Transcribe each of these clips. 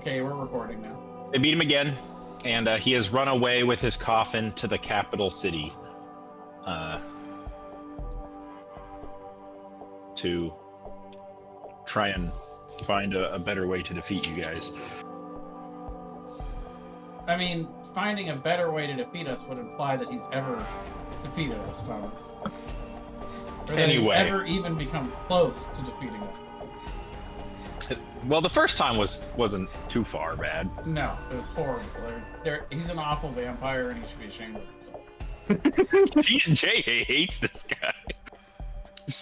Okay, we're recording now. They beat him again, and he has run away with his coffin to the capital city to try and find a better way to defeat you guys. I mean, finding a better way to defeat us would imply that he's ever defeated us, Thomas. Or that Anyway. he's ever even become close to defeating us. Well, the first time wasn't too far bad. No, it was horrible. He's an awful vampire, and he should be ashamed of himself. Jay hates this guy.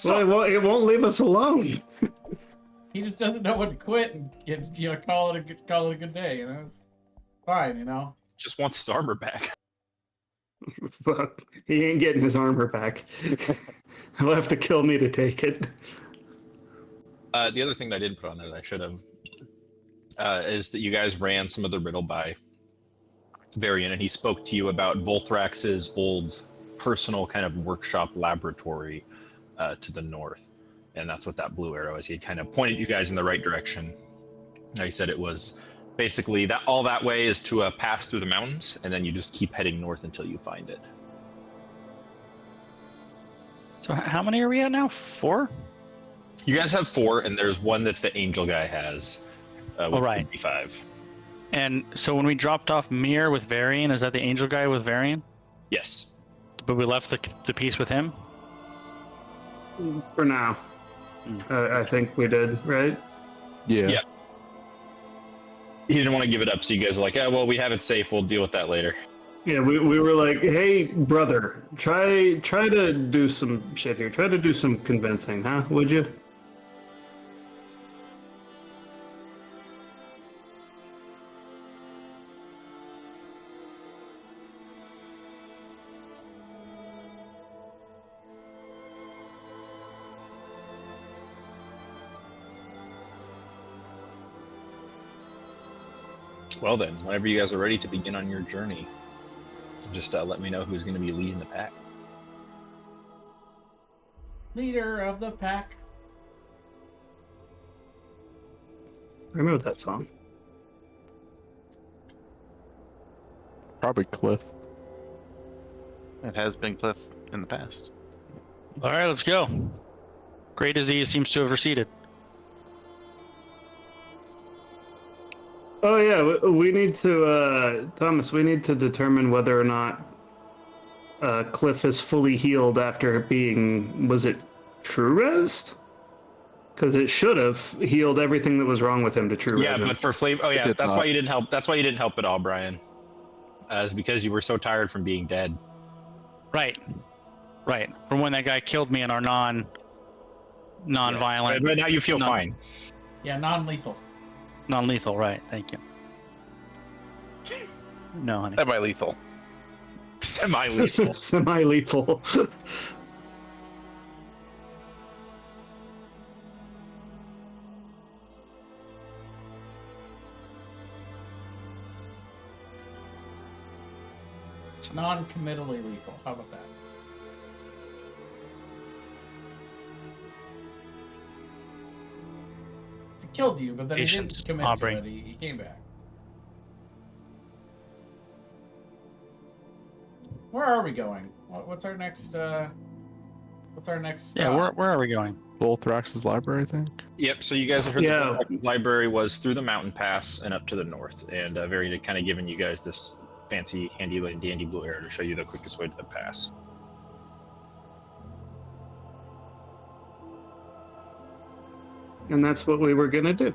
Well, it won't leave us alone. He just doesn't know when to quit and call it a good day. It's fine, Just wants his armor back. Fuck, he ain't getting his armor back. He'll have to kill me to take it. The other thing that I didn't put on there that I should have is that you guys ran some of the riddle by Varian, and he spoke to you about Volthrax's old personal kind of workshop laboratory to the north. And that's what that blue arrow is. He had kind of pointed you guys in the right direction. And he said it was basically that all that way is to pass through the mountains, and then you just keep heading north until you find it. So how many are we at now? 4? You guys have 4, and there's one that the angel guy has. Which right. would be 5. And so when we dropped off Mir with Varian, is that the angel guy with Varian? Yes. But we left the piece with him? For now. I think we did, right? Yeah. He didn't want to give it up, so you guys are like, "Yeah, well, we have it safe. We'll deal with that later." Yeah, we were like, hey, brother, try to do some shit here. Try to do some convincing, huh? Would you? Well then, whenever you guys are ready to begin on your journey, just let me know who's going to be leading the pack. Leader of the pack. I remember that song. Probably Cliff. It has been Cliff in the past. All right, let's go. Gray disease seems to have receded. Oh yeah, we need to, Thomas. We need to determine whether or not Cliff is fully healed after being, was it true rest? Because it should have healed everything that was wrong with him to true Yeah, rest. but for flavor, oh yeah, did that's not. why you didn't help. That's why you didn't help at all, Brian. Is because you were so tired from being dead. Right. From when that guy killed me in our non-violent, But now you feel fine. Yeah, non-lethal. non-lethal. Right. Thank you. No, honey. Semi-lethal. Semi-lethal. Semi-lethal. Non-committally lethal. How about that? He killed you, but then Patience, he didn't commit Aubrey. to it. He came back. Where are we going? What's our next? What's our next? Yeah, where are we going? Volthrax's library, I think. Yep. So you guys have heard Yeah. the library was through the mountain pass and up to the north, and Varian had kind of given you guys this fancy, handy, dandy blue arrow to show you the quickest way to the pass. And that's what we were gonna do.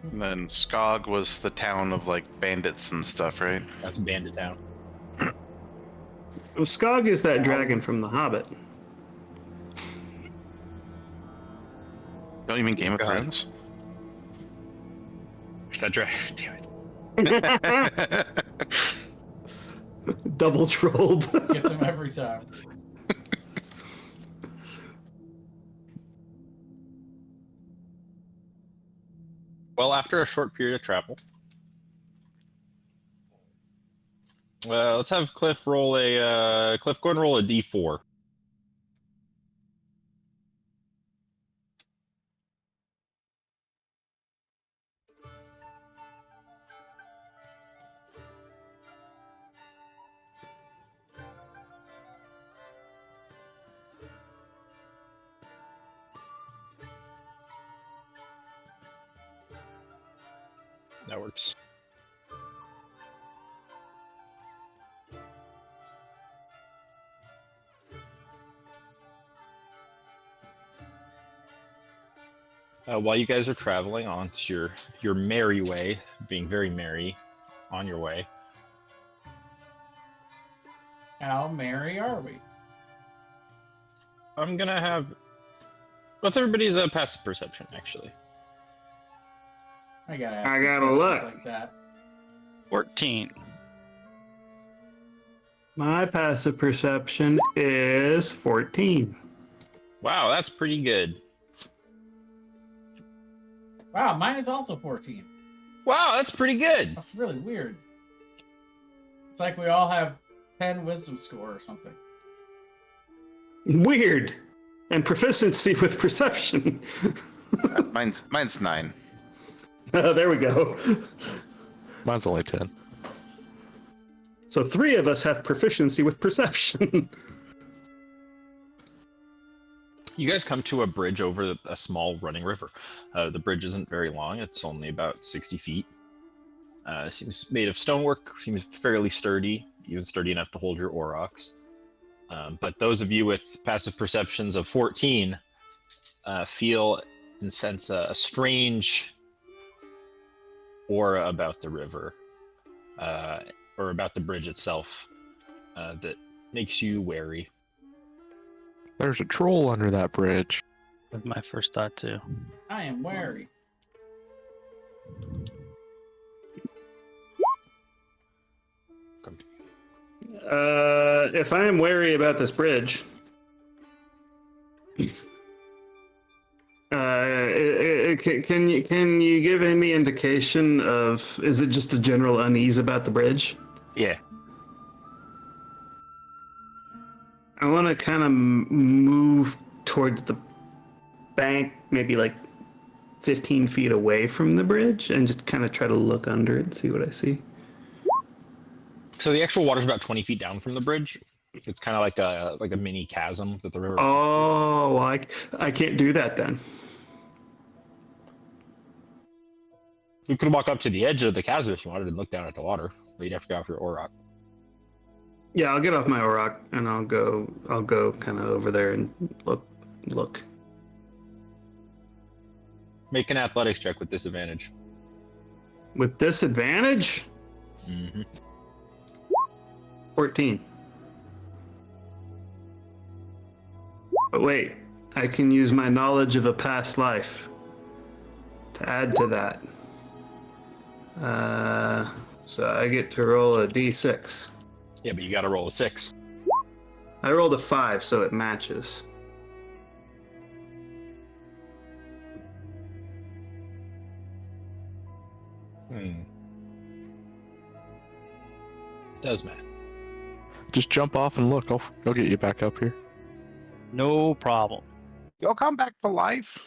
And then Skog was the town of like bandits and stuff, right? That's Bandit Town. Well, Skog is that dragon from The Hobbit. Don't you mean Game of God. Thrones? That damn it. Double trolled. Gets him every time. Well, after a short period of travel, let's have Cliff roll a Cliff. Go ahead and roll a d4. That works. While you guys are traveling on to your merry way, being very merry on your way, How merry are we? I'm gonna have. What's everybody's passive perception, actually? I gotta ask I you gotta questions look. like that. 14. My passive perception is 14. Wow, that's pretty good. Wow, mine is also 14. Wow, that's pretty good. That's really weird. It's like we all have 10 wisdom score or something. Weird. And proficiency with perception. Mine's 9. There we go. Mine's only 10. So 3 of us have proficiency with perception. You guys come to a bridge over a small running river. The bridge isn't very long. It's only about 60 feet. It seems made of stonework, seems fairly sturdy, even sturdy enough to hold your aurochs. But those of you with passive perceptions of 14 feel and sense a strange aura about the river, or about the bridge itself, that makes you wary. There's a troll under that bridge. That's my first thought too. I am wary. If I am wary about this bridge, can you give any indication of, is it just a general unease about the bridge? Yeah. I want to kind of move towards the bank, maybe like 15 feet away from the bridge, and just kind of try to look under it and see what I see. So the actual water's about 20 feet down from the bridge. It's kind of like a mini chasm that the river. Oh, I can't do that then. You could walk up to the edge of the chasm if you wanted and look down at the water, but you'd have to get off your auroch. Yeah, I'll get off my auroch and I'll go kind of over there and look. Make an athletics check with disadvantage. With disadvantage? Mm-hmm. 14. But wait, I can use my knowledge of a past life to add to that. So I get to roll a d6. Yeah, but you got to roll a 6. I rolled a 5, so it matches. Does matter. Just jump off and look. I'll get you back up here. No problem. You'll come back to life.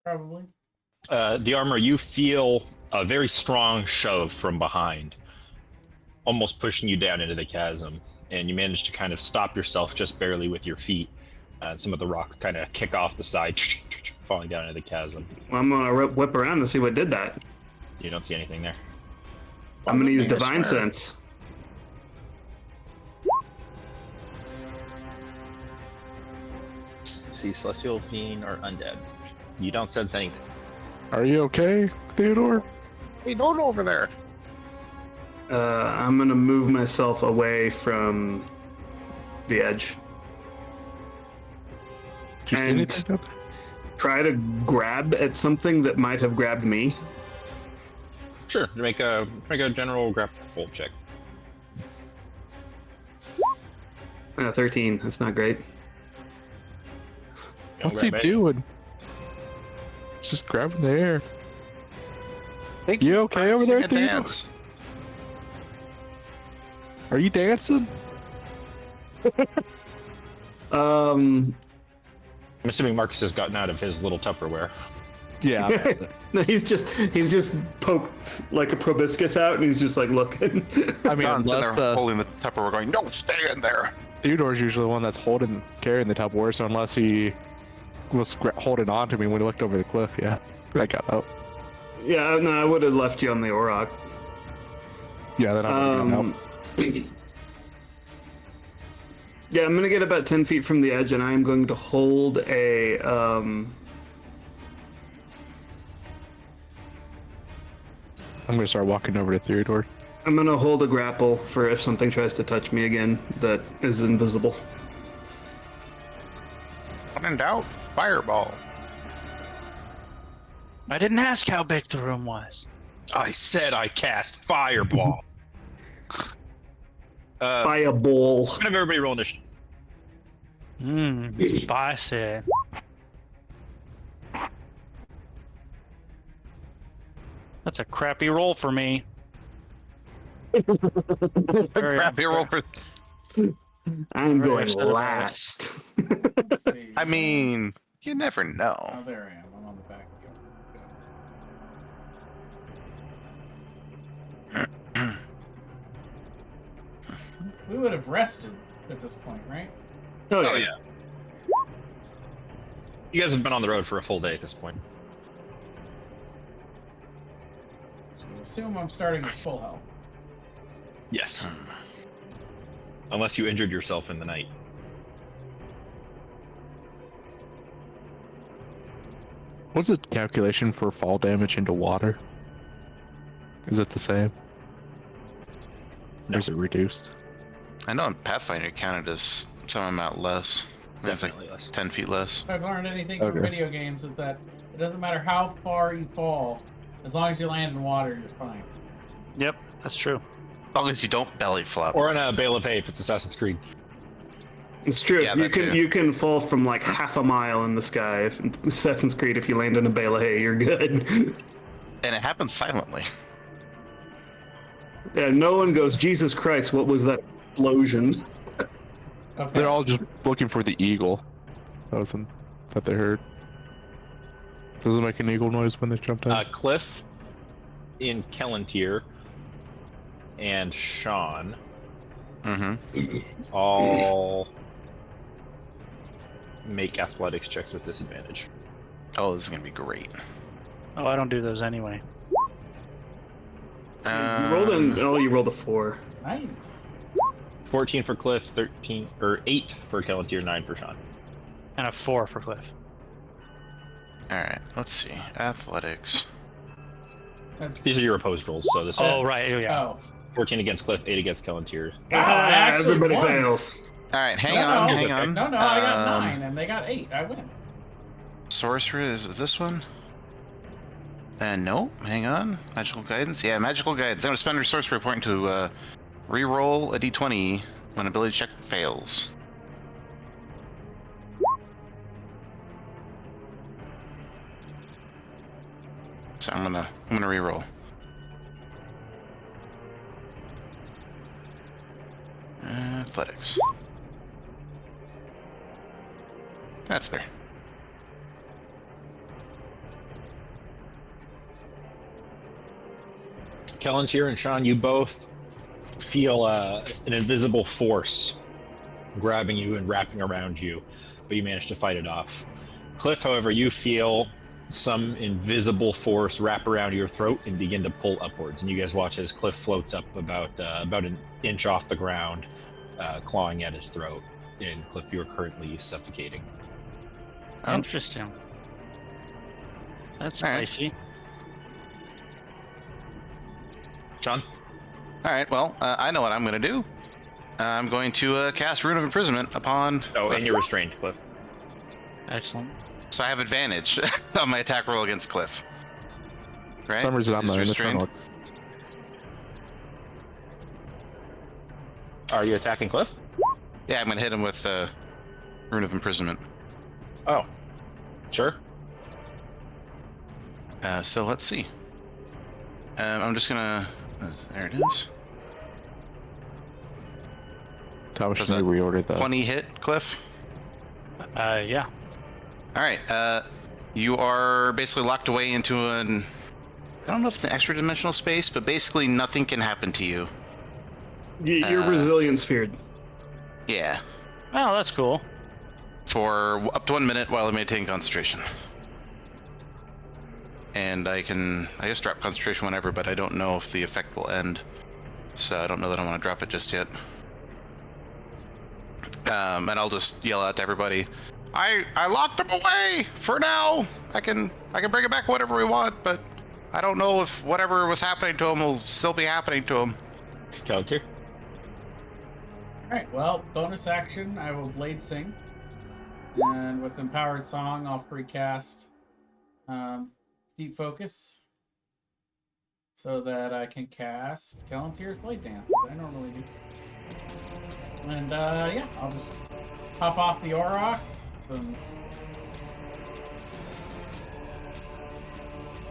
Probably. The armor, you feel a very strong shove from behind, almost pushing you down into the chasm, and you manage to kind of stop yourself just barely with your feet. Some of the rocks kind of kick off the side, falling down into the chasm. Well, I'm gonna whip around to see what did that. You don't see anything there. I'm gonna use I swear. Divine Sense. See celestial, fiend, or undead. You don't sense anything. Are you okay, Theodore? Hey, don't over there. I'm gonna move myself away from the edge. Did you see And- anything? Try to grab at something that might have grabbed me. Sure, make a general grapple check. 13. That's not great. Don't What's he grab it. doing? He's just grabbing the air. Take You okay over there, a Theodore? dance. Are you dancing? Um, I'm assuming Marcus has gotten out of his little Tupperware. Yeah. no, he's just poked like a proboscis out, and he's just like looking. I mean, John's in unless there holding the Tupperware going, no, stay in there. Theodore's usually the one that's carrying the Tupperware, so unless he was holding on to me when he looked over the cliff, yeah. I got out. Yeah, no, I would have left you on the Auroch. Yeah, then I would have out. Yeah, I'm gonna get about 10 feet from the edge, and I am going to hold a I'm gonna start walking over to Theodore. I'm gonna hold a grapple for if something tries to touch me again that is invisible. When in doubt, fireball. I didn't ask how big the room was. I said I cast fireball. Fireball. Have everybody roll initiative. Spicy. That's a crappy roll for me. Very Crappy roll for. I'm Very going upset about it. last. Let's see. I mean, you never Oh, know. there I am. I'm on the back. We would have rested at this point, right? Oh, Oh yeah. yeah. You guys have been on the road for a full day at this point. So assume I'm starting with full health. Yes. Unless you injured yourself in the night. What's the calculation for fall damage into water? Is it the same? No. Or is it reduced? I know in Pathfinder it counted as some amount less. I think it's like Definitely less. 10 feet less. If I've learned anything from Okay. video games, is that it doesn't matter how far you fall, as long as you land in water, you're fine. Yep, that's true. As long as you don't belly flop. Or in a Bale of Hay if it's Assassin's Creed. It's true. Yeah, you that can too. you can fall from like half a mile in the sky. If Assassin's Creed, if you land in a bale of hay, you're good. And it happens silently. Yeah, no one goes, Jesus Christ, what was that explosion? Okay. They're all just looking for the eagle. That they heard. Does it make an eagle noise when they jump down? Cliff, in Kellantier, and Sean Mm-hmm. all make athletics checks with disadvantage. Oh, this is gonna be great. Oh, I don't do those anyway. You rolled a 4. 9. 14 for Cliff, 13 or 8 for Kellantier, 9 for Sean. And a 4 for Cliff. Alright, let's see. Athletics. That's... These are your opposed rolls, so this Oh, right. Yeah. Oh. 14 against Cliff, 8 against Kellantier. Wow, I actually everybody won. fails. Alright, hang No, on, no. hang on. No, I got 9 and they got 8. I win. Sorcerer, is it this one? No, hang on. Magical guidance? Yeah, magical guidance. I'm gonna spend your sorcery point to re-roll a d20 when ability check fails. So I'm gonna re-roll. Athletics. That's fair. Kellantier and Sean, you both feel an invisible force grabbing you and wrapping around you, but you manage to fight it off. Cliff, however, you feel some invisible force wrap around your throat and begin to pull upwards, and you guys watch as Cliff floats up about an inch off the ground, clawing at his throat. And Cliff, you are currently suffocating. Oh. Interesting. That's All right. spicy. Sean? Alright, well, I know what I'm gonna do. I'm going to cast Rune of Imprisonment upon... Oh, Cliff. and you're restrained, Cliff. Excellent. So I have advantage on my attack roll against Cliff. Right? For some reason, I'm He's not in the restrained. tunnel. Are you attacking Cliff? Yeah, I'm gonna hit him with Rune of Imprisonment. Oh, sure. So let's see. I'm just gonna... There it is. Thomas, Was should that we reorder that? 20 hit, Cliff? Yeah. Alright, you are basically locked away into an... I don't know if it's an extra dimensional space, but basically nothing can happen to you. Your resilience feared. Yeah. Oh, that's cool. For up to 1 minute while I maintain concentration. and I guess drop concentration whenever, but I don't know if the effect will end. So I don't know that I want to drop it just yet. And I'll just yell out to everybody, I locked him away for now. I can bring it back whenever we want, but I don't know if whatever was happening to him will still be happening to him. Counter. Alright, well, bonus action, I will Blade Sing. And with Empowered Song, I'll precast Deep Focus. So that I can cast Calantier's Blade Dance, as I normally do. And yeah, I'll just pop off the Auroch. And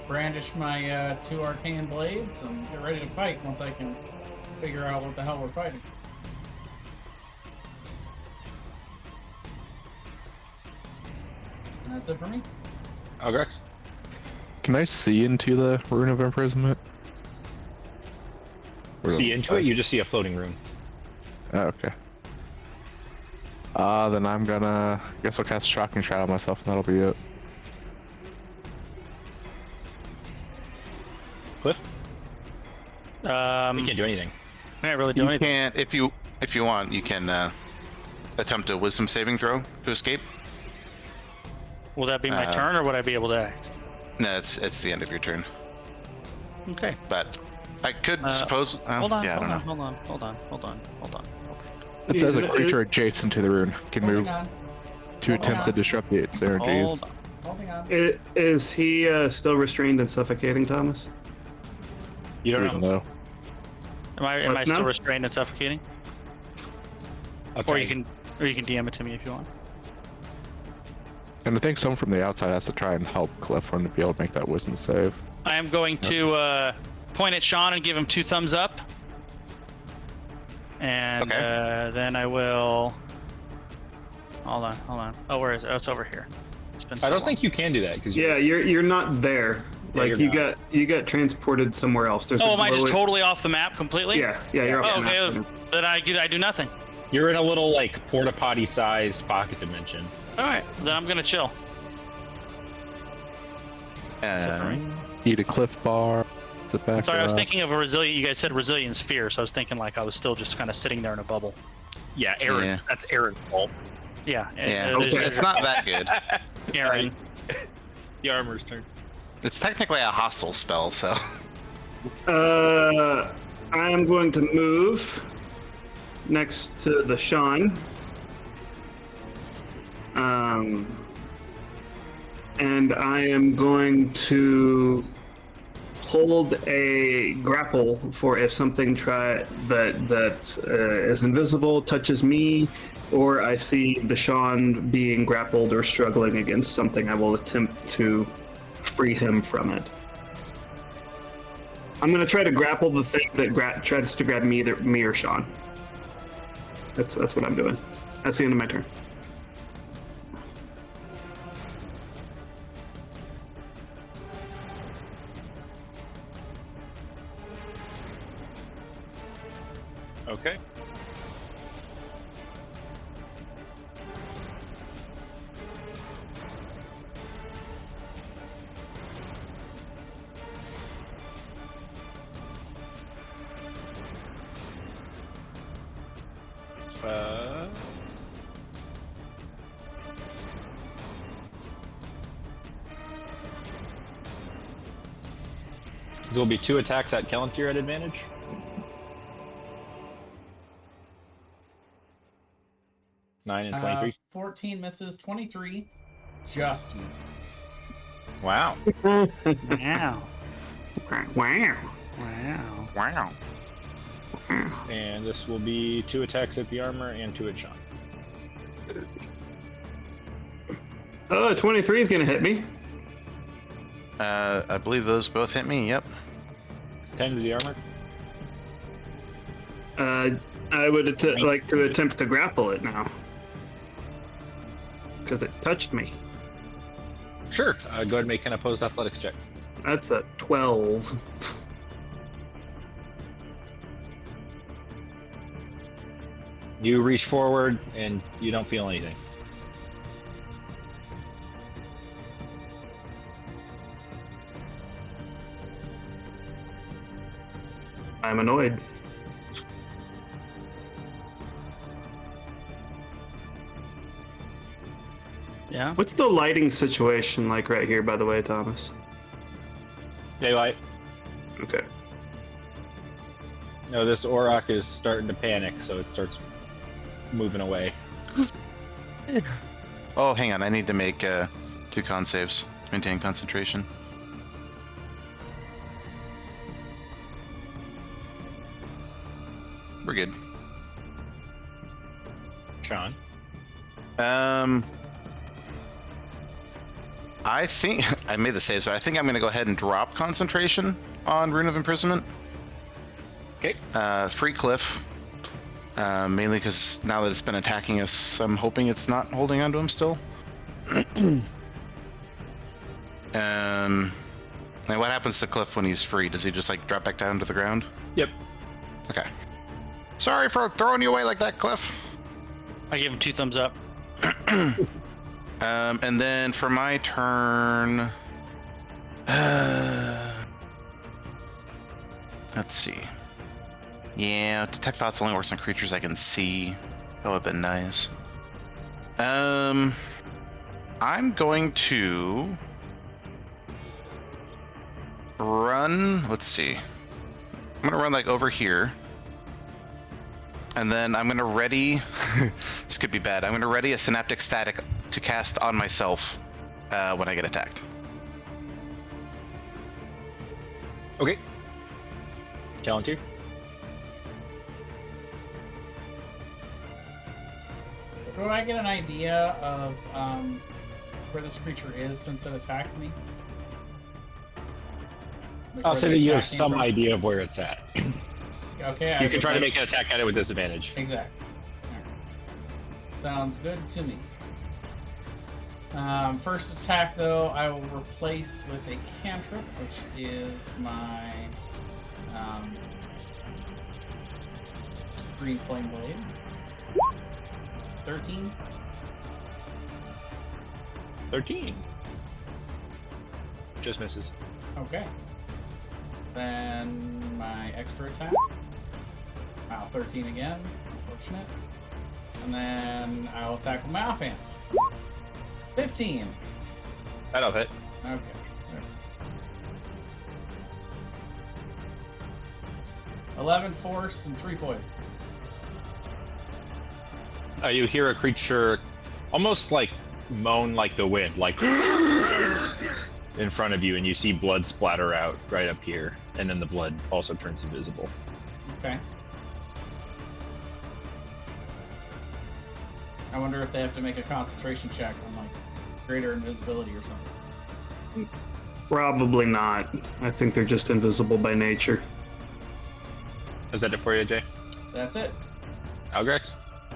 brandish my 2 Arcane Blades and get ready to fight once I can figure out what the hell we're fighting. And that's it for me. Algrex. Can I see into the Rune of Imprisonment? See into it, you just see a floating rune. Oh, okay. Then I'm gonna... I guess I'll cast Shocking Shadow on myself and that'll be it. Cliff? You can't do anything. Can't really do You anything. can't, if you want, you can attempt a Wisdom saving throw to escape. Will that be my turn, or would I be able to act? No, it's the end of your turn. Okay. But I could suppose. Hold on, yeah, I don't know. hold on. It says a creature adjacent to the rune can move Holding on. to attempt to disrupt its energies. Hold on. Holding on. Is he still restrained and suffocating, Thomas? You don't know. No. Am I What still now? restrained and suffocating? Okay. Or you can DM it to me if you want. And I think someone from the outside has to try and help Cliff to be able to make that wisdom save. I am going to point at Sean and give him 2 thumbs up. And Okay. then I will. Hold on. Oh, where is it? Oh, it's over here. It's been so I don't long. think you can do that because Yeah, you're not there. Yeah, Like you're you got transported somewhere else. There's Oh, a am I just glowing- totally off the map completely? Yeah, you're Oh, off the okay. map. Then I do nothing. you're in a little like porta potty sized pocket dimension. All right. Then I'm gonna chill. That's it for me. Eat a Cliff bar. Sit back. Sorry, I was up. thinking of a resilient. You guys said resilient sphere, so I was thinking like I was still just kind of sitting there in a bubble. Yeah, Aaron. Yeah. That's Aaron's fault. Yeah. Yeah, there's- it's not that good. Aaron. The armor's turn. It's technically a hostile spell, so. I am going to move next to the Sean. And I am going to hold a grapple for if something that is invisible touches me, or I see the Sean being grappled or struggling against something. I will attempt to free him from it. I'm gonna try to grapple the thing that tries to grab me, either me or Sean. That's what I'm doing. That's the end of my turn. Okay. There will be 2 attacks at Kelantir at advantage. Nine and 23. 14 misses, 23 just misses. Wow. Wow. Wow. Wow. Wow. And this will be 2 attacks at the armor and 2 at Sean. 23 is gonna hit me. I believe those both hit me. Yep. 10 to the armor. I would like to attempt to grapple it now. Because it touched me. Sure. Go ahead and make an opposed athletics check. That's a 12. You reach forward and you don't feel anything. I'm annoyed. Yeah. What's the lighting situation like right here, by the way, Thomas? Daylight. Okay. No, this Auroch is starting to panic, so it starts moving away. Oh, hang on. I need to make 2 con saves. Maintain concentration. We're good. Sean. I think I made the save, so I think I'm going to go ahead and drop concentration on Rune of Imprisonment. Okay. Free Cliff. Mainly because now that it's been attacking us, I'm hoping it's not holding onto him still. And what happens to Cliff when he's free? Does he just like drop back down to the ground? Yep. Okay. Sorry for throwing you away like that, Cliff. I give him 2 thumbs up. And then for my turn, let's see. Yeah, detect thoughts only works on creatures I can see. That would have been nice. I'm going to run. Let's see. I'm gonna run like over here. And then I'm gonna ready. This could be bad. I'm gonna ready a synaptic static to cast on myself when I get attacked. Okay. Palantir. Do I get an idea of where this creature is since it attacked me? Like, I'll where say the that you have attack came some from? idea of where it's at. Okay. You can try to make an attack at it with disadvantage. Exactly. Alright. Sounds good to me. First attack, though, I will replace with a cantrip, which is my green flame blade. 13. 13. Just misses. Okay. Then my extra attack. Wow, 13 again. Unfortunate. And then I'll attack with my offhand. 15. That'll hit. Okay. 11 force and 3 poison. You hear a creature almost like moan like the wind, like in front of you, and you see blood splatter out right up here, and then the blood also turns invisible. Okay. I wonder if they have to make a concentration check on like greater invisibility or something. Probably not. I think they're just invisible by nature. Is that it for you, Jay? That's it. Algrex?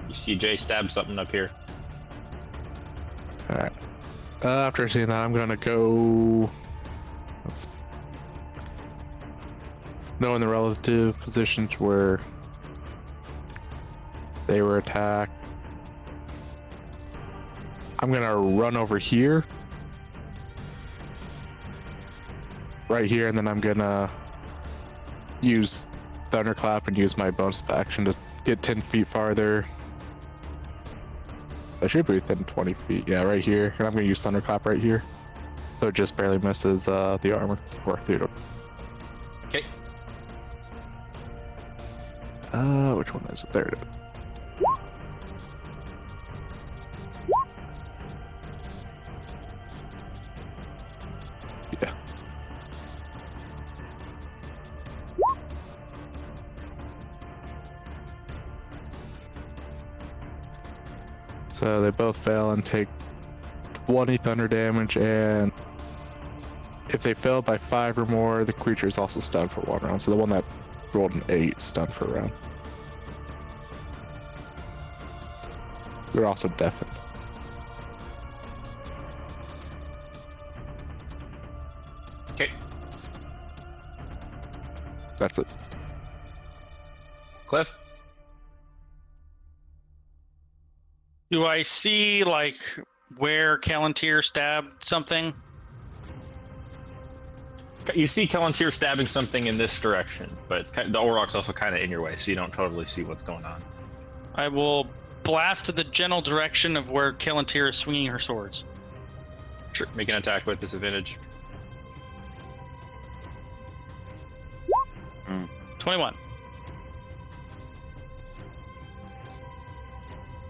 You see Jay stab something up here. All right. After seeing that, I'm gonna go. Let's knowing the relative positions where they were attacked. I'm gonna run over here, right here, and then I'm gonna use Thunderclap and use my bonus action to get 10 feet farther. I should be within 20 feet. Yeah, right here. And I'm going to use Thunderclap right here. So it just barely misses the armor. Or the... Okay. Which one is it? There it is. Yeah. So they both fail and take 20 thunder damage, and if they fail by 5 or more, the creature is also stunned for 1 round. So the one that rolled an 8 stunned for a round. You're also deafened. Okay. That's it. Cliff? Do I see like where Palantir stabbed something? You see Kelantir stabbing something in this direction, but it's the Oroc's also kind of in your way, so you don't totally see what's going on. I will blast to the general direction of where Kelantir is swinging her swords. Sure. Make an attack with disadvantage. 21.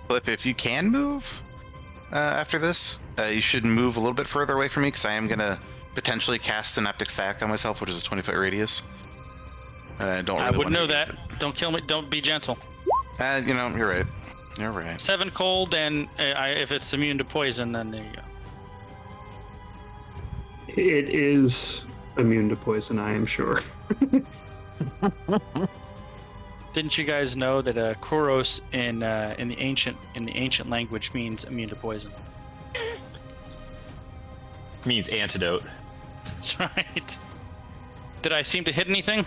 Flip, if you can move after this, you should move a little bit further away from me, because I am going to potentially cast Synaptic Stack on myself, which is a 20-foot radius. I don't really I would wanna know use that. it. Don't kill me. Don't be gentle. You're right. You're right. 7 cold, and if it's immune to poison, then there you go. It is immune to poison, I am sure. Didn't you guys know that Khuros in the ancient language means immune to poison? Means antidote. That's right. Did I seem to hit anything?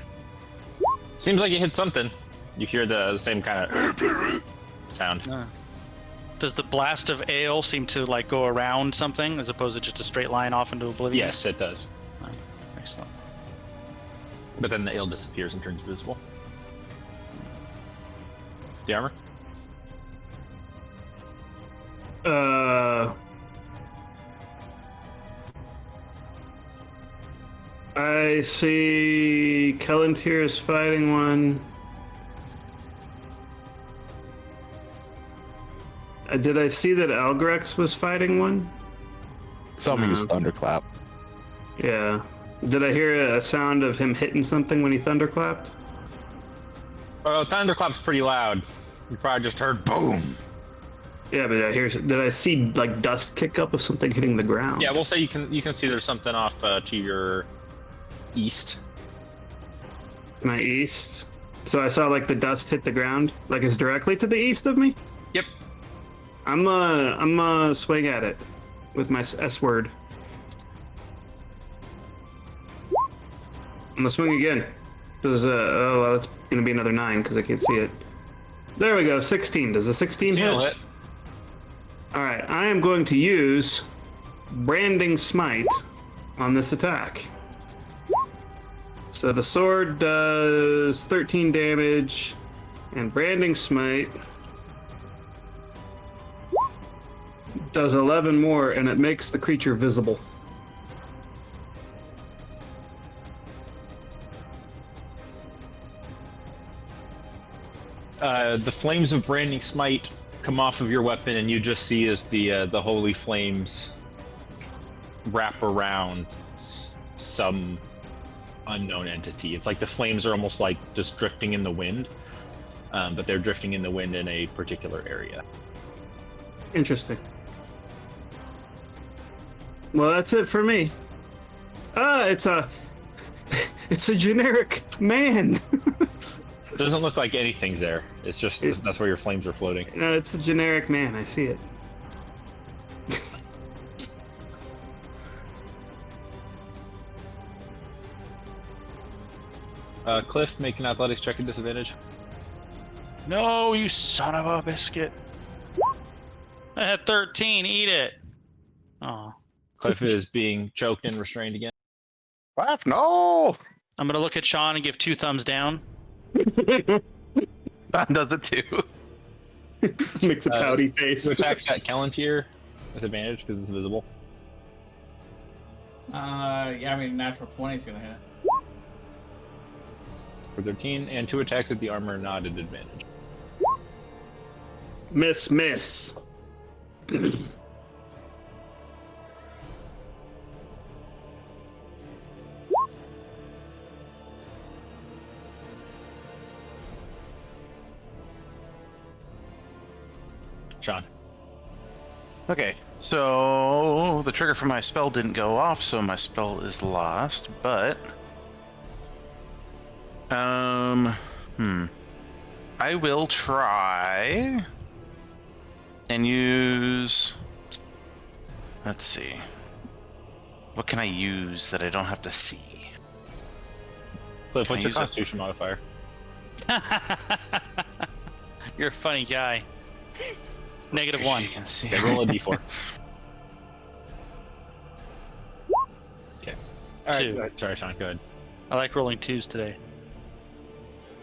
Seems like you hit something. You hear the same kind of sound. Does the blast of ale seem to like go around something as opposed to just a straight line off into oblivion? Yes, it does. Oh, excellent. But then the ale disappears and turns visible. The armor? I see Kelantir is fighting one. Did I see that Algrex was fighting one? Someone used thunderclap. Yeah. Did I hear a sound of him hitting something when he thunderclapped? Oh, thunderclap's pretty loud. You probably just heard boom. Yeah, but did I see like dust kick up of something hitting the ground? Yeah, we'll say you can see there's something off to your east. My east. So I saw like the dust hit the ground, like it's directly to the east of me. Yep. I'm swing at it with my S word. I'm gonna swing again. Does oh well, that's gonna be another 9 because I can't see it. There we go. 16. Does a 16 hit? Feel it. All right. I am going to use Branding Smite on this attack. So the sword does 13 damage, and Branding Smite does 11 more, and it makes the creature visible. The flames of Branding Smite come off of your weapon, and you just see as the holy flames wrap around some unknown entity. It's like the flames are almost like just drifting in the wind, but they're drifting in the wind in a particular area. Interesting. Well, that's it for me. It's a generic man. It doesn't look like anything's there. It's just that's where your flames are floating. No, it's a generic man. I see it. Cliff, make an athletics check at disadvantage. No, you son of a biscuit. I had 13. Eat it. Oh. Cliff is being choked and restrained again. Cliff, no! I'm gonna look at Sean and give 2 thumbs down. That does it too. Makes a pouty face. Who attacks at Kelantir with advantage because it's visible? Yeah, I mean, natural 20 is gonna hit. For 13, and 2 attacks at the armor not at advantage. Miss. Sean. Okay, so the trigger for my spell didn't go off, so my spell is lost, but I will try and use, let's see, what can I use that I don't have to see? Cliff, Can I what's your use it? constitution modifier? You're a funny guy. -1. You can see. Okay, roll a d4. Okay. All right, two. go ahead. Sorry, Sean. Go ahead. I like rolling twos today.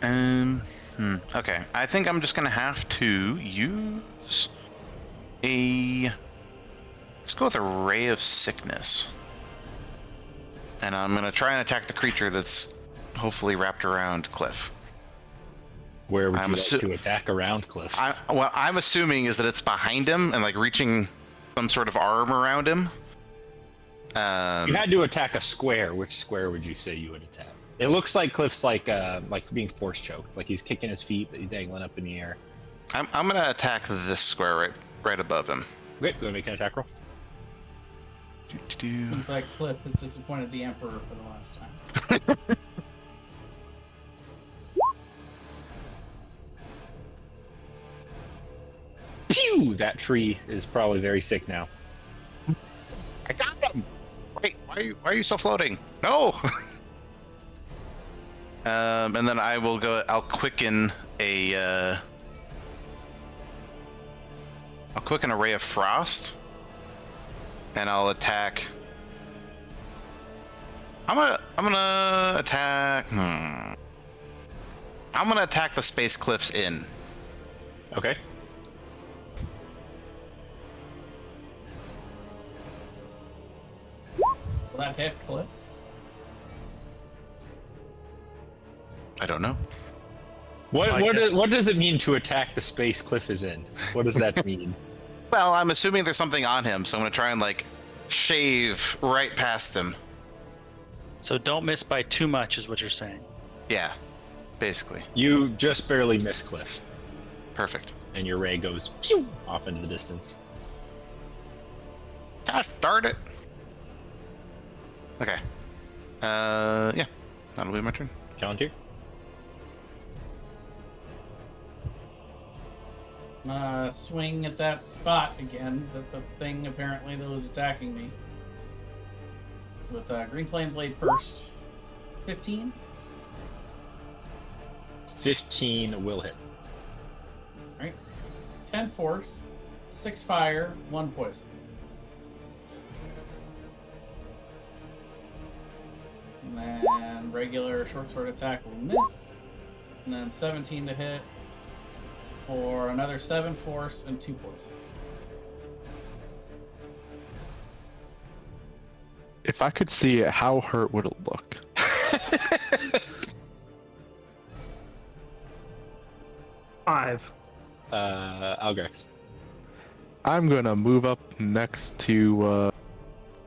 Okay. I think I'm just gonna have to use a. Let's go with a Ray of Sickness. And I'm gonna try and attack the creature that's hopefully wrapped around Cliff. Where would I'm you like to attack around Cliff? What I'm assuming is that it's behind him and like reaching some sort of arm around him. You had to attack a square. Which square would you say you would attack? It looks like Cliff's like being force choked, like he's kicking his feet, but he's dangling up in the air. I'm gonna attack this square right above him. Okay, go make an attack roll. Seems like Cliff has disappointed the Emperor for the last time. Pew! That tree is probably very sick now. I got him. Wait, why are you still floating? No. And then I will go. I'll quicken a. I'll quicken a Ray of Frost, and I'll attack. I'm gonna attack. I'm gonna attack the Space Cliff's Inn. Okay. Will that hit Cliff? I don't know. What does it mean to attack the space Cliff is in? What does that mean? Well, I'm assuming there's something on him, so I'm gonna try and like shave right past him. So don't miss by too much, is what you're saying. Yeah, basically. You just barely miss Cliff, Perfect. and your ray goes pew, off into the distance. Gosh darn it. Okay. Yeah, that'll be my turn. Palantir? Swing at that spot again. The thing apparently that was attacking me. With Green Flame Blade first. 15? 15 will hit. Right? 10 force, 6 fire, 1 poison. And then regular short sword attack will miss. And then 17 to hit. Or another 7 force and 2 poison. If I could see it, how hurt would it look? Five. Algrex. I'm gonna move up next to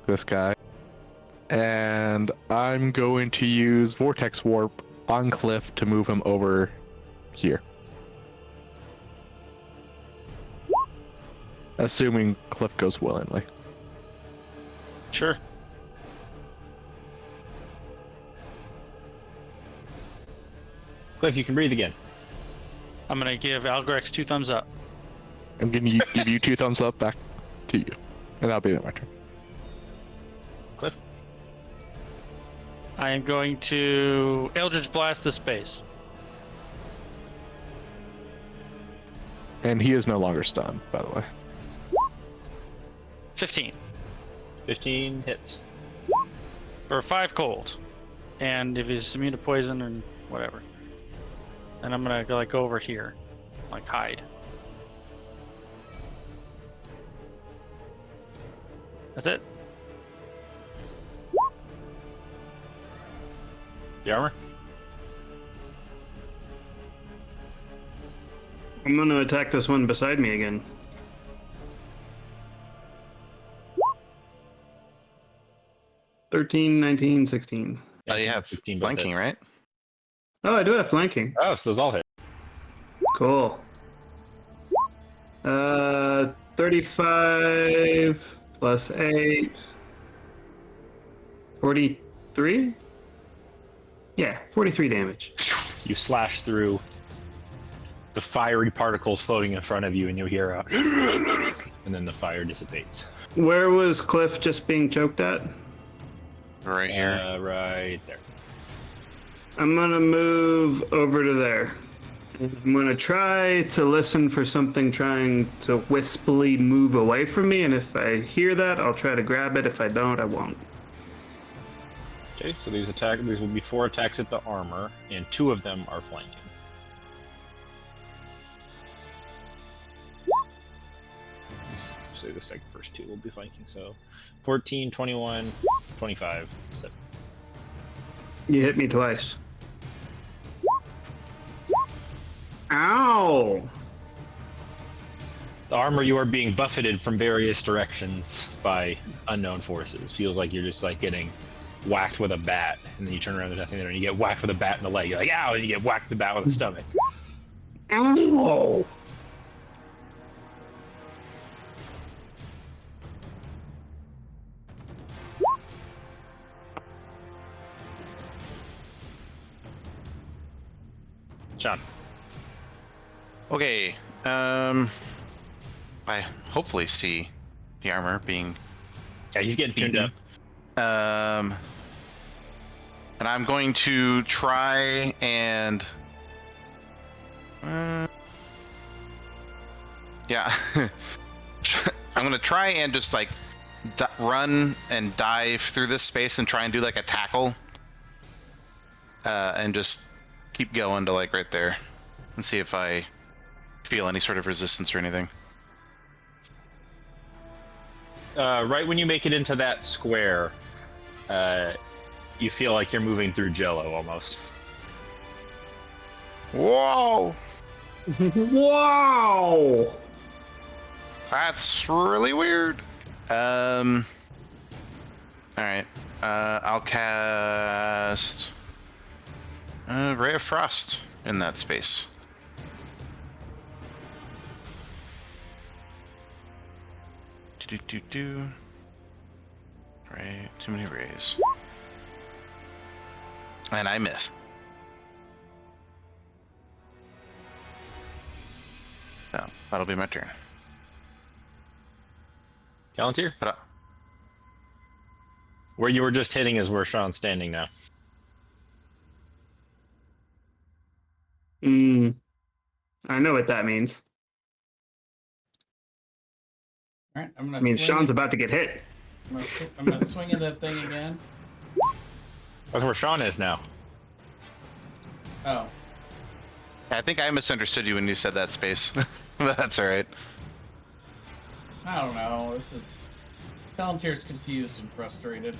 this guy, and I'm going to use Vortex Warp on Cliff to move him over here. Assuming Cliff goes willingly. Sure. Cliff, you can breathe again. I'm gonna give Algrex 2 thumbs up. I'm gonna give you 2 thumbs up back to you, and that'll be my turn. Cliff? I am going to Eldritch Blast the space. And he is no longer stunned, by the way. 15 15 hits. for 5 cold, and if he's immune to poison and whatever, and I'm gonna go over here, like hide. That's it. The armor? I'm going to attack this one beside me again. $13, $19, $16. Oh, you have 16 flanking, right? Oh, I do have flanking. Oh, so those all hit. Cool. 35 plus 8. 43? Yeah, 43 damage. You slash through the fiery particles floating in front of you, and you hear a and then the fire dissipates. Where was Cliff just being choked at? Right here. Right there. I'm gonna move over to there. I'm gonna try to listen for something trying to wispily move away from me, and if I hear that, I'll try to grab it. If I don't, I won't. Okay, so these will be 4 attacks at the armor, and 2 of them are flanking. Say the first 2 will be flanking, so 14, 21, 25, 7. You hit me twice. Ow! The armor, you are being buffeted from various directions by unknown forces. Feels like you're just like getting whacked with a bat, and then you turn around, there's nothing there, and you get whacked with a bat in the leg. You're like, ow, and you get whacked with the bat with the stomach. Ow! Sean. Okay. I hopefully see the armor being. Yeah, he's getting tuned up. And I'm going to try and. Yeah. I'm going to try and just like run and dive through this space and try and do like a tackle. And just keep going to like right there and see if I feel any sort of resistance or anything. Right when you make it into that square, you feel like you're moving through Jello almost. Whoa! Wow! That's really weird. All right. I'll cast Ray of Frost in that space. Do. Right, too many rays. And I miss. So that'll be my turn. Palantir? Where you were just hitting is where Sean's standing now. I know what that means. All right, I'm gonna. I mean, swing Sean's it. about to get hit. I'm gonna swing at that thing again. That's where Sean is now. Oh, I think I misunderstood you when you said that space. But that's alright. I don't know. This is. Palantir's confused and frustrated.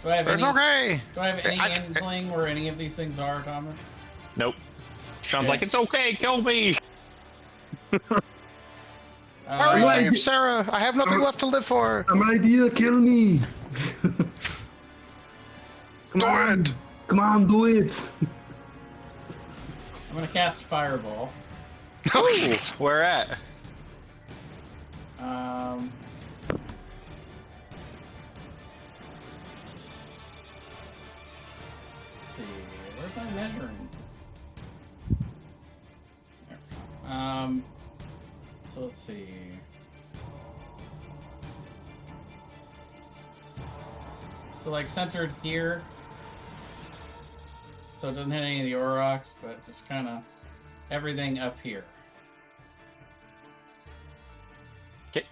Do I have It's any? okay! Do I have any inkling where any of these things are, Thomas? Nope. Sean's Okay. like, it's okay, kill me! Hurry, Why save did- Sarah! I have nothing left to live for! I'm an idea, kill me! Come Do on! it! Come on, do it! I'm gonna cast Fireball. Ooh, where at? Let's see. Where's my measuring? There. So let's see. So like centered here. So it doesn't hit any of the Aurochs, but just kind of everything up here. Okay.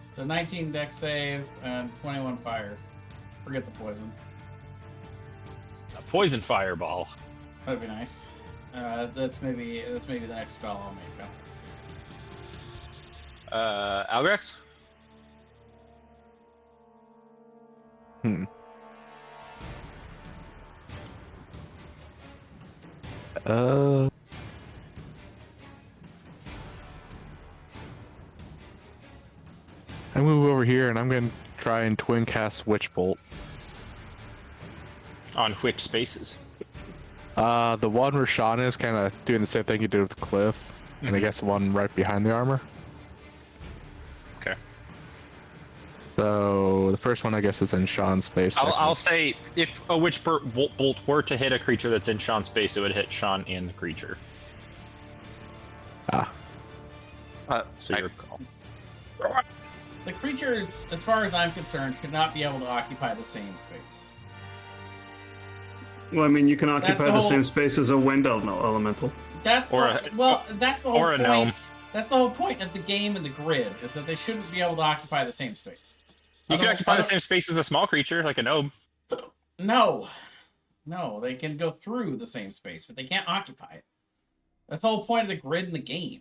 It's a 19 dex save and 21 fire. Forget the poison. A poison fireball. That'd be nice. That's maybe the next spell I'll make. Algrex? I move over here and I'm gonna try and twin cast Witch Bolt. On which spaces? The one where Sean is kind of doing the same thing you did with Cliff, and I guess the one right behind the armor. Okay. So the first one I guess is in Sean's space. I'll say if a witch bolt were to hit a creature that's in Sean's space, it would hit Sean and the creature. So your call. The creature, as far as I'm concerned, could not be able to occupy the same space. Well, I mean, you can occupy the the whole- same space as a wind elemental. That's Or the, well, that's the whole or a point. gnome. That's the whole point of the game and the grid is that they shouldn't be able to occupy the same space. You can Otherwise- occupy the same space as a small creature, like a gnome. No, they can go through the same space, but they can't occupy it. That's the whole point of the grid in the game.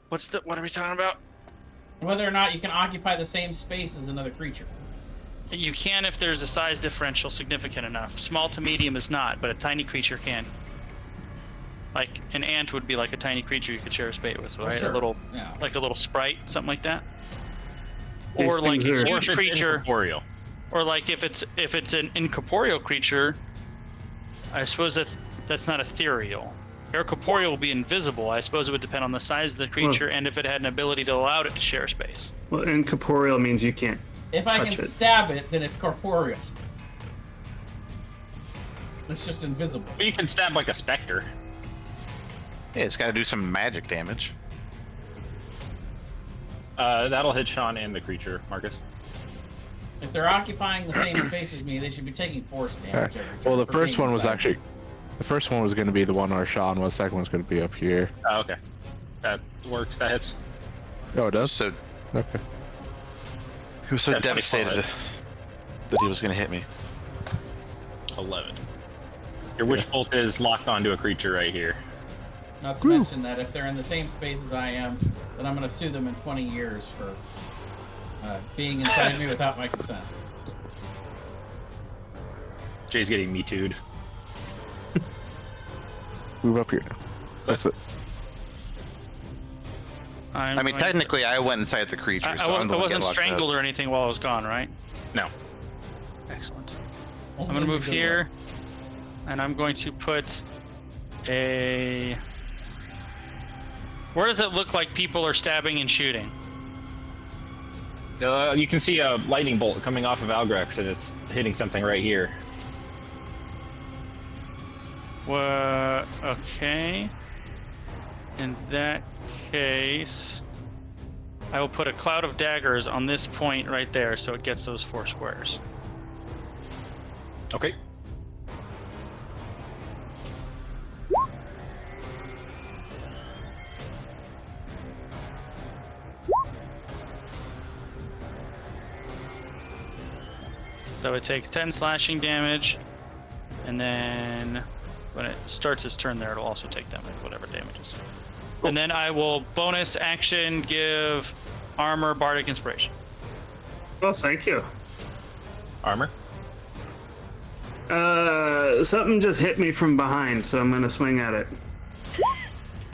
What are we talking about? Whether or not you can occupy the same space as another creature. You can if there's a size differential significant enough. Small to medium is not, but a tiny creature can. Like an ant would be like a tiny creature you could share a space with, right? Sure. A little, Yeah. like a little sprite, something like that. These Or like things a are- Or if huge it's creature, incorporeal. or like if it's an incorporeal creature, I suppose that's not ethereal. Corporeal will be invisible. I suppose it would depend on the size of the creature and if it had an ability to allow it to share space. Well, incorporeal means you can't. If I can Touch it. stab it, then it's corporeal. It's just invisible. But you can stab like a specter. Yeah, it's got to do some magic damage. That'll hit Sean and the creature, Marcus. If they're occupying the same space as me, they should be taking force damage. every turn Well, the for first being one was inside. actually, the first one was going to be the one where Sean was. Second one's going to be up here. Oh, okay. That works. That hits. Oh, it does. So Okay. he was so Yeah, 24 devastated hit. that he was going to hit me. 11. Your witch bolt is locked onto a creature right here. Not to mention that if they're in the same space as I am, then I'm going to sue them in 20 years for being inside me without my consent. Jay's getting me too'd. Move up here now. That's it. I mean, technically, I went inside the creature, I so I'm the one wasn't getting locked strangled up. or anything while I was gone, right? No. Excellent. Only I'm gonna the move good here, and I'm going to put a. Where does it look like people are stabbing and shooting? You can see a lightning bolt coming off of Algrex, and it's hitting something right here. Okay. In that case, I will put a cloud of daggers on this point right there, so it gets those 4 squares. Okay. So it takes 10 slashing damage, and then when it starts its turn there, it'll also take damage, whatever damages. And then I will bonus action give armor bardic inspiration. Oh, thank you. Armor. Something just hit me from behind, so I'm gonna swing at it.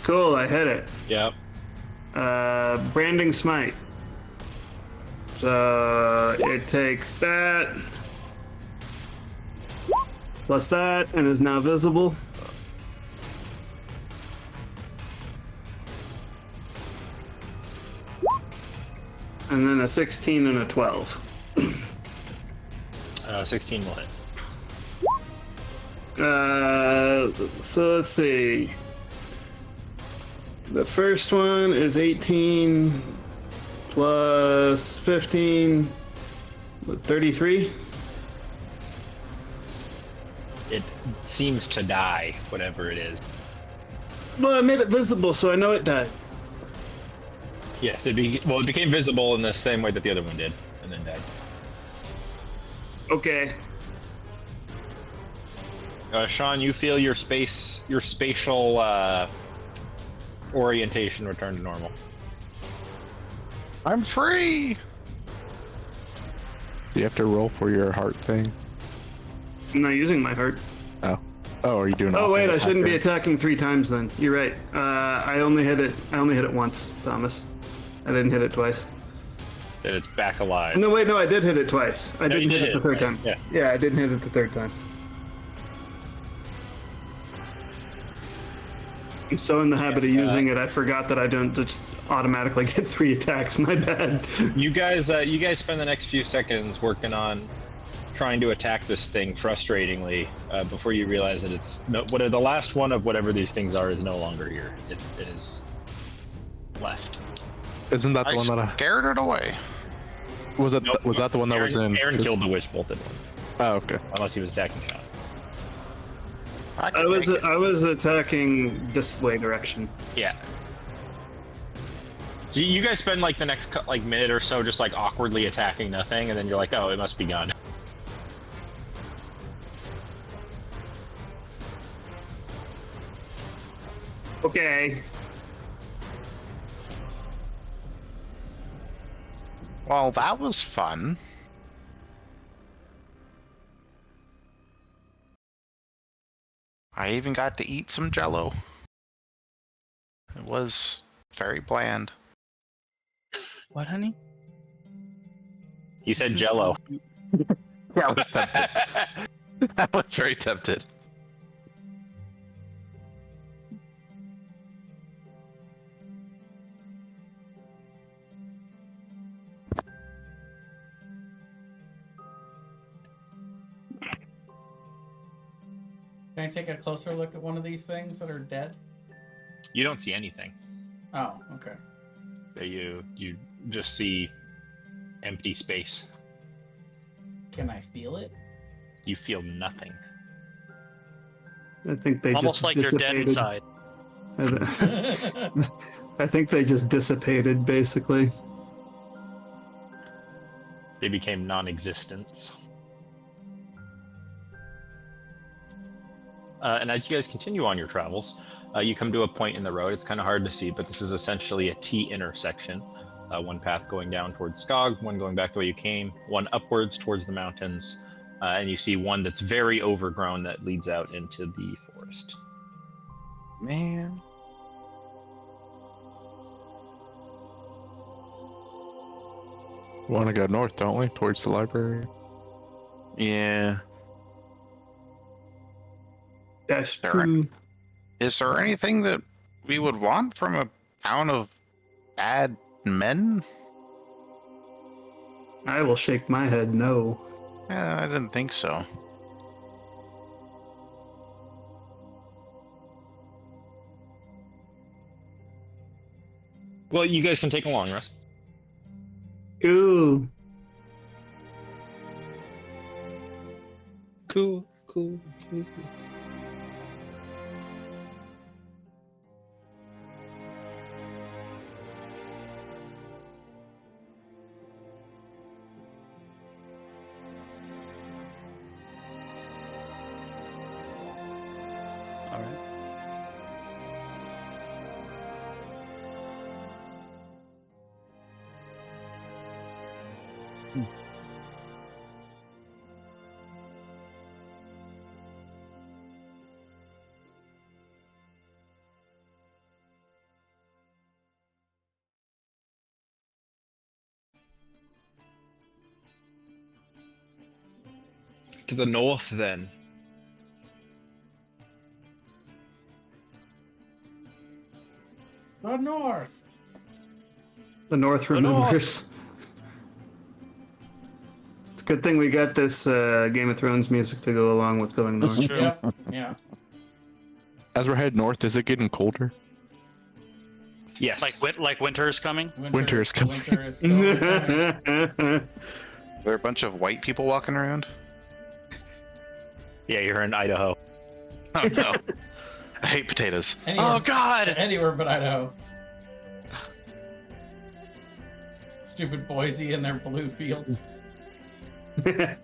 Cool, I hit it. Yep. Branding smite. So it takes that plus that and is now visible. And then a 16 and a 12. 16 will hit. So let's see. The first one is 18 plus 15, 33. It seems to die, whatever it is. Well, I made it visible, so I know it died. Yes, it became visible in the same way that the other one did, and then died. Okay. Sean, you feel your spatial orientation return to normal. I'm free! Do you have to roll for your heart thing? I'm not using my heart. Oh. Oh, are you doing? Oh wait, I shouldn't be attack. attacking 3 times then. You're right. I only hit it once, Thomas. I didn't hit it twice. That it's back alive. No, wait, no, I did hit it twice. I No, you didn't hit did it the it, third right, time. yeah. Yeah, I didn't hit it the third time. I'm so in the habit of using it, I forgot that I don't just automatically get 3 attacks. My bad. You guys spend the next few seconds working on trying to attack this thing frustratingly before you realize that it's the last one of whatever these things are is no longer here. It is left. Isn't that the I one that scared it away. was it? Nope. Was that the one that was in? Aaron killed the witch bolted one. Oh, okay. Unless he was attacking Sean. I was attacking this way direction. Yeah. So you guys spend like the next like minute or so just like awkwardly attacking nothing, and then you're like, oh, it must be gone. Okay. Well, that was fun. I even got to eat some Jello. It was very bland. What, honey? He said Jello. Yeah, I was tempted. I was very tempted. Can I take a closer look at one of these things that are dead? You don't see anything. Oh, okay. So you just see empty space. Can I feel it? You feel nothing. I think they Almost just like you're dead dissipated. inside. I think they just dissipated, basically. They became non-existent. And as you guys continue on your travels, you come to a point in the road. It's kind of hard to see, but this is essentially a T intersection. One path going down towards Skog, one going back the way you came, one upwards towards the mountains, and you see one that's very overgrown that leads out into the forest. Man. We want to go north, don't we? Towards the library. Yeah. That's There true. Is there anything that we would want from a town of bad men? I will shake my head no. Yeah, I didn't think so. Well, you guys can take a long rest. Ooh. Cool. All right. To the north, then. The north. The North remembers. It's a good thing we got this Game of Thrones music to go along with going north. True. Yep. Yeah. As we're heading north, is it getting colder? Yes. Like winter is coming. Winter is coming. Winter is totally coming. Are there a bunch of white people walking around? Yeah, you're in Idaho. Oh no. I hate potatoes. Anywhere, Oh God! anywhere but Idaho. Stupid Boise and their blue fields. That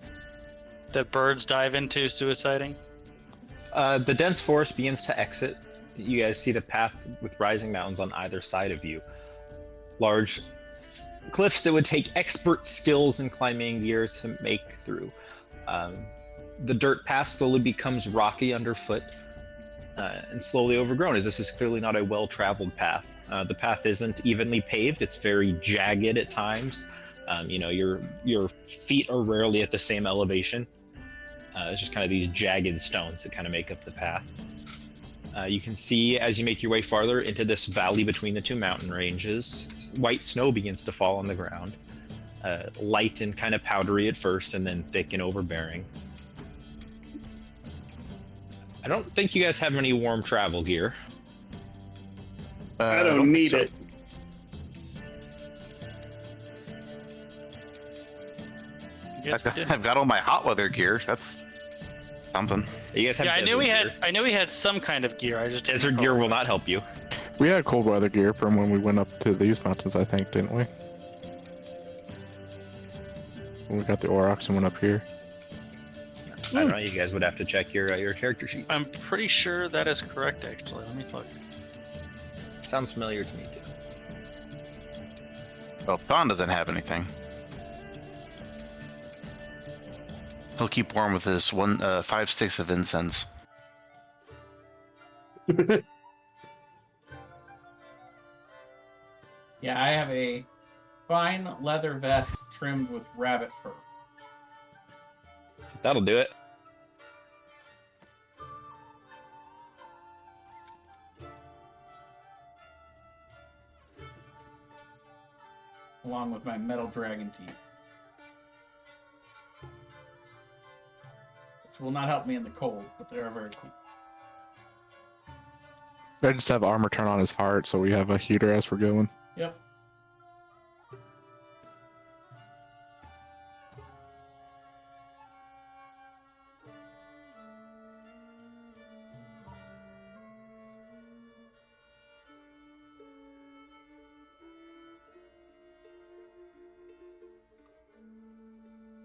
birds dive into suiciding. The dense forest begins to exit. You guys see the path with rising mountains on either side of you. Large cliffs that would take expert skills in climbing gear to make through. The dirt path slowly becomes rocky underfoot and slowly overgrown, as this is clearly not a well-traveled path. The path isn't evenly paved. It's very jagged at times. Your feet are rarely at the same elevation. It's just kind of these jagged stones that kind of make up the path. You can see as you make your way farther into this valley between the two mountain ranges, white snow begins to fall on the ground. Light and kind of powdery at first, and then thick and overbearing. I don't think you guys have any warm travel gear. I don't need it. Yes, we did. I've got all my hot weather gear. That's something. You guys have Yeah, I knew desert we gear. had. I knew we had some kind of gear. I just didn't Desert recall gear what. will not help you. We had cold weather gear from when we went up to these mountains, I think, didn't we? When we got the Aurochs and went up here. I don't know. You guys would have to check your character sheet. I'm pretty sure that is correct. Actually, let me look. Sounds familiar to me too. Well, Thon doesn't have anything. He'll keep warm with his 5 sticks of incense. Yeah, I have a fine leather vest trimmed with rabbit fur. That'll do it. Along with my metal dragon teeth. Which will not help me in the cold, but they are very cool. I just have armor turn on his heart, so we have a heater as we're going. Yep.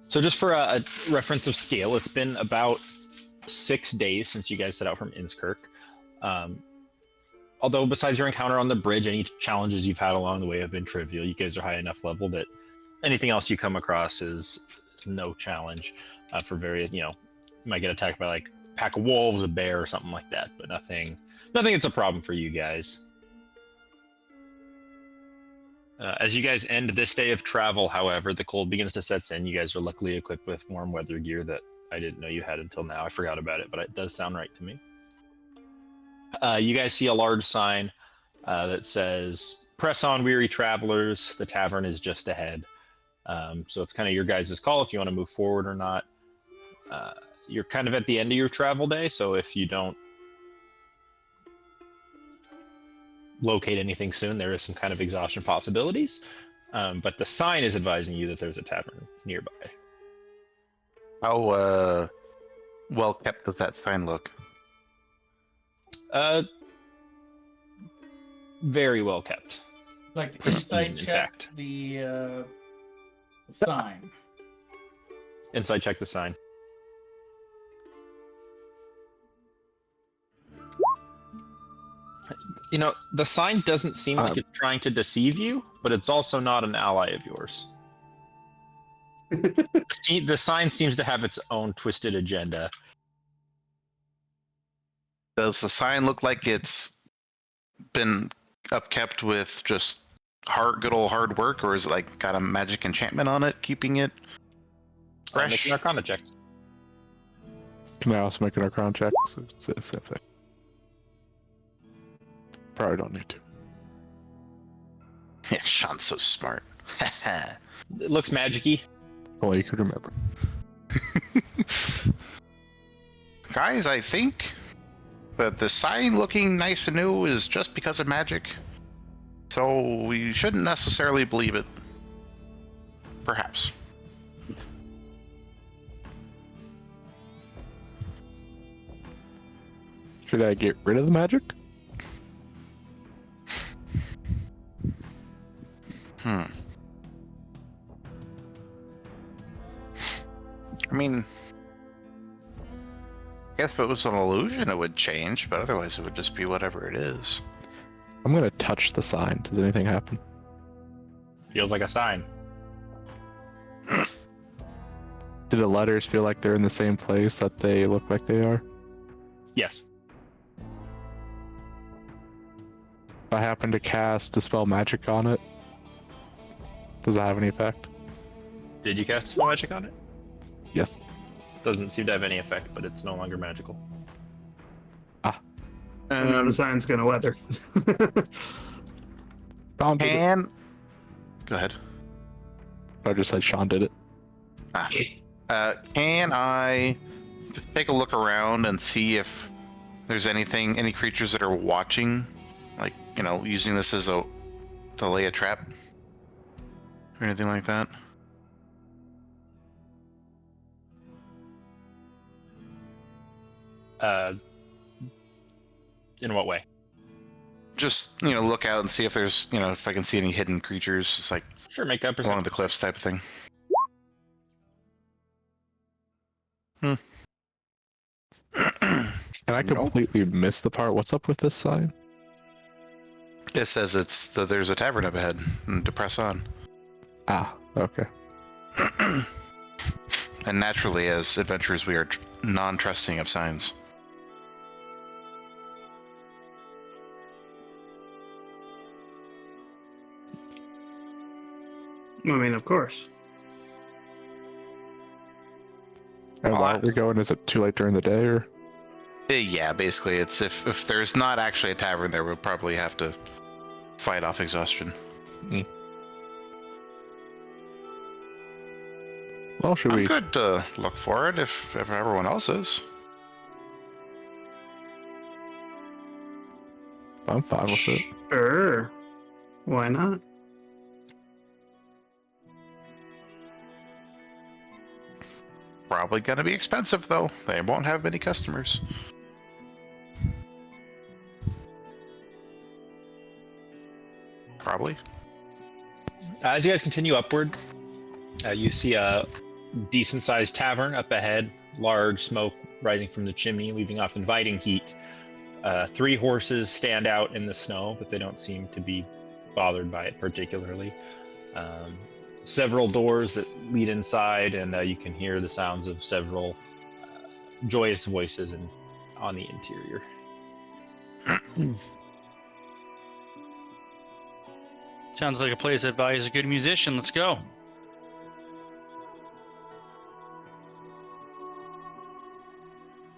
So just for a reference of scale, it's been about 6 days since you guys set out from Inskirk. Although besides your encounter on the bridge, any challenges you've had along the way have been trivial. You guys are high enough level that anything else you come across is no challenge. For various, you might get attacked by like a pack of wolves, a bear, or something like that, but nothing that's a problem for you guys. As you guys end this day of travel, however, the cold begins to set in. You guys are luckily equipped with warm weather gear that I didn't know you had until now. I forgot about it, but it does sound right to me. You guys see a large sign that says, "Press on, weary travelers. The tavern is just ahead." So it's kind of your guys' call if you want to move forward or not. You're kind of at the end of your travel day, so if you don't locate anything soon, there is some kind of exhaustion possibilities. But the sign is advising you that there's a tavern nearby. How well kept does that sign look? Very well kept. Like to Pristine, insight in check fact. the sign. Inside check the sign. The sign doesn't seem like it's trying to deceive you, but it's also not an ally of yours. The sign seems to have its own twisted agenda. Does the sign look like it's been upkept with just good old hard work, or is it like got a magic enchantment on it, keeping it Make fresh? an Arcana check. Can I also make an Arcana check? Same thing. Probably don't need to. Yeah, Sean's so smart. It looks magic-y. Only you could remember. Guys, I think that the sign looking nice and new is just because of magic. So we shouldn't necessarily believe it. Perhaps. Should I get rid of the magic? I mean, I guess if it was an illusion, it would change, but otherwise it would just be whatever it is. I'm gonna touch the sign. Does anything happen? Feels like a sign. Do the letters feel like they're in the same place that they look like they are? Yes. If I happen to cast Dispel Magic on it, does that have any effect? Did you cast spell magic on it? Yes. Doesn't seem to have any effect, but it's no longer magical. And now the sign's gonna weather. Sean did it. Can... Go ahead. I just said Sean did it. Can I just take a look around and see if there's any creatures that are watching, like, using this as to lay a trap or anything like that? In what way? Just, look out and see if there's, if I can see any hidden creatures, just like Sure, make a along perception. the cliffs type of thing. And I Nope. completely missed the part. What's up with this sign? It says that there's a tavern up ahead and to press on. Ah, okay. And naturally, as adventurers, we are non-trusting of signs. I mean, of course. And Well, while we're going, is it too late during the day, or? Yeah, basically, it's if there's not actually a tavern there, we'll probably have to fight off exhaustion. Well, should I'm we? good to look for it if everyone else is. I'm fine with it. Sure. Why not? Probably gonna be expensive though. They won't have many customers. Probably. As you guys continue upward, you see a decent-sized tavern up ahead, large smoke rising from the chimney, leaving off inviting heat. 3 horses stand out in the snow, but they don't seem to be bothered by it particularly. Several doors that lead inside, and you can hear the sounds of several joyous voices on the interior. Sounds like a place that values a good musician. Let's go.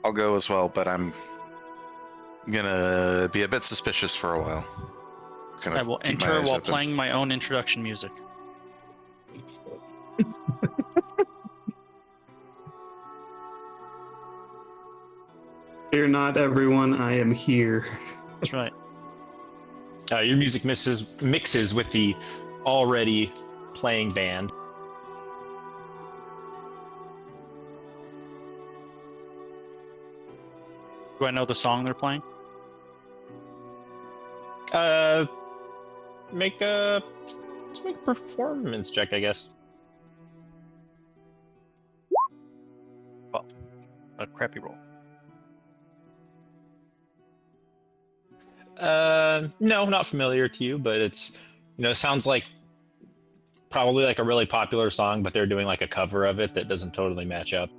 I'll go as well, but I'm gonna be a bit suspicious for a while. I will keep my enter eyes while open. playing my own introduction music. Fear not, everyone. I am here. That's right. Your music mixes with the already playing band. Do I know the song they're playing? Make a performance check, I guess. A crappy roll. No, not familiar to you, but it's, it sounds like probably like a really popular song, but they're doing like a cover of it that doesn't totally match up.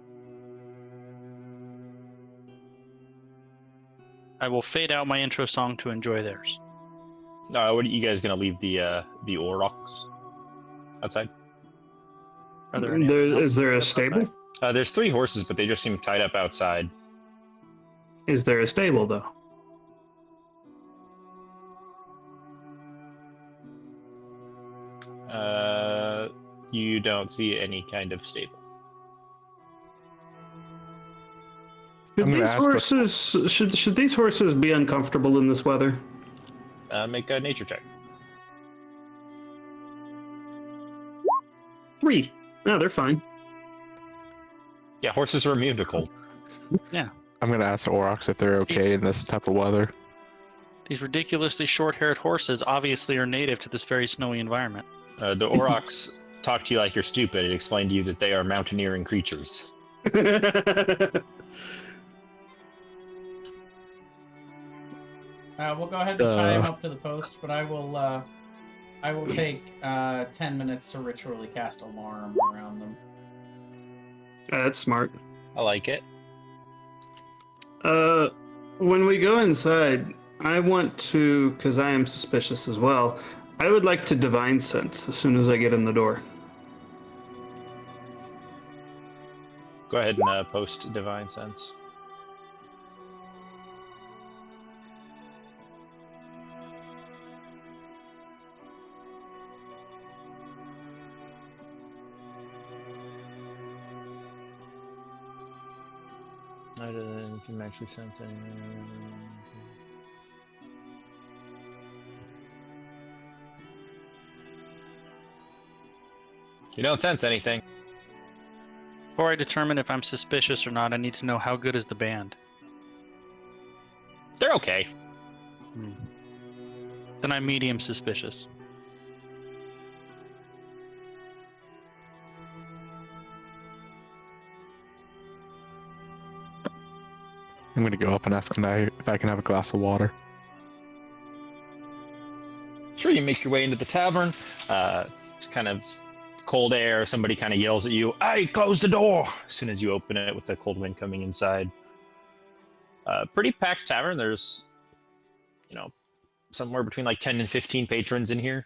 I will fade out my intro song to enjoy theirs. What are you guys gonna leave the aurochs outside? Are there any other Is there a stable? There's 3 horses, but they just seem tied up outside. Is there a stable, though? You don't see any kind of stable. Should these horses be uncomfortable in this weather? Make a nature check. 3. No, they're fine. Yeah, horses are immune to cold. I'm gonna ask the Aurochs if they're okay in this type of weather. These ridiculously short-haired horses obviously are native to this very snowy environment. The aurochs talk to you like you're stupid and explain to you that they are mountaineering creatures. We'll go ahead and tie him up to the post, but I will take 10 minutes to ritually cast alarm around them. That's smart. I like it. When we go inside, I want to, because I am suspicious as well, I would like to divine sense as soon as I get in the door. Go ahead and post divine sense. I don't know if you can actually sense anything. You don't sense anything. Before I determine if I'm suspicious or not, I need to know how good is the band. They're okay. Then I'm medium suspicious. I'm gonna go up and ask if I can have a glass of water. Sure, you make your way into the tavern. It's kind of cold air. Somebody kind of yells at you, "Hey, close the door!" As soon as you open it with the cold wind coming inside. Pretty packed tavern. There's, somewhere between like 10 and 15 patrons in here.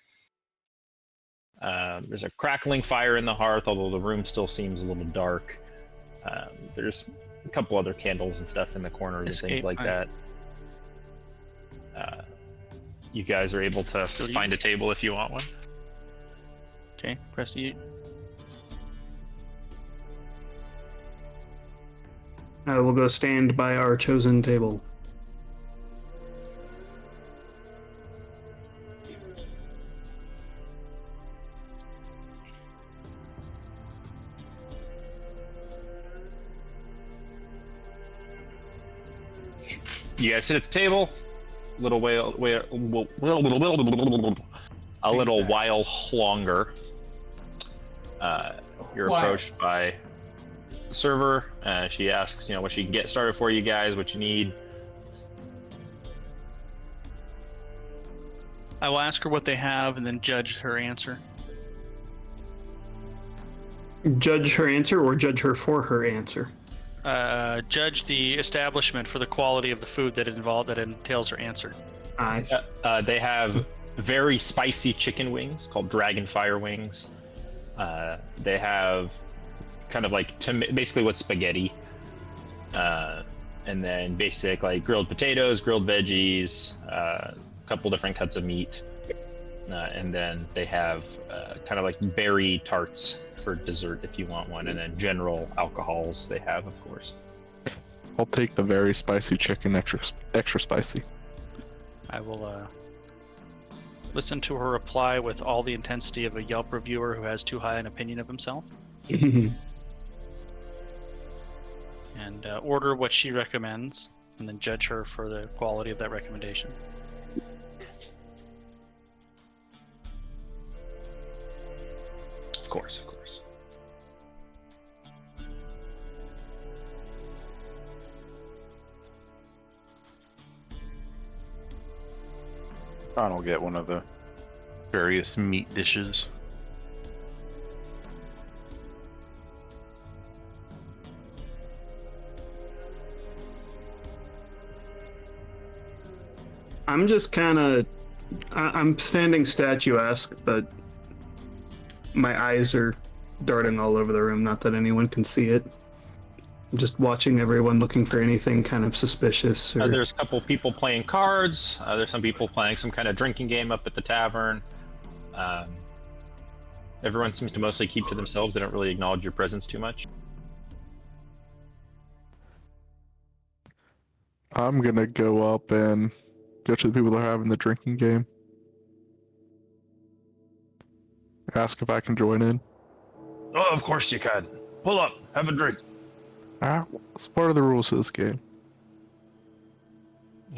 There's a crackling fire in the hearth, although the room still seems a little dark. There's a couple other candles and stuff in the corners and things like that. You guys are able to find a table if you want one. Okay, press E. I will go stand by our chosen table. You guys sit at the table. A little while longer. You're approached by the server. She asks, what she can get started for you guys, what you need. I will ask her what they have and then judge her answer. Judge her answer or judge her for her answer? Judge the establishment for the quality of the food that entails her answer. I see. They have very spicy chicken wings called dragon fire wings. They have kind of like basically what's spaghetti, and then basic like grilled potatoes, grilled veggies, a couple different cuts of meat, and then they have kind of like berry tarts for dessert if you want one, and then general alcohols they have, of course. I'll take the very spicy chicken, extra spicy. I will listen to her reply with all the intensity of a Yelp reviewer who has too high an opinion of himself, and order what she recommends, and then judge her for the quality of that recommendation. Of course. John will get one of the various meat dishes. I'm just kind of... I'm standing statuesque, but my eyes are darting all over the room. Not that anyone can see it. I'm just watching everyone, looking for anything kind of suspicious. Or... There's a couple people playing cards. There's some people playing some kind of drinking game up at the tavern. Everyone seems to mostly keep to themselves. They don't really acknowledge your presence too much. I'm gonna go up and go to the people that are having the drinking game. Ask if I can join in. Oh, of course you can. Pull up, have a drink. It's part of the rules of this game.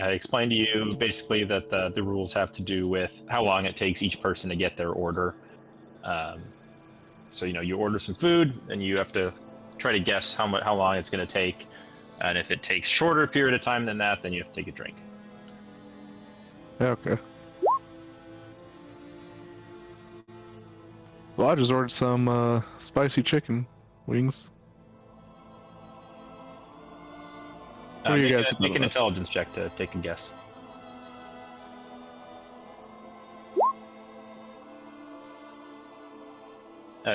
I explained to you basically that the rules have to do with how long it takes each person to get their order. So you order some food, and you have to try to guess how long it's going to take. And if it takes shorter period of time than that, then you have to take a drink. Yeah, okay. Well, I just ordered some spicy chicken wings. What do you guys Make an intelligence check to take a guess.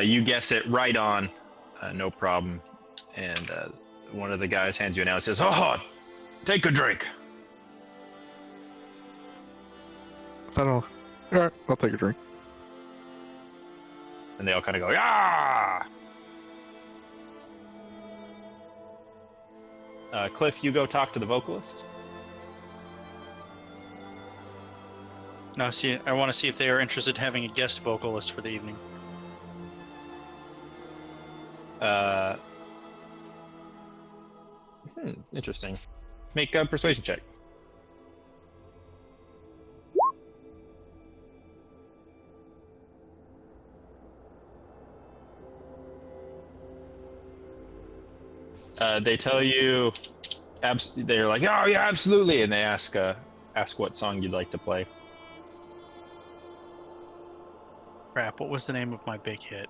You guess it right on, no problem. And one of the guys hands you an out and says, "Oh, take a drink." I don't know. Alright, I'll take a drink. And they all kind of go, "Yeah!" Cliff, you go talk to the vocalist. No, I want to see if they are interested in having a guest vocalist for the evening. Interesting. Make a persuasion check. They tell you, they're like, oh yeah, absolutely, and they ask what song you'd like to play. Crap, what was the name of my big hit?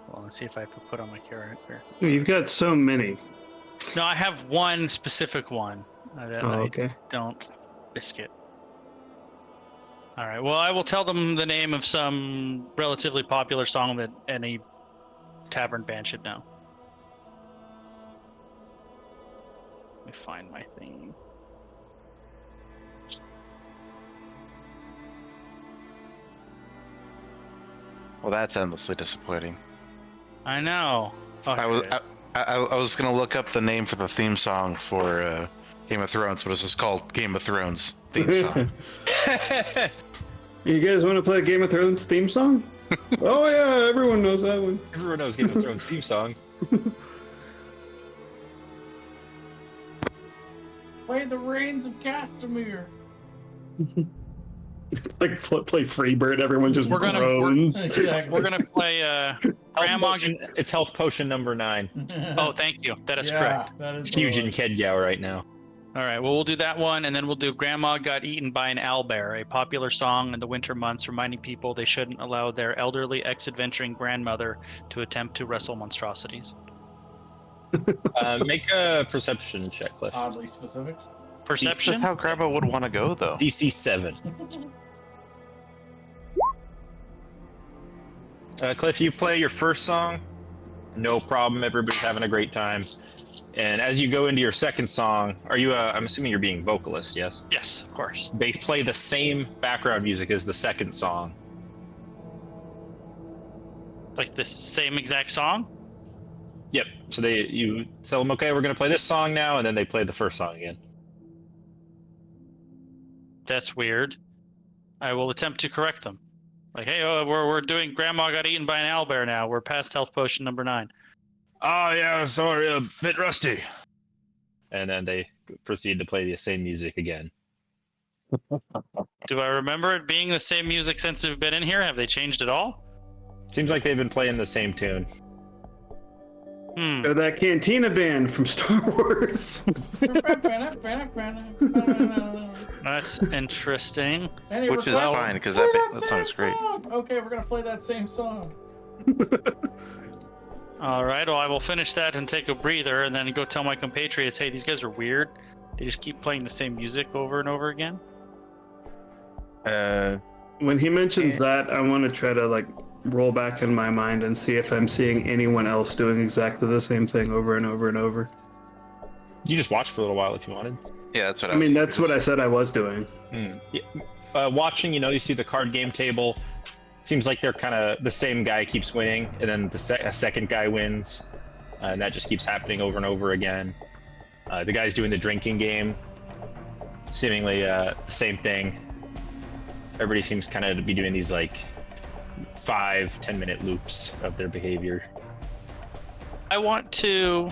Well, let's see if I could put on my character. You've got so many. No, I have one specific one that Oh, I okay. don't biscuit. All right. Well, I will tell them the name of some relatively popular song that any tavern band should know. Let me find my thing. Well, that's endlessly disappointing. I know. Oh, I here was it is. I was gonna look up the name for the theme song for Game of Thrones, but it's just called Game of Thrones theme song. You guys want to play Game of Thrones theme song? Oh yeah, everyone knows that one. Everyone knows Game of Thrones theme song. Play the Reigns of Castamere. Like play Freebird, everyone just We're gonna- groans. Exactly. We're gonna play Grandma. It's health potion number 9. Oh, thank you. That is yeah, correct. That is It's huge in the Kedgao right now. All right. Well, we'll do that one, and then we'll do "Grandma Got Eaten by an Owlbear," a popular song in the winter months, reminding people they shouldn't allow their elderly, ex-adventuring grandmother to attempt to wrestle monstrosities. Make a perception check, Cliff. oddly specific. Perception. That's how Grandma would want to go, though. DC 7. Cliff, you play your first song, no problem. Everybody's having a great time. And as you go into your second song, are you? I'm assuming you're being vocalist, yes? Yes, of course. They play the same background music as the second song. Like the same exact song. Yep. So you tell them, okay, we're gonna play this song now, and then they play the first song again. That's weird. I will attempt to correct them. Like, hey, we're doing "Grandma Got Eaten by an Owlbear" now. We're past health potion number 9. Oh yeah, sorry, a bit rusty. And then they proceed to play the same music again. Do I remember it being the same music since we've been in here? Have they changed at all? Seems like they've been playing the same tune. Or that Cantina band from Star Wars. That's interesting. Any Which is requests? fine, because Play that same song's great. song! Okay, we're gonna play that same song. All right, well, I will finish that and take a breather and then go tell my compatriots, hey, these guys are weird. They just keep playing the same music over and over again. When he mentions that, I want to try to like roll back in my mind and see if I'm seeing anyone else doing exactly the same thing over and over and over. You just watch for a little while if you wanted. Yeah, that's what I mean, that's what I said I was doing. Yeah. Watching, you see the card game table. Seems like they're kind of the same guy keeps winning, and then a second guy wins, and that just keeps happening over and over again. The guy's doing the drinking game, seemingly the same thing. Everybody seems kind of to be doing these like 5-10 minute loops of their behavior. I want to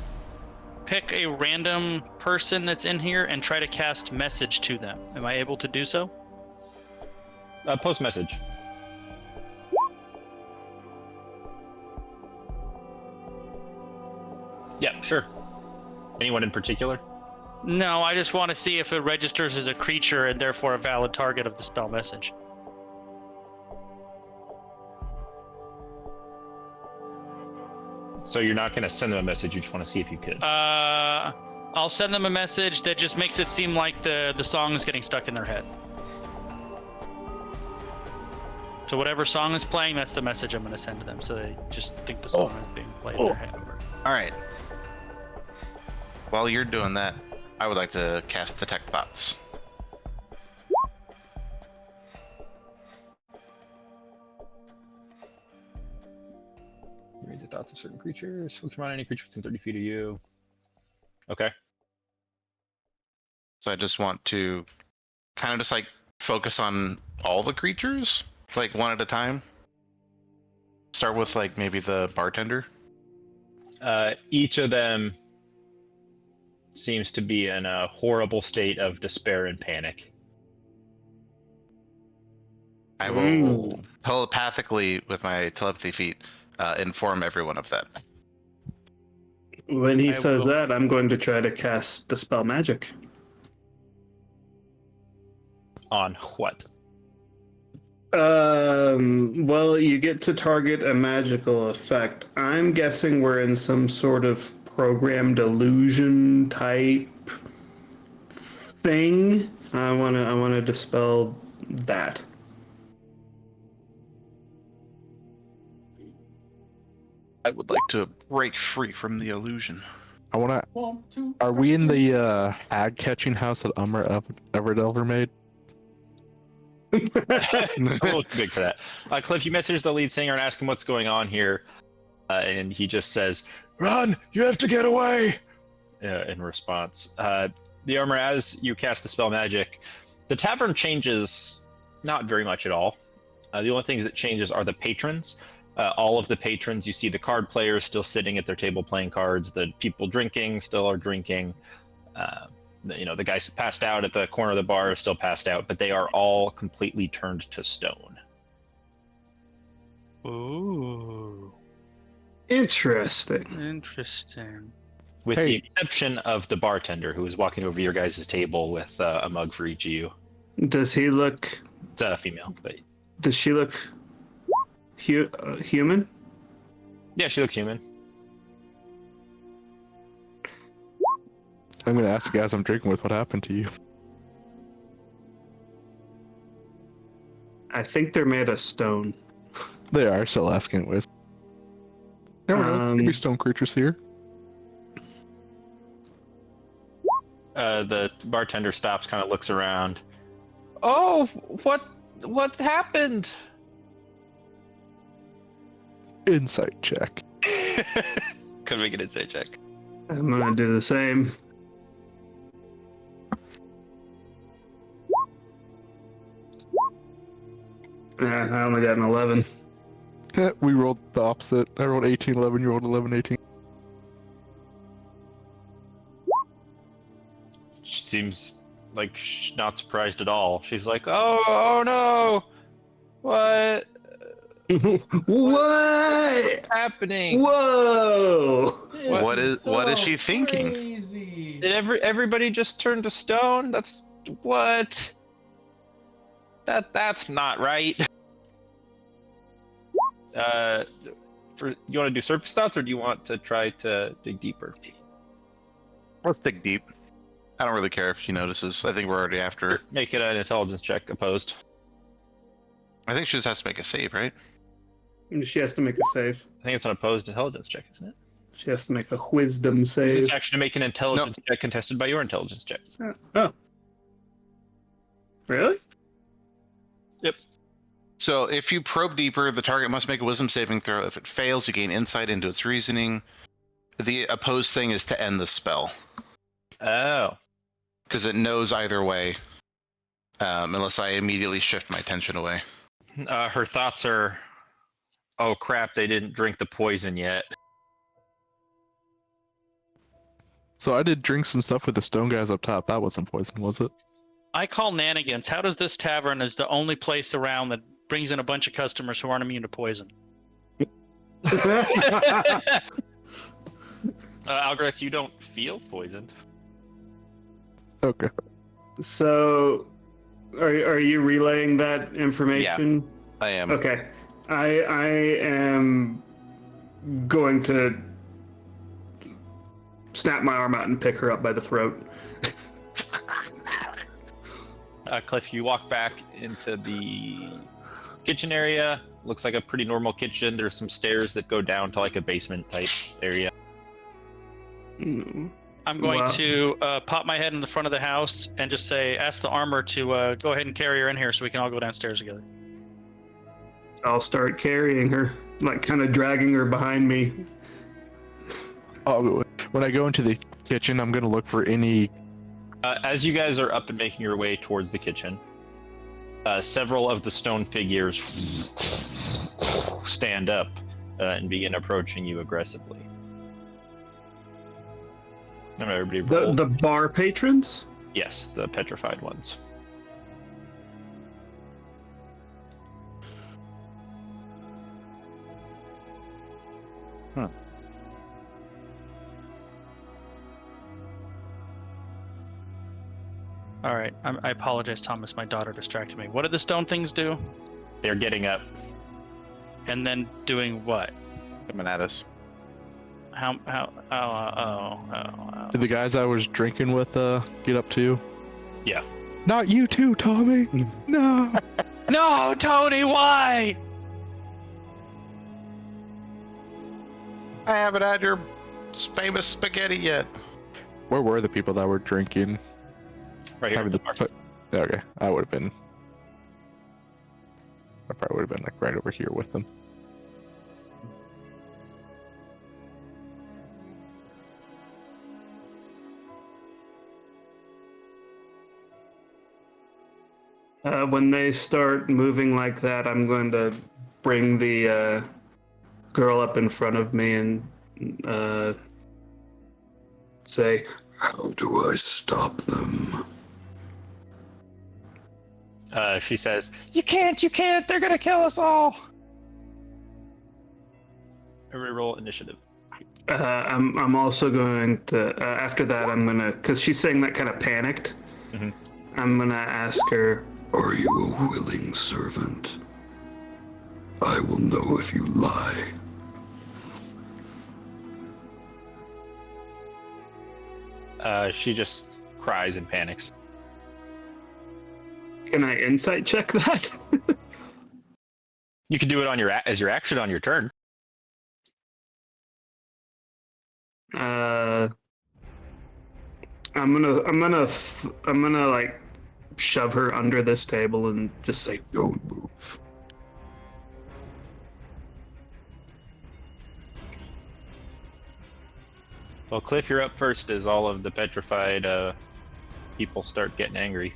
pick a random person that's in here and try to cast message to them. Am I able to do so? Post message. Yeah, sure. Anyone in particular? No, I just want to see if it registers as a creature and therefore a valid target of the spell message. So you're not going to send them a message, you just want to see if you could. I'll send them a message that just makes it seem like the song is getting stuck in their head. So whatever song is playing, that's the message I'm going to send to them, so they just think the song is being played in their head. All right. While you're doing that, I would like to cast Detect Thoughts. Read the thoughts of certain creatures. Focus on any creature within 30 feet of you. Okay. So I just want to kind of just like focus on all the creatures, like one at a time. Start with like maybe the bartender. Each of them seems to be in a horrible state of despair and panic. I will telepathically, with my telepathy feat, inform everyone of that. When he I says will- that, I'm going to try to cast Dispel Magic. On what? Well, you get to target a magical effect. I'm guessing we're in some sort of programmed illusion type thing. I wanna dispel that. I would like to break free from the illusion. I want to. 1, 2. Are we in the hag catching house that Everdelver made? It's a little too big for that. Cliff, you message the lead singer and ask him what's going on here, and he just says, "Run! You have to get away!" In response, the armor, as you cast the spell magic, the tavern changes not very much at all. The only things that changes are the patrons. All of the patrons, you see the card players still sitting at their table playing cards. The people drinking still are drinking. The guys who passed out at the corner of the bar are still passed out, but they are all completely turned to stone. Ooh, Interesting. interesting. With Hey. the exception of the bartender who is walking over your guys' table with a mug for each of you. Does he look? It's a female, but Does she look human? yeah, she looks human. I'm gonna ask the guys I'm drinking with what happened to you. I think they're made of stone. They are still asking it with. Never know. Maybe stone creatures here. The bartender stops, kind of looks around. Oh, what's happened? Insight check. Could make an insight check. I'm gonna do the same. I only got an 11. We rolled the opposite. I rolled 18, 11. You rolled 11, 18. She seems like she's not surprised at all. She's like, oh no, what What? happening? Whoa! This What is she thinking? Crazy. Did everybody just turn to stone? That's what? That's not right. You want to do surface thoughts, or do you want to try to dig deeper? Let's dig deep. I don't really care if she notices. I think we're already after her. Make it an intelligence check. Opposed. I think she just has to make a save, right? She has to make a save. I think it's an opposed intelligence check, isn't it? She has to make a wisdom save. It's actually to make an intelligence check contested by your intelligence check. Oh. Really? Yep. So if you probe deeper, the target must make a wisdom saving throw. If it fails, you gain insight into its reasoning. The opposed thing is to end the spell, Oh. because it knows either way, unless I immediately shift my attention away. Her thoughts are, oh crap, they didn't drink the poison yet. So I did drink some stuff with the stone guys up top. That wasn't poison, was it? I call nanigans. How does this tavern is the only place around that brings in a bunch of customers who aren't immune to poison? Algrex, you don't feel poisoned. Okay. So, are you relaying that information? I am. Okay. I am going to snap my arm out and pick her up by the throat. Cliff, you walk back into the kitchen area. Looks like a pretty normal kitchen. There's some stairs that go down to like a basement type area. Hmm. I'm going Wow. to pop my head in the front of the house and just say, ask the armor to go ahead and carry her in here so we can all go downstairs together. I'll start carrying her, like kind of dragging her behind me. When I go into the kitchen, I'm gonna look for any. As you guys are up and making your way towards the kitchen, several of the stone figures stand up and begin approaching you aggressively. Remember, everybody roll. The bar patrons? Yes, the petrified ones. All right. I apologize, Thomas. My daughter distracted me. What did the stone things do? They're getting up. And then doing what? Coming at us. Oh. Did the guys I was drinking with get up too? Yeah. Not you too, Tommy. No. No, Tony, why? I haven't had your famous spaghetti yet. Where were the people that were drinking? Right here. Having the okay, I would have been. I probably would have been like right over here with them. When they start moving like that, I'm going to bring the girl up in front of me and say, "How do I stop them?" She says, "You can't! They're gonna kill us all!" Every roll initiative. I'm also going to after that I'm gonna, because she's saying that kind of panicked. Mhm. I'm gonna ask her, "Are you a willing servant? I will know if you lie." She just cries and panics. Can I insight check that? You can do it on as your action on your turn. I'm gonna like shove her under this table and just say, "Don't move." Well, Cliff, you're up first as all of the petrified people start getting angry.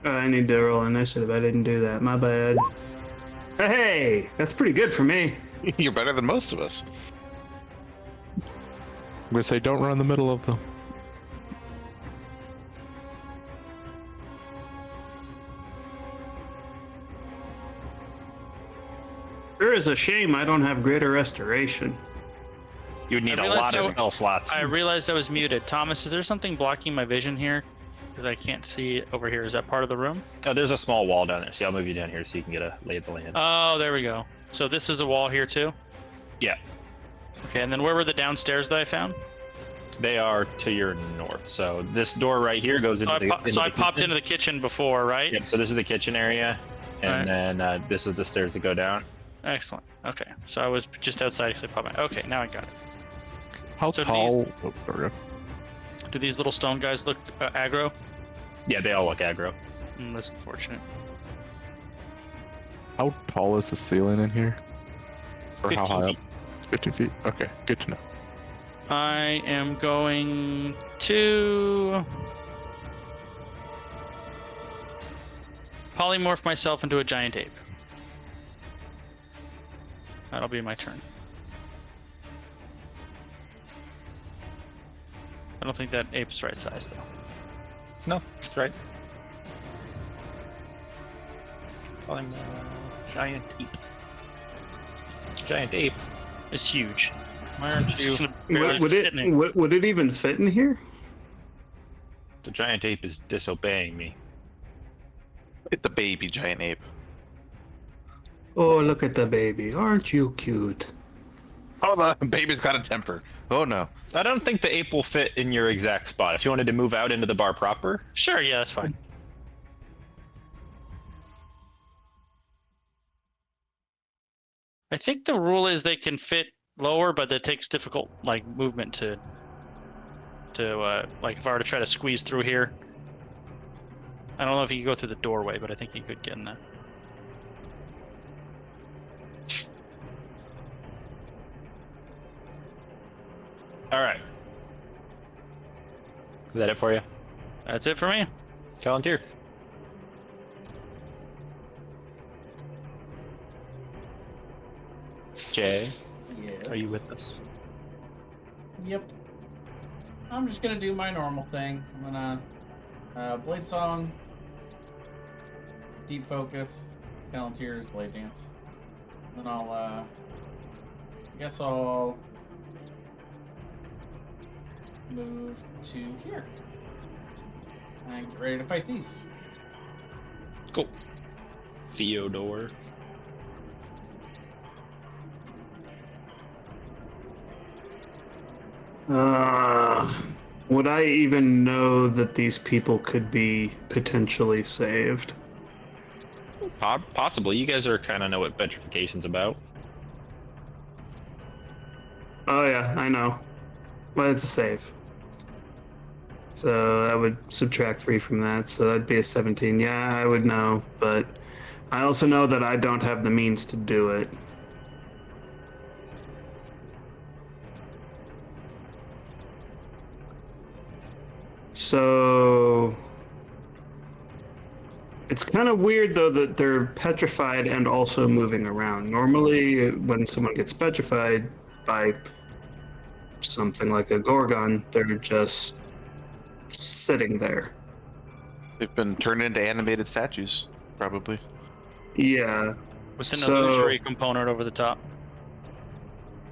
I need to roll initiative. I didn't do that. My bad. Hey, that's pretty good for me. You're better than most of us. I'm gonna say, don't run in the middle of them. Sure is a shame I don't have greater restoration. You would need I a realized lot of that- spell slots. I realized I was muted. Thomas, is there something blocking my vision here? Because I can't see it over here. Is that part of the room? Oh, there's a small wall down there. See, I'll move you down here so you can get a lay of the land. Oh, there we go. So this is a wall here too? Yeah, Okay, and then where were the downstairs that I found? they are to your north. So this door right here goes into So the. I popped into the kitchen before, right? Yep. So this is the kitchen area, and then this is the stairs that go down. Excellent. Okay, so I was just outside because I popped my... Okay, now I got it. How So tall? Oh, there we go. Do these little stone guys look aggro? Yeah, they all look aggro. That's unfortunate. How tall is the ceiling in here? Or how 15 high feet. up? 15 feet. Okay, good to know. I am going to polymorph myself into a giant ape. That'll be my turn. I don't think that ape's right size though. No, that's right. Calling giant ape. Giant ape. It's huge. Why aren't you? Would it even fit in here? The giant ape is disobeying me. It's the baby giant ape. Oh, look at the baby. Aren't you cute? Oh, the baby's got a temper. Oh no. I don't think the ape will fit in your exact spot. If you wanted to move out into the bar proper, Sure, yeah, that's fine. I think the rule is they can fit lower, but it takes difficult like movement to like if I were to try to squeeze through here. I don't know if you could go through the doorway, but I think you could get in there. all right. Is that it for you, That's it for me. Palantir? Jay, Yes. are you with us? Yep. I'm just gonna do my normal thing. I'm gonna blade song, deep focus, Palantir's blade dance. Then I'll guess I'll move to here. And get ready to fight these. Cool. Theodore. Would I even know that these people could be potentially saved? Possibly. You guys are kind of know what petrification's about. Oh yeah, I know. Well, it's a save. So I would subtract 3 from that, so that'd be a 17. Yeah, I would know, but I also know that I don't have the means to do it. So it's kind of weird though that they're petrified and also moving around. Normally, when someone gets petrified by something like a Gorgon, they're just sitting there. They've been turned into animated statues, probably. Yeah. With an So- illusory component over the top.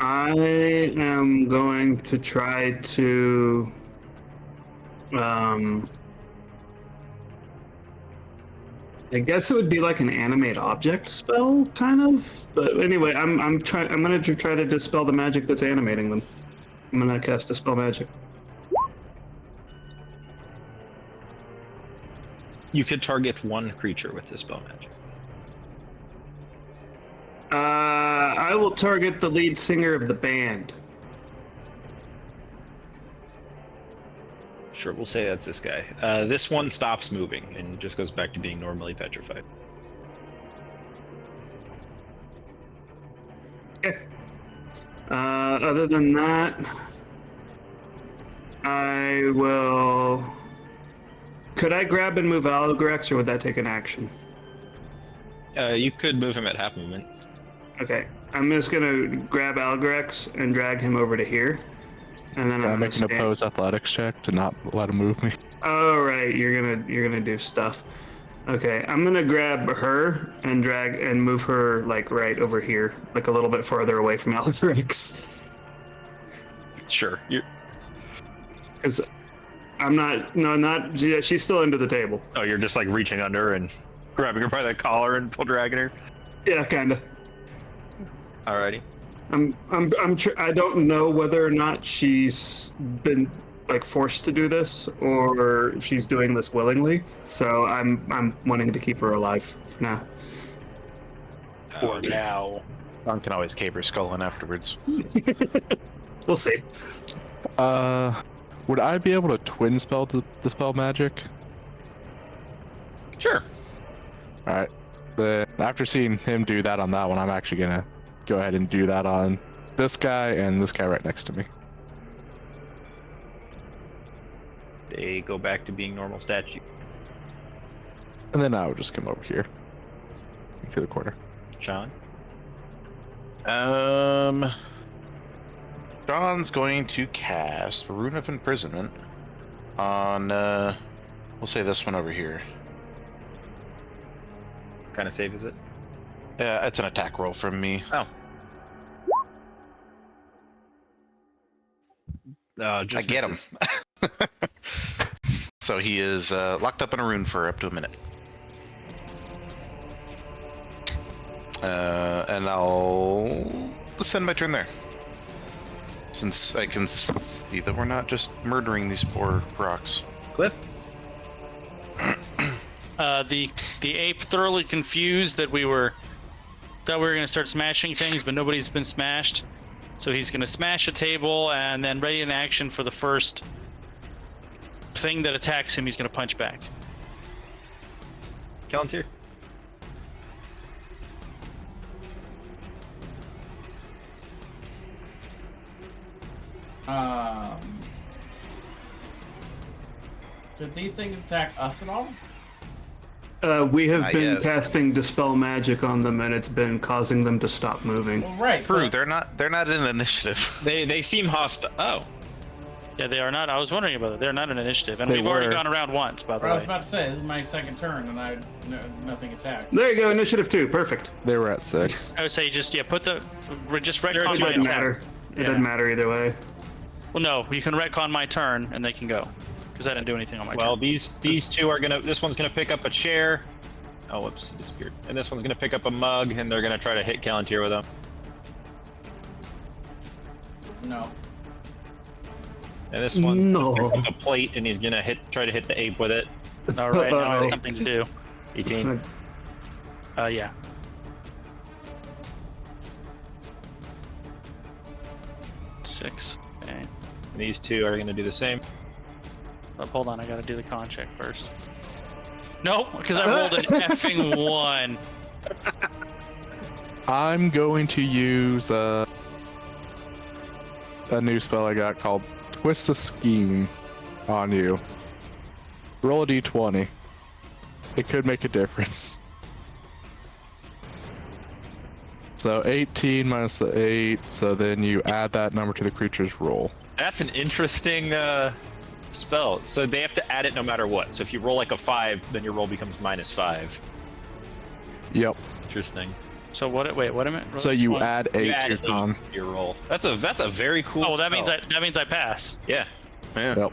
I am going to try to I guess it would be like an animate object spell, kind of. But anyway, I'm gonna try to dispel the magic that's animating them. I'm gonna cast Dispel Magic. You could target one creature with Dispel Magic. I will target the lead singer of the band. Sure, we'll say that's this guy. This one stops moving and just goes back to being normally petrified. Okay. Other than that, I will. Could I grab and move Alogrex, or would that take an action? You could move him at half movement. Okay, I'm just gonna grab Alogrex and drag him over to here, and then I'm I'm gonna making an stand. opposed athletics check to not let him move me. Oh right, you're gonna do stuff. Okay, I'm gonna grab her and drag and move her like right over here, like a little bit farther away from Alogrex. Sure. You're... Because I'm not. No, not. Yeah, she's still under the table. Oh, you're just like reaching under and grabbing her by the collar and pull dragging her. Yeah, kinda. Alrighty. I don't know whether or not she's been like forced to do this or if she's doing this willingly. So I'm wanting to keep her alive for now. For now. Don can always cave her skull in afterwards. We'll see. Would I be able to twin spell dispel magic? Sure. All right. Then after seeing him do that on that one, I'm actually gonna go ahead and do that on this guy and this guy right next to me. They go back to being normal statue. And then I would just come over here to the corner. Sean? John's going to cast Rune of Imprisonment on, we'll say this one over here. What kind of save is it? Yeah, it's an attack roll from me. Oh. I get him. So he is locked up in a rune for up to a minute. And I'll send my turn there. Since I can see that we're not just murdering these poor rocks. Cliff? The ape thoroughly confused that we were going to start smashing things, but nobody's been smashed. So he's going to smash a table and then ready in action for the first thing that attacks him. He's going to punch back. Callantyr. Did these things attack us at all? We have Not been yet. casting Dispel Magic on them, and it's been causing them to stop moving. Well, right. True, but- they're not in initiative. They seem hostile. Oh. Yeah, they are not. I was wondering about it. They're not an initiative, and They we've already were. gone around once, by the I was way. about to say, this is my second turn, and nothing attacked. There you go, Initiative 2, perfect. They were at 6. I would say just put the just It retcon my doesn't attack. matter. It Yeah. doesn't matter either way. Well, no, you can retcon my turn, and they can go. Because I didn't do anything on my Well, turn. these two are gonna. This one's gonna pick up a chair. Oh, whoops, he disappeared. And this one's gonna pick up a mug, and they're gonna try to hit Callantir with them. No. And this one's No. gonna pick up a plate, and he's gonna try to hit the ape with it. All right, now I have Uh-oh. something to do. 18. Yeah. Six. Okay. And these two are gonna do the same. Oh, hold on, I gotta do the con check first. Nope, because I rolled an effing 1. I'm going to use a new spell I got called Twist the Scheme on you. Roll a d20. It could make a difference. So 18 minus the 8, so then you add that number to the creature's roll. That's an interesting spell. So they have to add it no matter what. So if you roll like a 5, then your roll becomes -5. Yep. Interesting. So what? Wait, what am I? So you One? add 8 You to add your 8 con. to your roll. That's a very cool. Oh, that spell. means I pass. Yeah. Yeah. Yep. All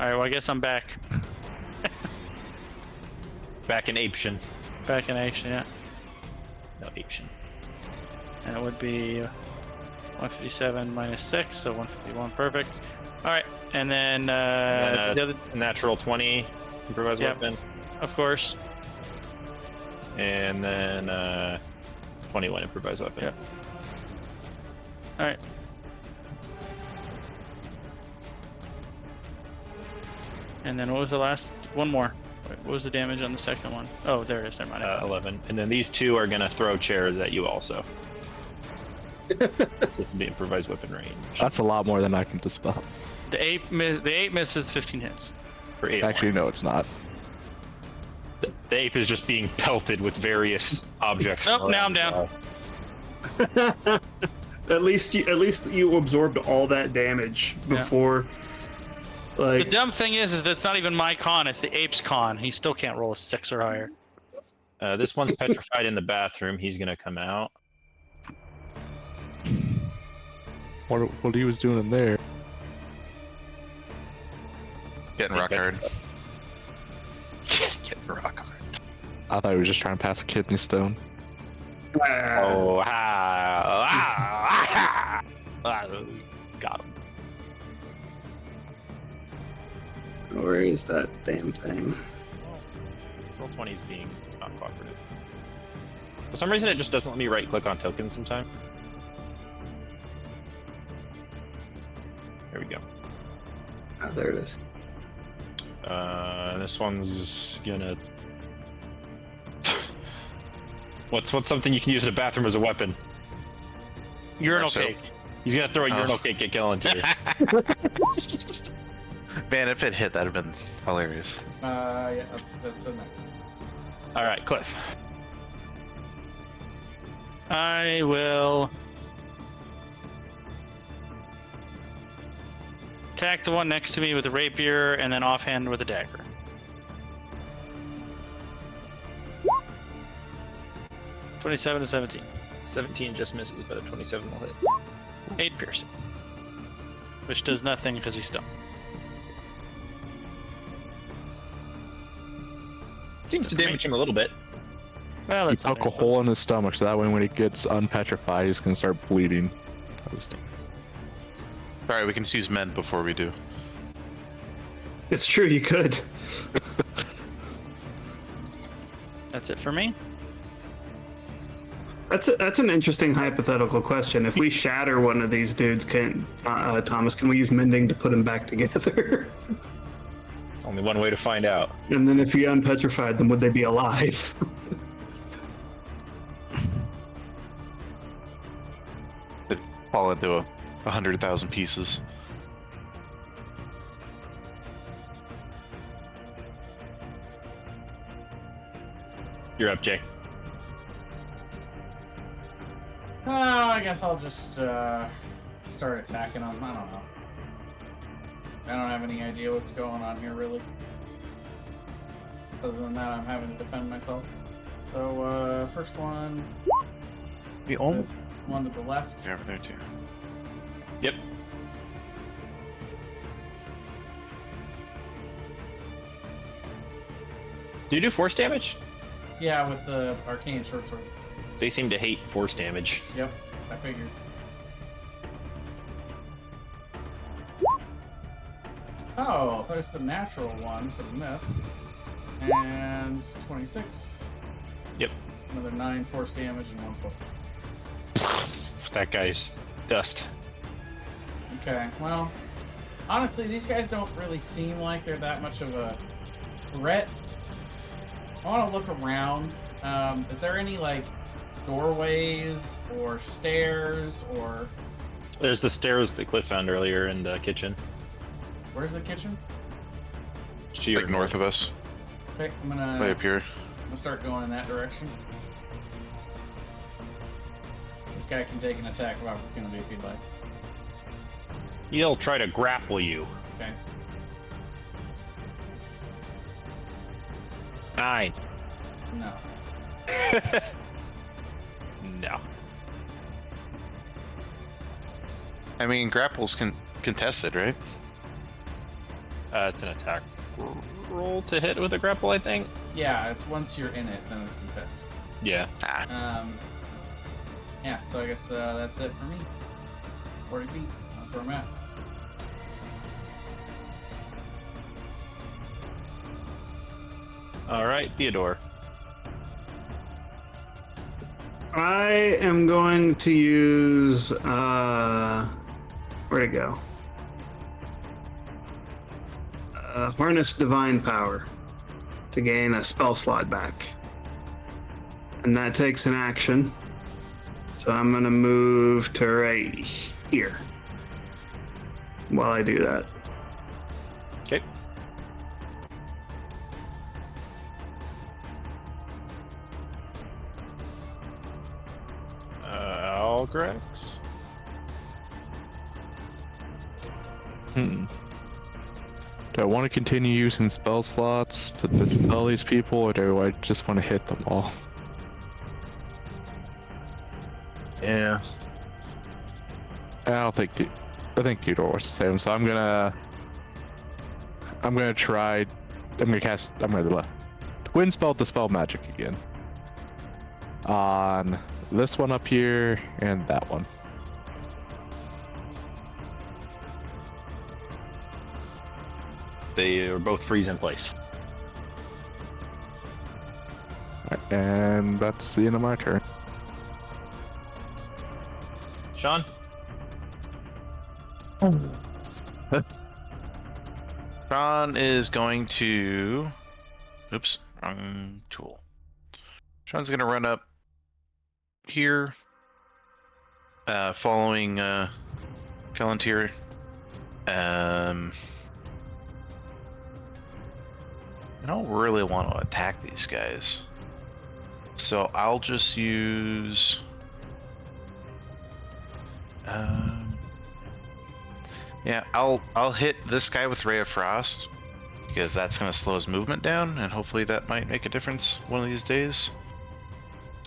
right, well I guess I'm back. Back in Aption. Back in action, yeah. No Aption. And it would be 157 minus 6, so 151, perfect. All right, and then, And then the other, natural 20 improvised Yep. weapon, of course. and then 21 improvised weapon. Yep. All right. And then what was the last? One more. Wait, what was the damage on the second one? Oh, there it is. Never mind. 11. And then these two are gonna throw chairs at you also. With the improvised weapon range. That's a lot more than I can dispel. The ape misses 15 hits. For 8. Actually, no, it's not. The ape is just being pelted with various objects. Nope, from now I'm around. down. At least you absorbed all that damage before. The Like, dumb thing is that's not even my con. It's the ape's con. He still can't roll a 6 or higher. This one's petrified in the bathroom. He's gonna come out. What he was doing in there. Getting rock hard. Get rock hard. I thought he was just trying to pass a kidney stone. Oh, got him. where is that damn thing? Roll 20 is being not cooperative. For some reason, it just doesn't let me right-click on tokens sometime. There we go. Oh, there it is. This one's gonna. What's something you can use in a bathroom as a weapon? Urinal So- cake. He's gonna throw a Oh. urinal cake at Callantir. Man, if it hit, that'd have been hilarious. Yeah, that's in there. All right, Cliff. I will attack the one next to me with a rapier and then offhand with a dagger. (27 to 17). 17 just misses, but a 27 will hit. 8 piercing. Which does nothing because he's stunned. Seems to damage him a little bit. Well, He that's not poke a hole in his stomach, so that way when he gets unpetrified, he's gonna start bleeding. Alright, we can just use mend before we do. It's true, you could. That's it for me. That's an interesting hypothetical question. If we shatter one of these dudes, Thomas, can we use mending to put them back together? Only one way to find out. And then if you unpetrified them, would they be alive? It'd fall into 100,000 pieces. You're up, Jay. I guess I'll just start attacking them. I don't know. I don't have any idea what's going on here, really. Other than that, I'm having to defend myself. So, first one We almost. is one to the left. 'em. Oh. Yeah, over there too. Yep. Do you do force damage? Yeah, with the arcane short sword. They seem to hate force damage. Yep, I figured. Oh, there's the natural one for the miss. And 26. Yep. Another 9 force damage and 1 poison. That guy's dust. Okay, well, honestly, these guys don't really seem like they're that much of a threat. I want to look around. Is there any, like, doorways or stairs or... There's the stairs that Cliff found earlier in the kitchen. Where's the kitchen? To your Like north of us, Okay, I'm way gonna up here. start going in that direction. This guy can take an attack of opportunity if he'd like. He'll try to grapple you. Okay. 9. No. No. I mean, grapple's contested, right? It's an attack roll to hit with a grapple, I think. Yeah, it's once you're in it, then it's contested. Yeah. Yeah, so I guess that's it for me. 40 feet. That's where I'm at. All right, Theodore. I am going to use where'd it go? Harness Divine Power to gain a spell slot back. And that takes an action. So I'm gonna move to right here while I do that. Okay. Algrax. Do I want to continue using spell slots to dispel these people, or do I just want to hit them all? Yeah. I think Theodore wants to save him, so I'm gonna wind spell dispel magic again on this one up here and that one. They are both freeze in place. Alright, and that's the end of my turn. Sean? Sean is going to... Oops, wrong tool. Sean's going to run up here, following Palantir. I don't really want to attack these guys, so I'll just use... yeah, I'll hit this guy with Ray of Frost, because that's going to slow his movement down, and hopefully that might make a difference one of these days.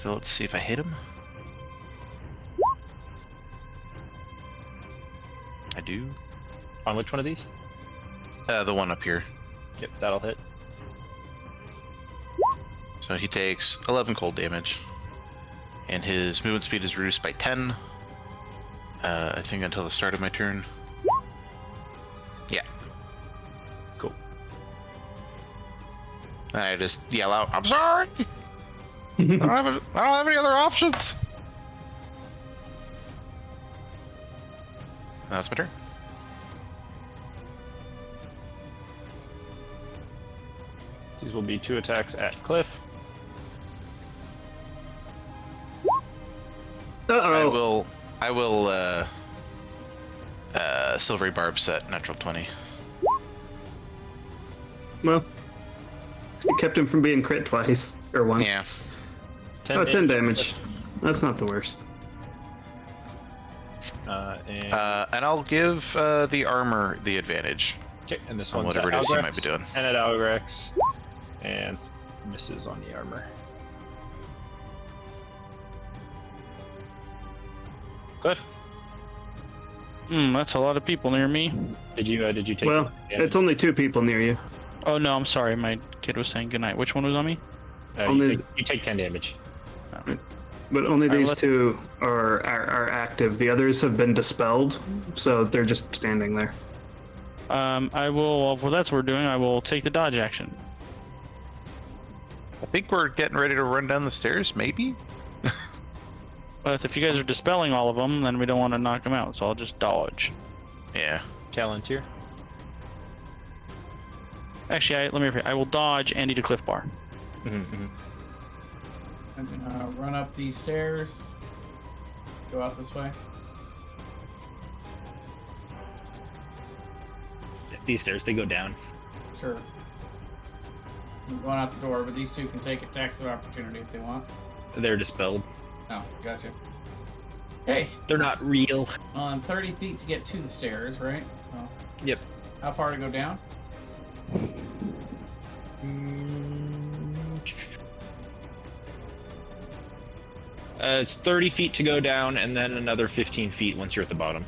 So let's see if I hit him. I do. On which one of these? The one up here. Yep, that'll hit. So he takes 11 cold damage, and his movement speed is reduced by 10. I think until the start of my turn. Yeah. Cool. I just yell out, "I'm sorry! I don't have any other options!" That's my turn. These will be 2 attacks at Cliff. Uh-oh. I will Silvery Barb set natural 20. Well, it kept him from being crit twice. Or once. Yeah. 10 damage. That's not the worst. And And I'll give the armor the advantage okay, and this on one's whatever at it is you Algrax, might be doing. And at Algrax. And misses on the armor. Cliff, That's a lot of people near me. did you take? Well, damage? it's only 2 people near you. Oh no, I'm sorry. My Kid was saying goodnight. Which one was on me? Only- You take 10 damage. But only Alright, these let's- two are active. The others have been dispelled, so they're just standing there. I will. Well, that's what we're doing. I will take the dodge action. I think we're getting ready to run down the stairs, maybe? But if you guys are dispelling all of them, then we don't want to knock them out. So I'll just dodge. Yeah. Palantir. Actually, let me repeat. I will dodge and eat a cliff bar. Mm-hmm. I'm gonna run up these stairs. Go out this way. These stairs, they go down. Sure. I'm going out the door, but these two can take attacks of opportunity if they want. They're dispelled. Oh, gotcha. Hey, They're not real. well, I'm 30 feet to get to the stairs, right? So, Yep. how far to go down? It's 30 feet to go down, and then another 15 feet once you're at the bottom.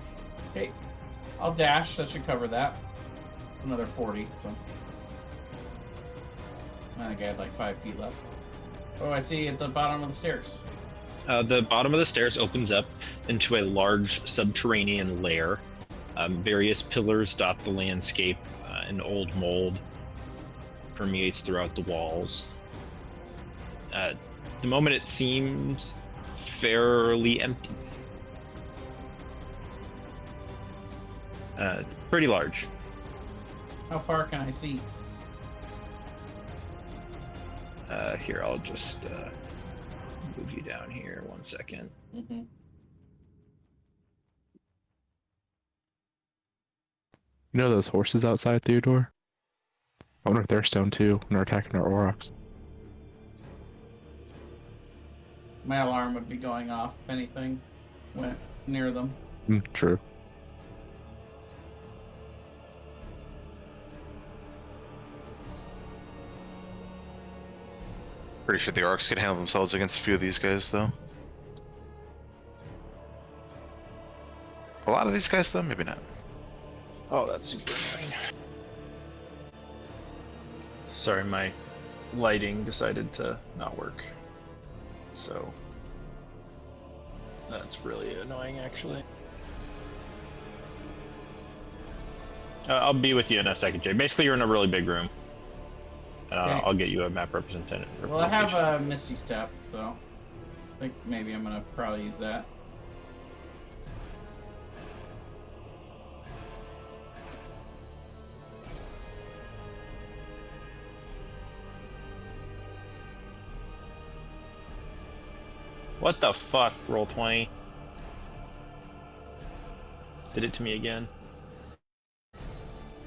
Okay, I'll dash. That should cover that. Another 40. So, I think I had like 5 feet left. Oh, I see at the bottom of the stairs. The bottom of the stairs opens up into a large subterranean lair. Various pillars dot the landscape. An old mold permeates throughout the walls. At the moment, it seems fairly empty. It's pretty large. How far can I see? Here, I'll just move you down here 1 second. Mm-hmm. You know those horses outside, Theodore? I wonder if they're stoned too when they're attacking our Aurochs. My alarm would be going off if anything went near them. True. Pretty sure the orcs can handle themselves against a few of these guys, though. A lot of these guys, though, maybe not. Oh, that's super annoying. Sorry, my lighting decided to not work. So that's really annoying, actually. I'll be with you in a second, Jay. Basically, you're in a really big room. And Okay. I'll get you a map representation. Well, I have a Misty Step, so I think maybe I'm gonna probably use that. What the fuck? Roll 20. Did it to me again.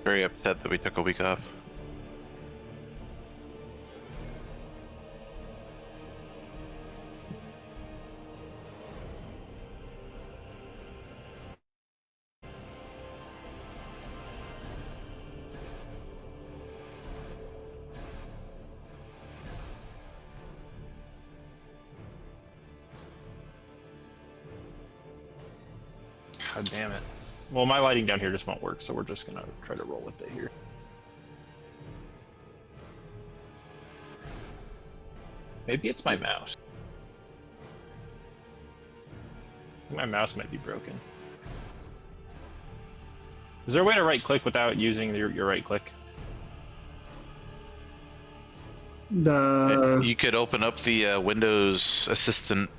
Very upset that we took a week off. God damn it. Well, my lighting down here just won't work, so we're just gonna try to roll with it here. Maybe it's my mouse. I think my mouse might be broken. Is there a way to right click without using your right click? Uh, You could open up the Windows Assistant.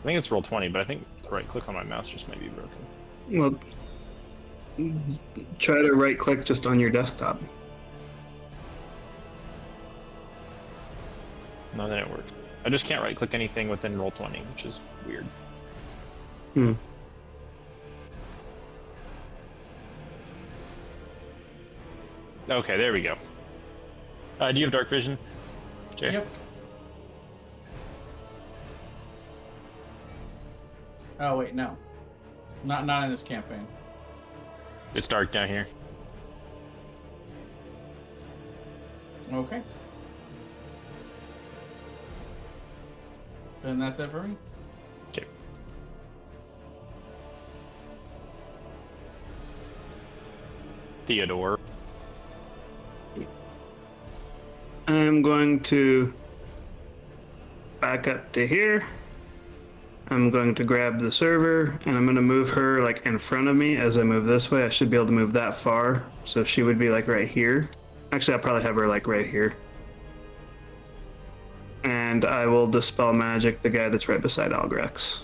I think it's roll 20, but I think the right click on my mouse just might be broken. well, try to right click just on your desktop. No, then it works. I just can't right click anything within roll 20, which is weird. Hmm. Okay, there we go. Do you have dark vision? Jay? Yep. Oh wait, no. Not in this campaign. It's dark down here. Okay. Then that's it for me. Okay. Theodore. I'm going to back up to here. I'm going to grab the server, and I'm going to move her like in front of me as I move this way. I should be able to move that far, so she would be like right here. Actually, I'll probably have her like right here. And I will dispel magic the guy that's right beside Algrex.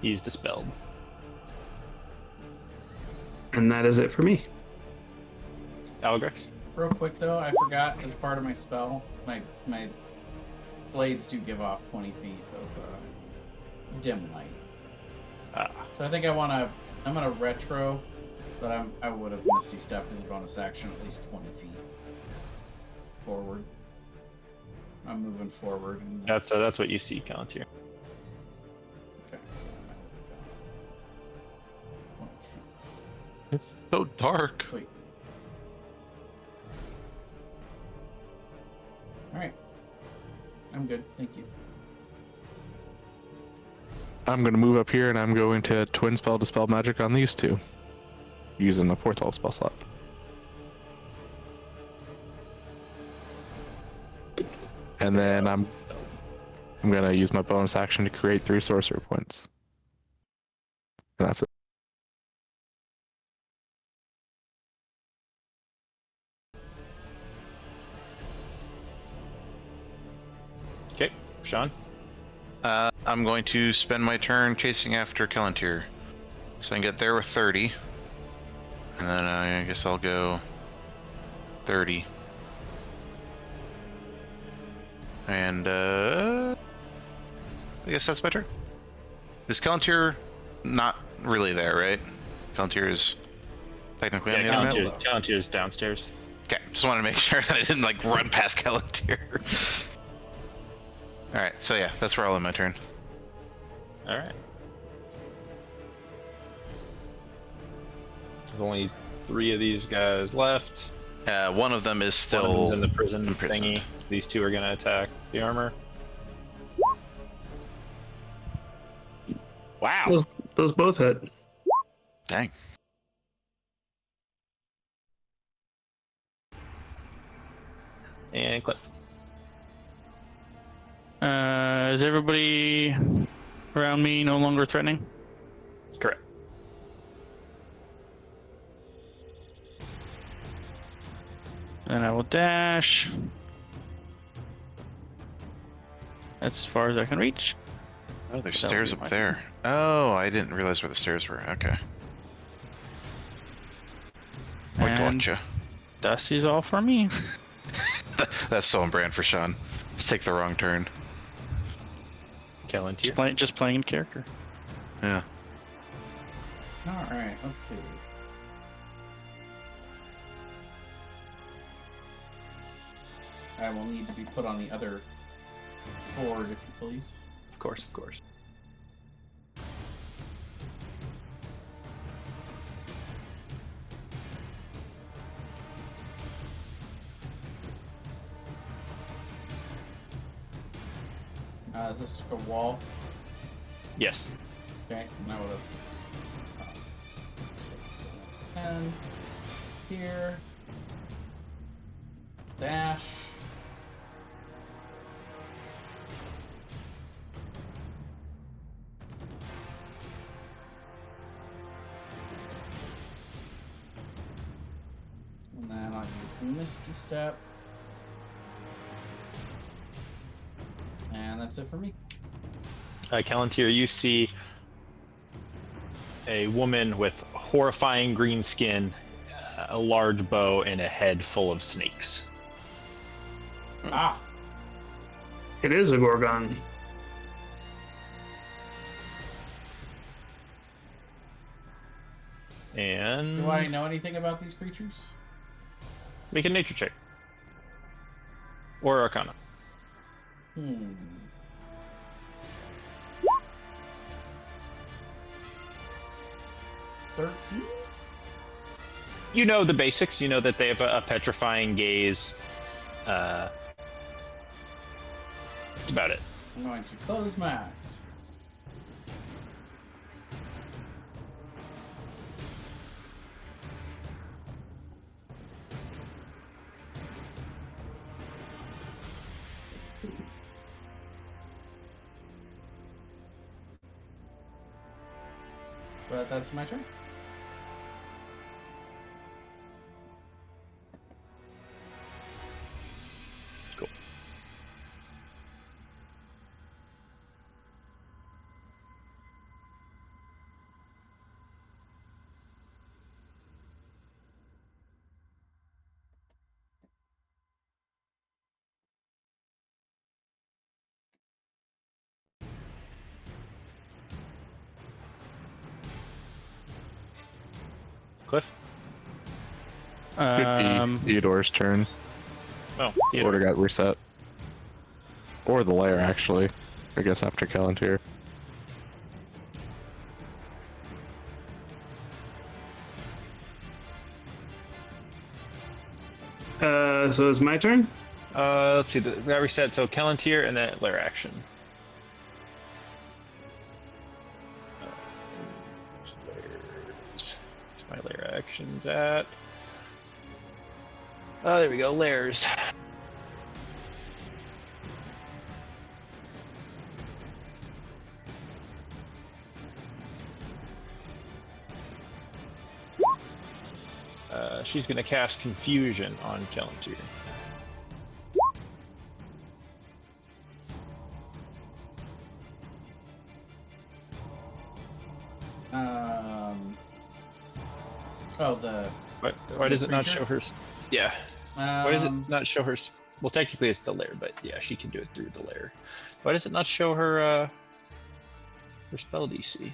He's dispelled. And that is it for me. Algrex. Real quick though, I forgot as part of my spell, my blades do give off 20 feet of dim light. So I think I'm gonna retro, but I would have Misty Stepped as a bonus action at least 20 feet forward. I'm moving forward. And... That's what you see, Kalantir. Okay, so I might have 20 feet. It's so dark. Sweet. Alright. I'm good, thank you. I'm going to move up here and I'm going to twin spell dispel magic on these two, using a 4th level spell slot. And then I'm going to use my bonus action to create 3 sorcerer points. And that's it. Okay, Sean. I'm going to spend my turn chasing after Kelantir. So I can get there with 30. And then I guess I'll go 30. And I guess that's my turn. Is Kelantir not really there, right? Kelantir is technically on the other map? Kalantir's downstairs. Okay, just wanted to make sure that I didn't like run past Kelantir. Alright, so yeah, that's where I'll end my turn. Alright. There's only 3 of these guys left. One of them is still One of them's in the prison imprisoned. thingy. These 2 are gonna attack the armor. Wow. Those both hit. Dang. And Cliff. Is everybody around me no longer threatening? Correct. And I will dash. That's as far as I can reach. Oh, there's That would stairs be up my there. Oh, I didn't realize where the stairs were. Okay. I And gotcha. Dusty's all for me. That's so on brand for Sean. Let's take the wrong turn. Kalantir. Just playing in character. Yeah. Alright, let's see. I will need to be put on the other board, if you please. Of course, of course. Is this a wall? Yes. Okay, and I would have. So let's go 10 here. Dash. And then I'll use Misty Step. And that's it for me. Kalantir, you see a woman with horrifying green skin, a large bow, and a head full of snakes. Ah! It is a Gorgon. And Do I know anything about these creatures? make a nature check. Or Arcana. 13? You know the basics. You know that they have a petrifying gaze. That's about it. I'm going to close my eyes. But that's my turn. Cool. Cliff? Theodore's turn. Oh, The order got reset. Or the lair, actually. I guess after Callantir. So it's my turn? Let's see. That got reset. So Callantir and then lair action. Where's my lair actions at? Oh, there we go. Lairs. She's going to cast Confusion on Callantir. Why does it not show her? Yeah. Why does it not show her? Well, technically it's the lair, but yeah, she can do it through the lair. Why does it not show her her spell DC?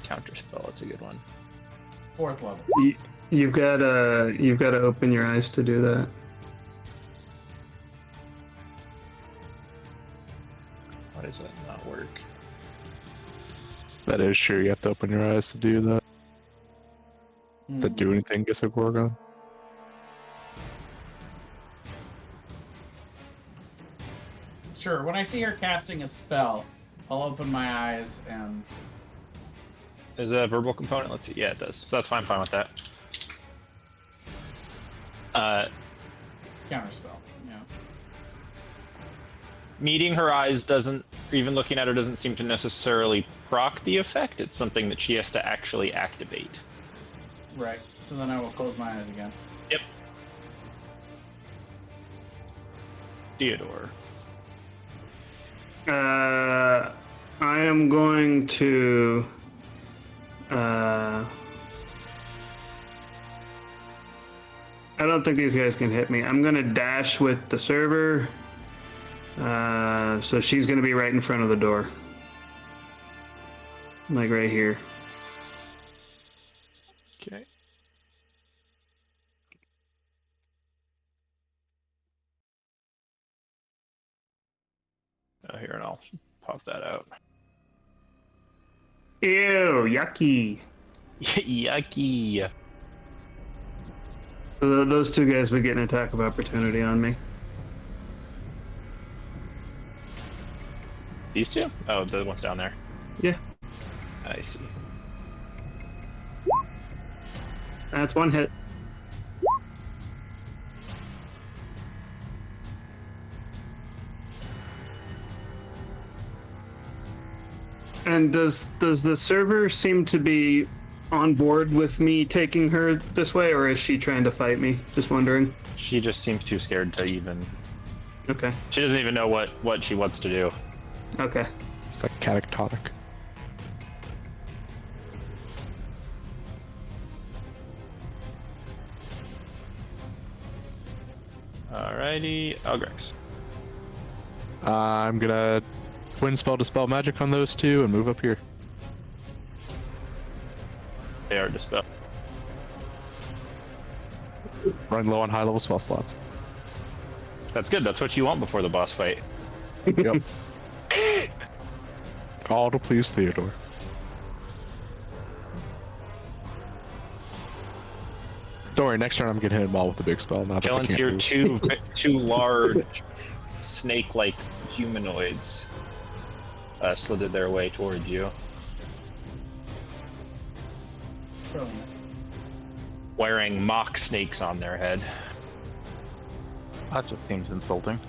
Counter spell. That's a good one. 4th level. You've got to open your eyes to do that. Why does that not work? That is true, you have to open your eyes to do that. To do anything against a Gorgon. Sure, when I see her casting a spell, I'll open my eyes and... Is a verbal component? Let's see. Yeah, it does. So that's fine. Fine with that. Counterspell, yeah. Meeting her eyes doesn't, or even looking at her doesn't seem to necessarily proc the effect. It's something that she has to actually activate. Right. So then I will close my eyes again. Yep. Theodore. I am going to... I don't think these guys can hit me. I'm gonna dash with the server. So she's gonna be right in front of the door. Like right here. Okay. Oh, here, and I'll pop that out. Ew, yucky. Yucky. So those two guys would get an attack of opportunity on me. These two? Oh, the ones down there. Yeah. I see. That's one hit. And does the server seem to be on board with me taking her this way, or is she trying to fight me? Just wondering. She just seems too scared to even... Okay. She doesn't even know what she wants to do. Okay. It's like catatonic. Alrighty, Algrex. I'm gonna Twin Spell Dispel Magic on those two and move up here. They are dispelled. Run low on high level spell slots. That's good. That's what you want before the boss fight. Yep. All to please Theodore. Don't worry, next turn I'm getting hit in ball with the big spell. Not that I can't Callantir, move. two large snake-like humanoids slithered their way towards you. Brilliant. Wearing mock snakes on their head. That just seems insulting.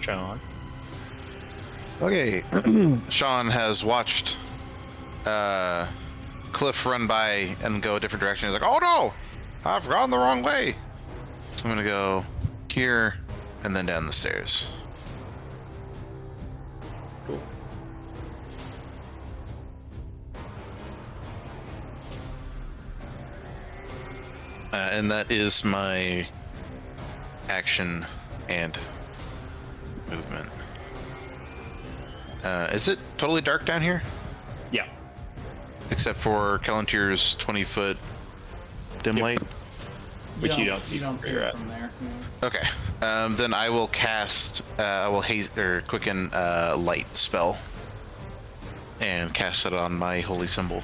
Sean. Okay. Sean has watched Cliff run by and go a different direction. He's like, oh no! I've gone the wrong way! So I'm gonna go here and then down the stairs. Cool. And that is my action and movement. Is it totally dark down here? Yeah. Except for Kalantir's 20-foot dim Yep. light? Which you don't see You from don't see where you're it at. from there. No. Okay. Then I will cast, I will haste or quicken light spell and cast it on my holy symbol.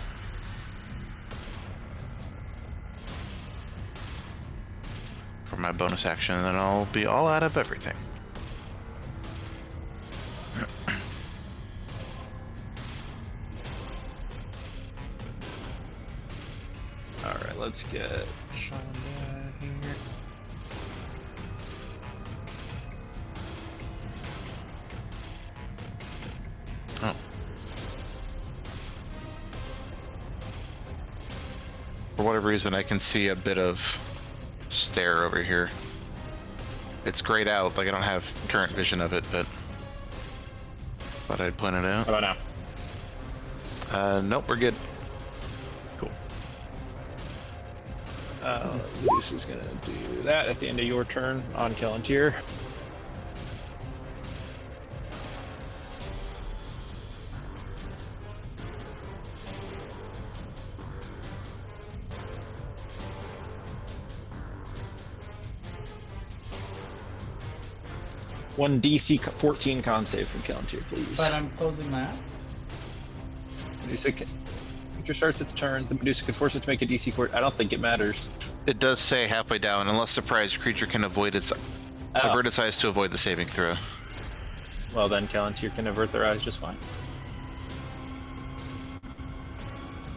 For my bonus action, and then I'll be all out of everything. Alright, let's get Sean down here. Oh. For whatever reason, I can see a bit of stair over here. It's grayed out, like I don't have current vision of it, but thought I'd point it out. How about now? Nope, we're good. Cool. Luce is gonna do that at the end of your turn on Kalantir. One DC 14 con save from Kalantir, please. But I'm closing that. Medusa creature starts its turn. The Medusa can force it to make a DC 4. I don't think it matters. It does say halfway down, unless surprised, creature can avert its eyes to avoid the saving throw. Well, then Kalantir can avert their eyes just fine.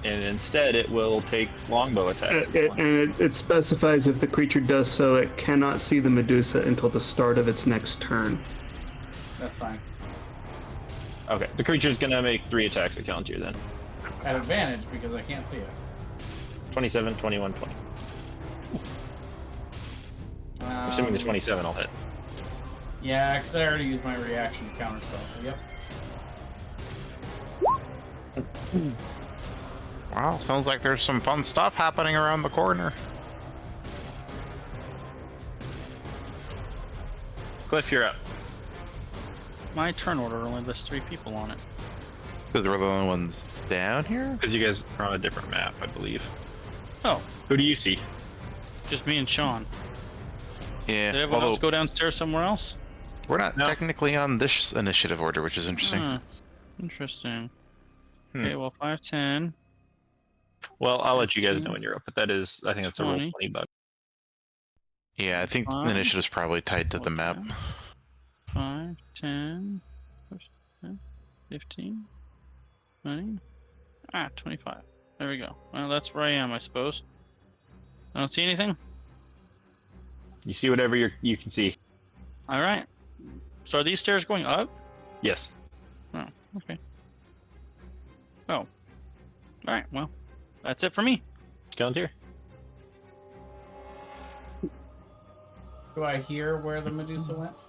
And instead, it will take longbow attacks. It specifies if the creature does so, it cannot see the Medusa until the start of its next turn. That's fine. Okay, the creature's gonna make 3 attacks at Kalantir then. At advantage because I can't see it. 27, 21, 20. I'm assuming the 27 will hit. Yeah, because I already used my reaction to counterspell, so yep. Wow, sounds like there's some fun stuff happening around the corner. Cliff, you're up. My turn order only lists 3 people on it. Because we're the only ones down here? Because you guys are on a different map, I believe. Oh, Who do you see? just me and Sean. Yeah, Did everyone else although go downstairs somewhere else? we're not No. technically on this initiative order, which is interesting. Huh. Interesting. Hmm. Okay, well, 5, 10. Well, I'll let you guys know when you're up, but that is, I think that's a roll 20. 20 bug. Yeah, I think the Fine. initiative's probably tied to the map. Okay. 5, 10, 15, 20. 25. There we go. Well, that's where I am, I suppose. I don't see anything. You see whatever you can see. All right. So are these stairs going up? Yes. Oh, okay. Oh. All right. Well, that's it for me. Kalantir. Do I hear where the Medusa went?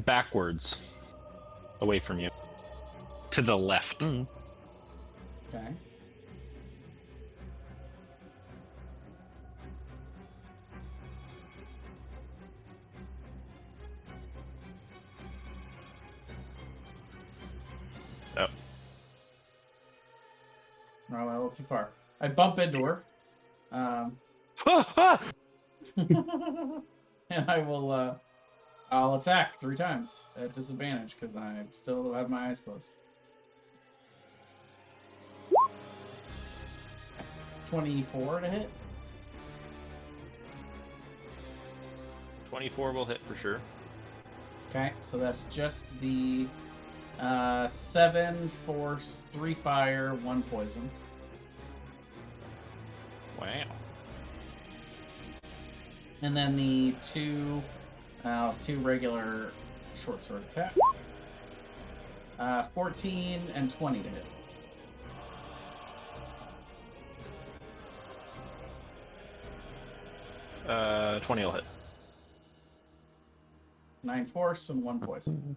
Backwards. Away from you. To the left. Okay. Oh. No, a little too far. I bump into her. And I will, I'll attack 3 times at disadvantage because I still have my eyes closed. 24 to hit. 24 will hit for sure. Okay, so that's just the 7 force, 3 fire, 1 poison. Wow. And then the two regular short sword attacks. 14 and 20 to hit. Uh, 20 will hit. 9 force and 1 poison.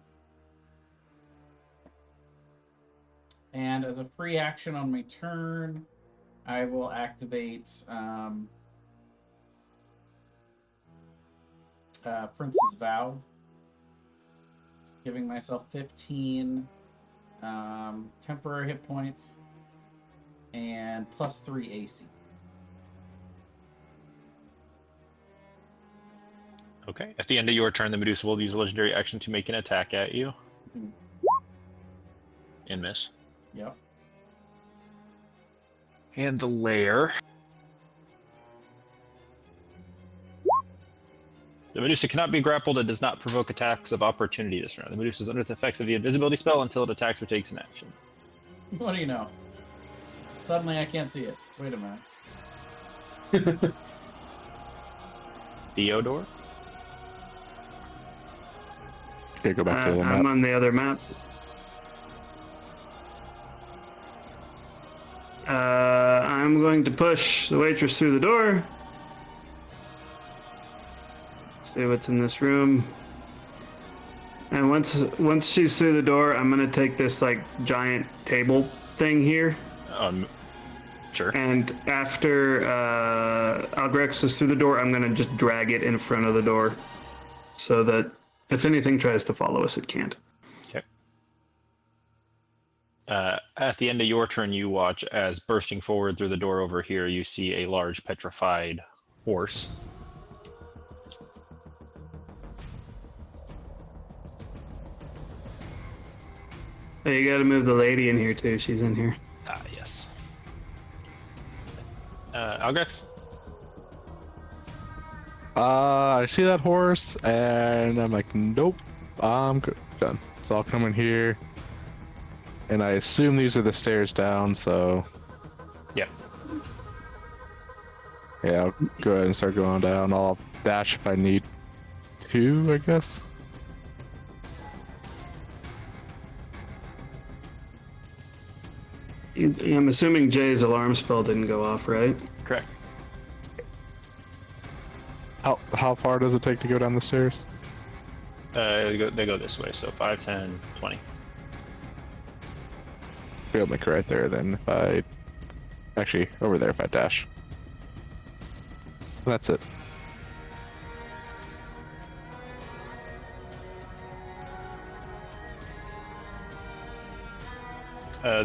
And as a free action on my turn, I will activate Prince's Vow, giving myself 15 temporary hit points and plus 3 AC. Okay. At the end of your turn, the Medusa will use a legendary action to make an attack at you. Mhm. And miss. Yep. And the lair. The Medusa cannot be grappled and does not provoke attacks of opportunity this round. The Medusa is under the effects of the invisibility spell until it attacks or takes an action. What do you know? Suddenly I can't see it. Wait a minute. Theodore? Okay, go back to the I'm map. on the other map. I'm going to push the waitress through the door. See what's in this room. And once she's through the door, I'm gonna take this like giant table thing here. Sure. And after Algrex is through the door, I'm gonna just drag it in front of the door, so that if anything tries to follow us, it can't. Okay. At the end of your turn, you watch as bursting forward through the door over here, you see a large petrified horse. Hey, you gotta move the lady in here too. She's in here. Ah, yes. Algrex? I see that horse, and I'm like, nope, I'm good. Done. So I'll come in here, and I assume these are the stairs down, so... Yep. Yeah, I'll go ahead and start going down. I'll dash if I need to, I guess. I'm assuming Jay's alarm spell didn't go off, right? Correct. How far does it take to go down the stairs? They go this way, so 5, 10, 20. It'll make it right there then if I... Actually, over there if I dash. That's it.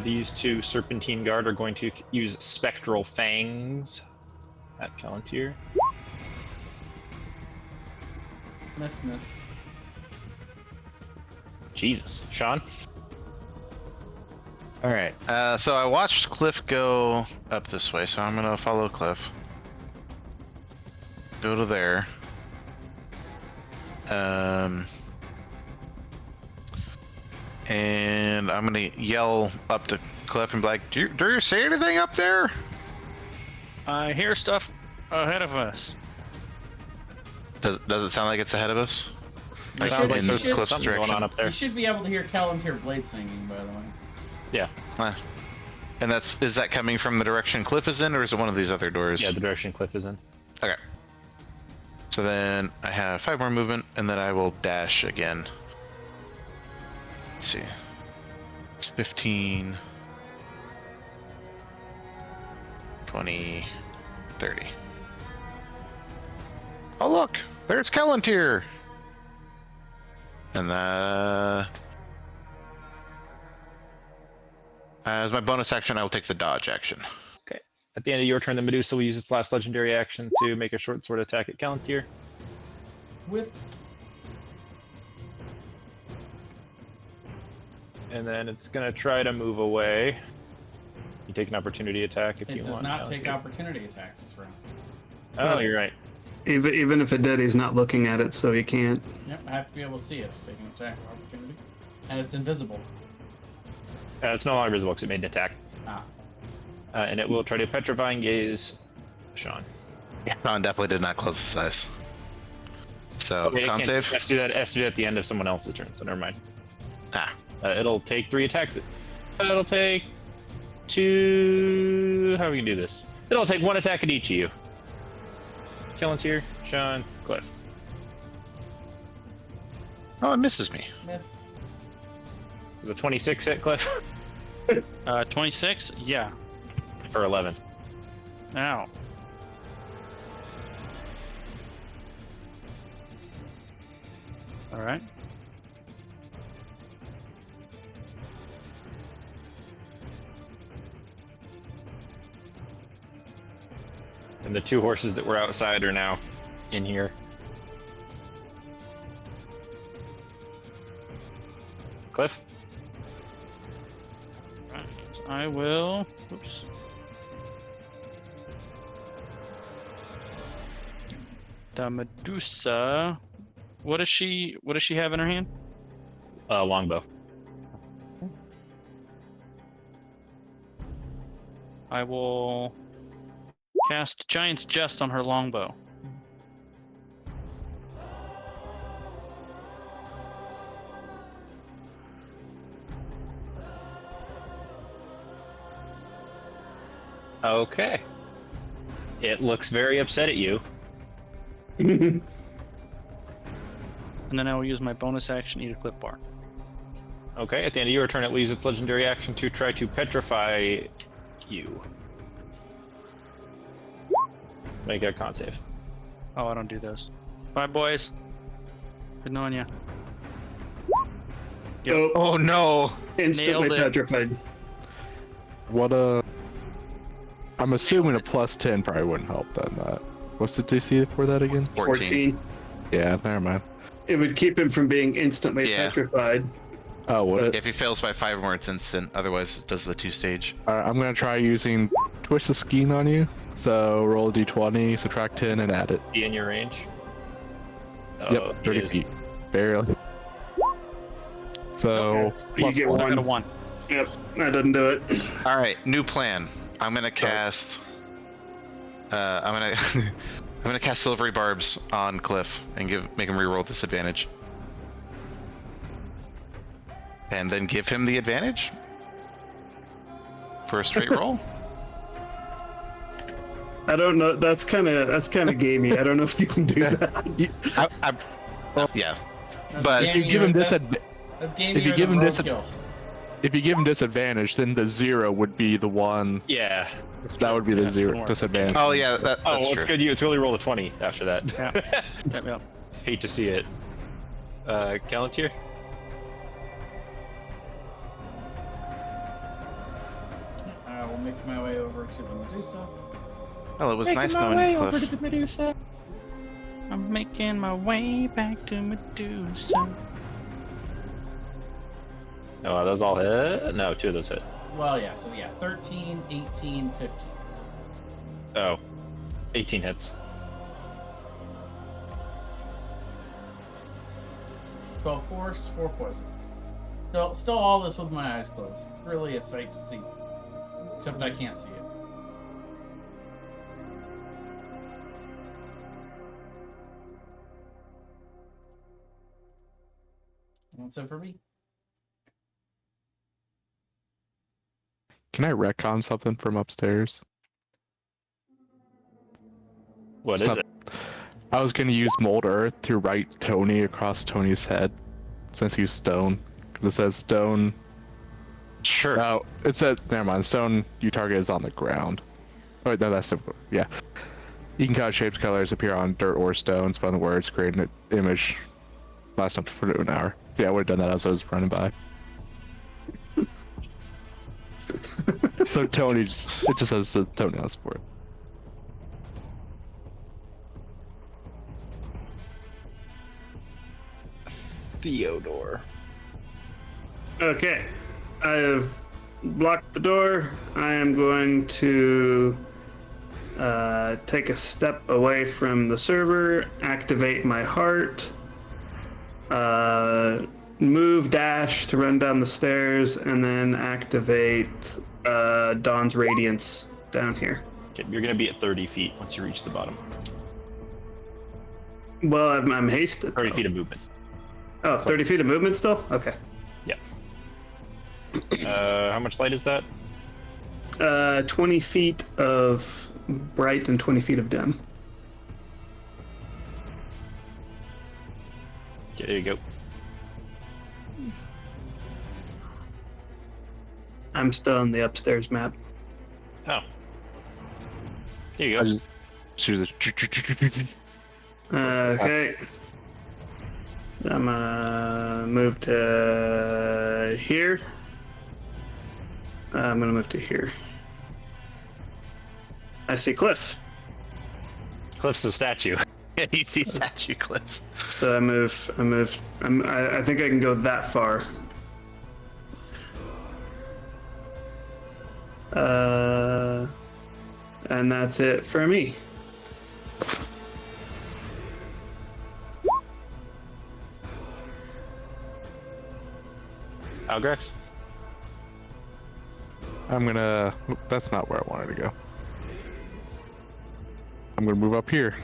These two Serpentine Guard are going to use Spectral Fangs at Palantir. Miss. Jesus. Sean? All right. So I watched Cliff go up this way, so I'm gonna follow Cliff. Go to there. And I'm gonna yell up to Cliff and be like, "Do you see anything up there?" I hear stuff ahead of us. Does it sound like it's ahead of us? Like should- in you this should- Cliff's something direction. going on up there. You should be able to hear Palantir blade singing, by the way. Yeah. And is that coming from the direction Cliff is in, or is it one of these other doors? Yeah, the direction Cliff is in. Okay. So then I have 5 more movement, and then I will dash again. Let's see. It's 15, 20, 30. Oh look, there's Palantir. And as my bonus action, I will take the dodge action. Okay. At the end of your turn, the Medusa will use its last legendary action to make a short sword attack at Palantir. With And then it's going to try to move away. You take an opportunity attack if it you does want. not Palantir. take opportunity attacks this round. Oh, you're right. Even if it did, he's not looking at it, so he can't. Yep, I have to be able to see it to take an attack of opportunity. And it's invisible. It's no longer visible because it made an attack. Ah. And it will try to Petrifying Gaze Sean. Ron definitely did not close his eyes. So Wait, it con can't- save. It has to do that. It has to do that at the end of someone else's turn. So never mind. Ah, It'll take 3 attacks. It'll take 2. How are we gonna do this? It'll take 1 attack at each of you. Callantyr, Sean, Cliff. oh, it misses me. Miss. Is a 26 hit, Cliff? 26? Yeah. For 11. Ow. All right. And the 2 horses that were outside are now in here. Cliff? Right. I will. Oops. The Medusa. What does she have in her hand? Longbow. I will cast Giant's Jest on her longbow. Okay. It looks very upset at you. And then I will use my bonus action, eat a cliff bar. Okay, at the end of your turn, it will use its legendary action to try to petrify you. Make a con save. Oh, I don't do those. Bye, boys. Good knowing you. Yep. Oh, Oh no! instantly Nailed it. petrified. What I'm assuming a +10 probably wouldn't help then. That. What's the DC for that again? 14. Yeah, never mind. It would keep him from being instantly Yeah. petrified. Oh, would it? If he fails by 5 or more, it's instant. Otherwise, it does the 2-stage. Alright, I'm gonna try using Twist of Skein on you. So roll a d20, subtract 10, and add it. Be in your range. Oh, Yep, 30 it is. feet. Barely. So, You plus get one. I got a 1. 1. Yep, that doesn't do it. All right, new plan. I'm gonna cast. I'm gonna I'm gonna cast Silvery Barbs on Cliff and make him reroll disadvantage, and then give him the advantage for a straight roll. I don't know. That's kind of gamey. I don't know if you can do that. Yeah, but If you give him That's if you give him if you give him disadvantage, then the 0 would be the one. Yeah. That would be the Yeah, 0 more. disadvantage. oh yeah, that's Oh, well, true. it's good you. It's really rolled a 20 after that. Yeah. Yep. Hate to see it. Callantyr? I will make my way over to the Medusa. Well, it was nice knowing you, Cliff. the Medusa. I'm making my way back to Medusa. Oh, are those all hit? No, 2 of those hit. Well, yeah, so yeah, 13, 18, 15. Oh, 18 hits. 12 force, 4 poison. Still all this with my eyes closed. Really a sight to see. Except I can't see it. That's it for me. Can I retcon something from upstairs? What It's is not- it? I was gonna use Mold Earth to write Tony across Tony's head, since he's stone. Because it says stone. Sure. Oh, it said, never mind, stone you target is on the ground. Oh, no, that's simple. Yeah. You can cause shapes, colors appear on dirt or stone, spell the words, create an image, last up for an hour. Yeah, I would have done that as I was running by. So Tony, it just says the toenails for it. Theodore. Okay, I have blocked the door. I am going to take a step away from the server, activate my heart, move dash to run down the stairs, and then activate Dawn's Radiance down here. Okay, you're gonna be at 30 feet once you reach the bottom. Well, I'm hasted. 30 though. feet of movement. Oh, 30 feet of movement still? Okay. How much light is that? 20 feet of bright and 20 feet of dim. Okay, there you go. I'm still on the upstairs map. Oh. Here you go. I just choose it. Okay. I'm gonna move to here. I'm gonna move to here. I see Cliff. Cliff's a statue. Yeah, you see statue Cliff. So I move. I think I can go that far. And that's it for me. Algrax? I'm gonna. That's not where I wanted to go. I'm gonna move up here.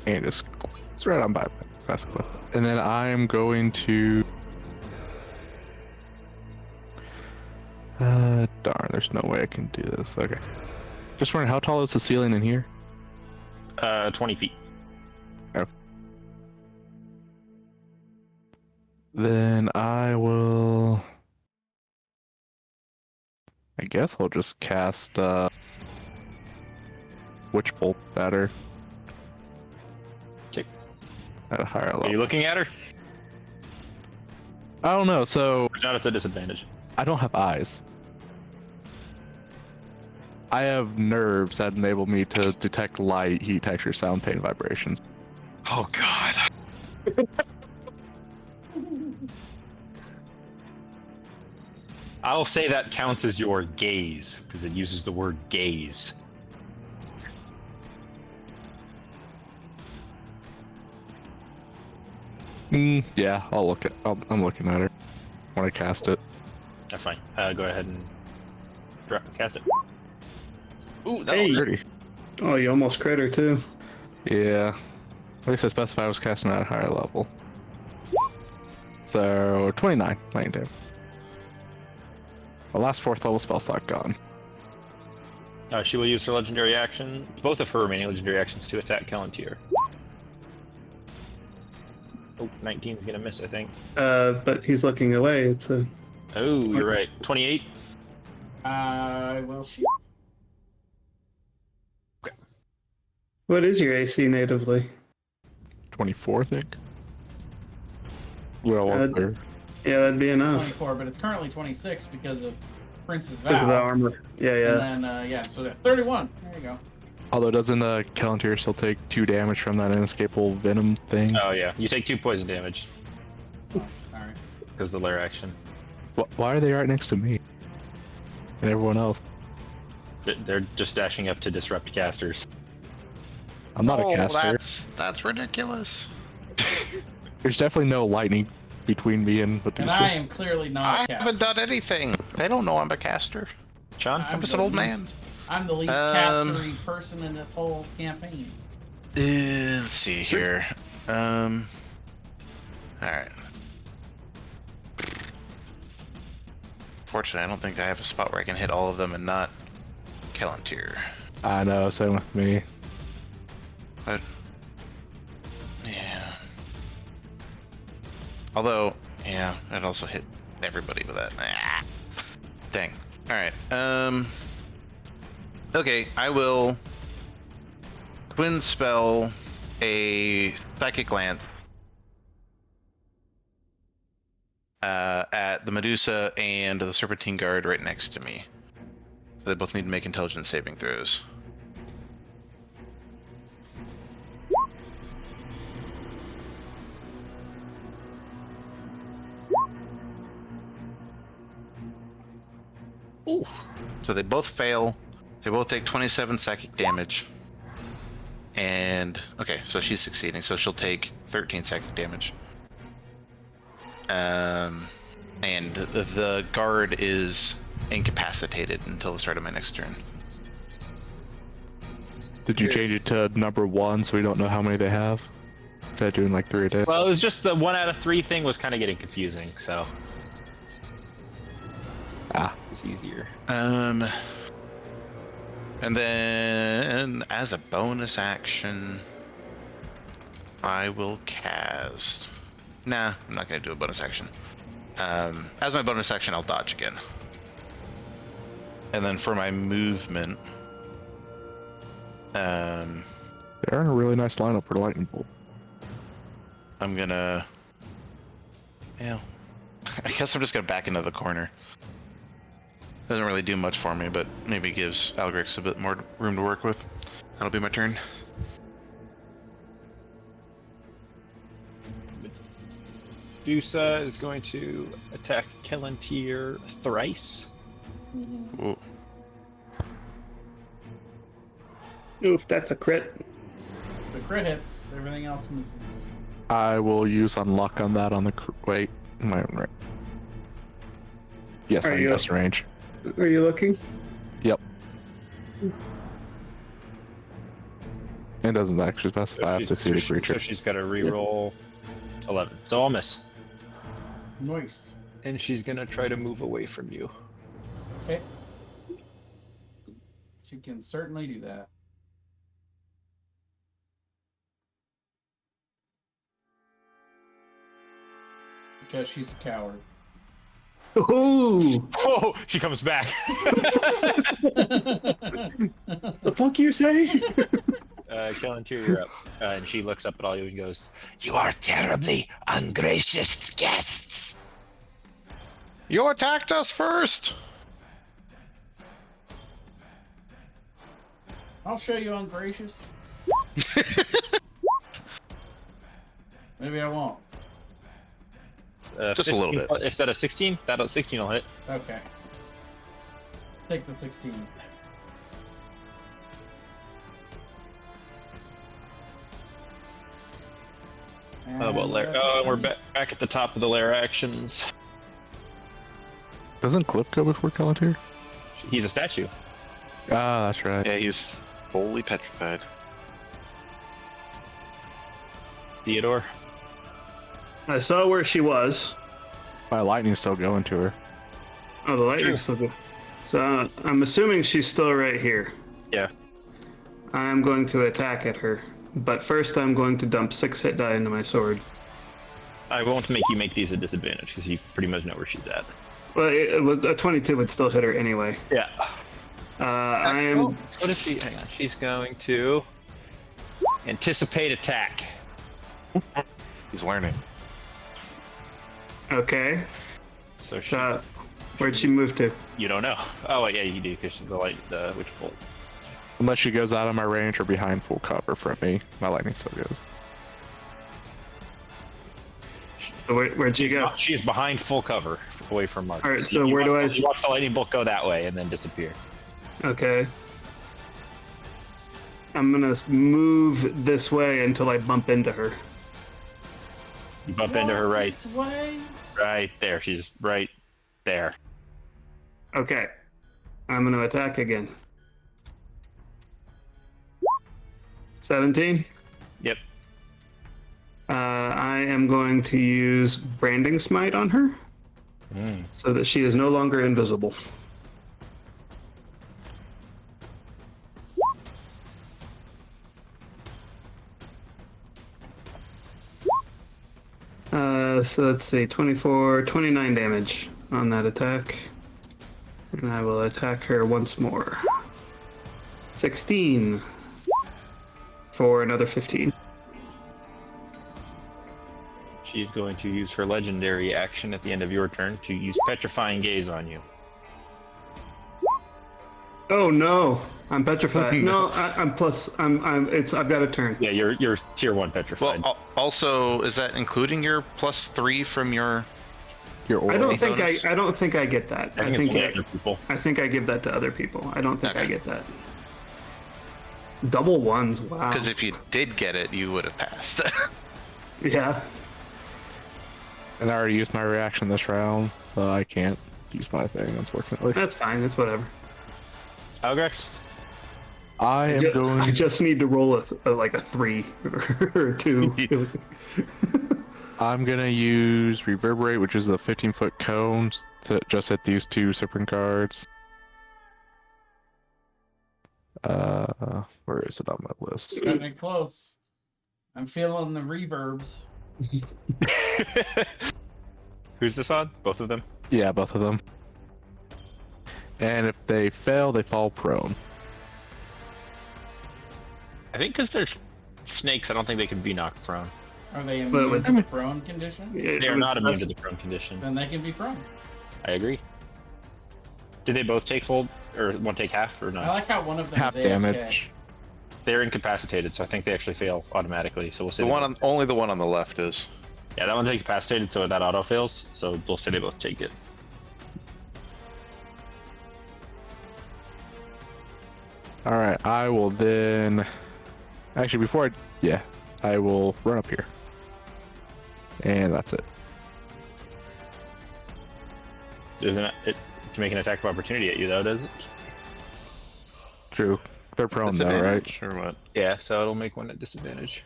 And just it's right on by Fast Cliff. And then I'm going to. Darn, there's no way I can do this. Okay. Just wondering, how tall is the ceiling in here? 20 feet. Then I will. I guess I'll just cast Witch Bolt at her. Okay. At a higher Are level. you looking at her? I don't know, so Or not, it's a disadvantage. I don't have eyes. I have nerves that enable me to detect light, heat, texture, sound, pain, vibrations. Oh, God. I'll say that counts as your gaze, because it uses the word gaze. Yeah, I'm looking at her when I cast it. That's fine. Go ahead and cast it. Ooh, that Hey. 30. Oh, you almost crit her too. Yeah. At least I specified I was casting at a higher level. So 29 lightning damage. The last 4th level spell slot gone. She will use her legendary action, both of her remaining legendary actions, to attack Kelantir. Oh, 19 is gonna miss, I think. But he's looking away. It's a. Oh, you're right. 28. I will shoot. What is your AC natively? 24, I think. Well, Uh, there. Yeah, that'd be enough. 24, but it's currently 26 because of Prince's Vow. Because of the armor. Yeah, yeah. And then, so 31. There you go. Although doesn't Kelantir still take 2 damage from that inescapable venom thing? Oh, yeah. You take 2 poison damage, Oh, alright. because the lair action. Why are they right next to me? And everyone else? They're just dashing up to disrupt casters. I'm not a caster. That's ridiculous. There's definitely no lightning between me and And Medusa. I am clearly not a I caster. haven't done anything. They don't know I'm a caster. Sean? I'm just an old man. I'm the least castery person in this whole campaign. Let's see here. Alright. Fortunately, I don't think I have a spot where I can hit all of them and not Kelantir. I know, same with me. But yeah. Although, yeah, I'd also hit everybody with that. Ah. Dang. Alright. Okay, I will twin spell a psychic glance at the Medusa and the Serpentine Guard right next to me. So they both need to make intelligence saving throws. Oof. So they both fail. They both take 27 psychic damage. And okay, so she's succeeding, so she'll take 13 psychic damage. And the guard is incapacitated until the start of my next turn. Did you change it to number 1 so we don't know how many they have? Instead of doing like 3 a day? Well, it was just the 1 out of 3 thing was kind of getting confusing, so. It's easier. And then as a bonus action, I will cast. Nah, I'm not gonna do a bonus action. As my bonus action, I'll dodge again. And then for my movement, They're in a really nice lineup for lightning bolt. I'm gonna. Yeah, I guess I'm just gonna back into the corner. Doesn't really do much for me, but maybe gives Algrix a bit more room to work with. That'll be my turn. Medusa is going to attack Kelantir thrice. Ooh. Oof, that's a crit. The crit hits, everything else misses. I will use unlock on that on the wait, my own right. Yes, Are I'm you- just range. Are you looking? Yep. It doesn't actually specify if to see the creature. So she's got to reroll 11. So I'll miss. Nice. And she's going to try to move away from you. Okay. She can certainly do that. Because she's a coward. Ooh! Oh, she comes back. The fuck you say? Kelantir, you're up. And she looks up at all you and goes, "You are terribly ungracious guests." You attacked us first! I'll show you ungracious. Maybe I won't. Just a little 15 bit. If that a 16, that 16 will hit. Okay. Take the 16. How about lair? that's Oh, a and we're 20. back at the top of the lair actions. Doesn't Cliff go before Kelantir? He's a statue. Ah, that's right. Yeah, he's fully petrified. Theodore. I saw where she was. My lightning's still going to her. Oh, the lightning's still good. So I'm assuming she's still right here. Yeah. I'm going to attack at her. But first I'm going to dump 6 hit die into my sword. I won't make you make these a disadvantage because you pretty much know where she's at. Well, a 22 would still hit her anyway. Yeah. I am... What if she? Hang on. She's going to anticipate attack. He's learning. Okay. So she, Where'd she move to? you don't know. Oh, wait, yeah, you do because she's the light, the witch bolt. Unless she goes out of my range or behind full cover from me, my lightning still goes. Where'd she go? She's behind full cover, away from Marcus. All right, so You where do I... You watch the lightning bolt go that way and then disappear. Okay. I'm gonna move this way until I bump into her. You bump into her right, This way? right there. She's right there. Okay. I'm gonna attack again. 17? Yep. I am going to use Branding Smite on her so that she is no longer invisible. So let's see, 24, 29 damage on that attack. And I will attack her once more. 16 for another 15. She's going to use her legendary action at the end of your turn to use Petrifying Gaze on you. Oh no, I'm petrified. No, I've got a turn. Yeah, you're tier 1 petrified. Well, also, is that including your +3 from your? Your aura. I don't think bonus? I don't think I get that. I think it's only other people. I think I give that to other people. I don't think I Okay. get that. Double ones, wow. Because if you did get it, you would have passed. Yeah. And I already used my reaction this round, so I can't use my thing, unfortunately. That's fine, it's whatever. Algrex? I just need to roll like a 3 or a 2. I'm gonna use Reverberate, which is a 15-foot cone, to just hit these 2 serpent cards. Where is it on my list? Getting close. I'm feeling the reverbs. Who's this on? Both of them? Yeah, both of them. And if they fail, they fall prone. I think because they're snakes, I don't think they can be knocked prone. Are they But immune with- to the prone condition? They are not immune to the prone condition. Then they can be prone. I agree. Did they both take full, or one take half, or I not? like how one of them Half is AFK. damage. They're incapacitated, so I think they actually fail automatically. So we'll say The they one both- on only the one on the left is. Yeah, that one's incapacitated, so that auto fails. So we'll say they both take it. All right, I will then. Actually, before I will run up here, and that's it. Doesn't it can make an attack of opportunity at you though, does it? True, they're prone though, right? Disadvantage, or what? Yeah, so it'll make one at disadvantage.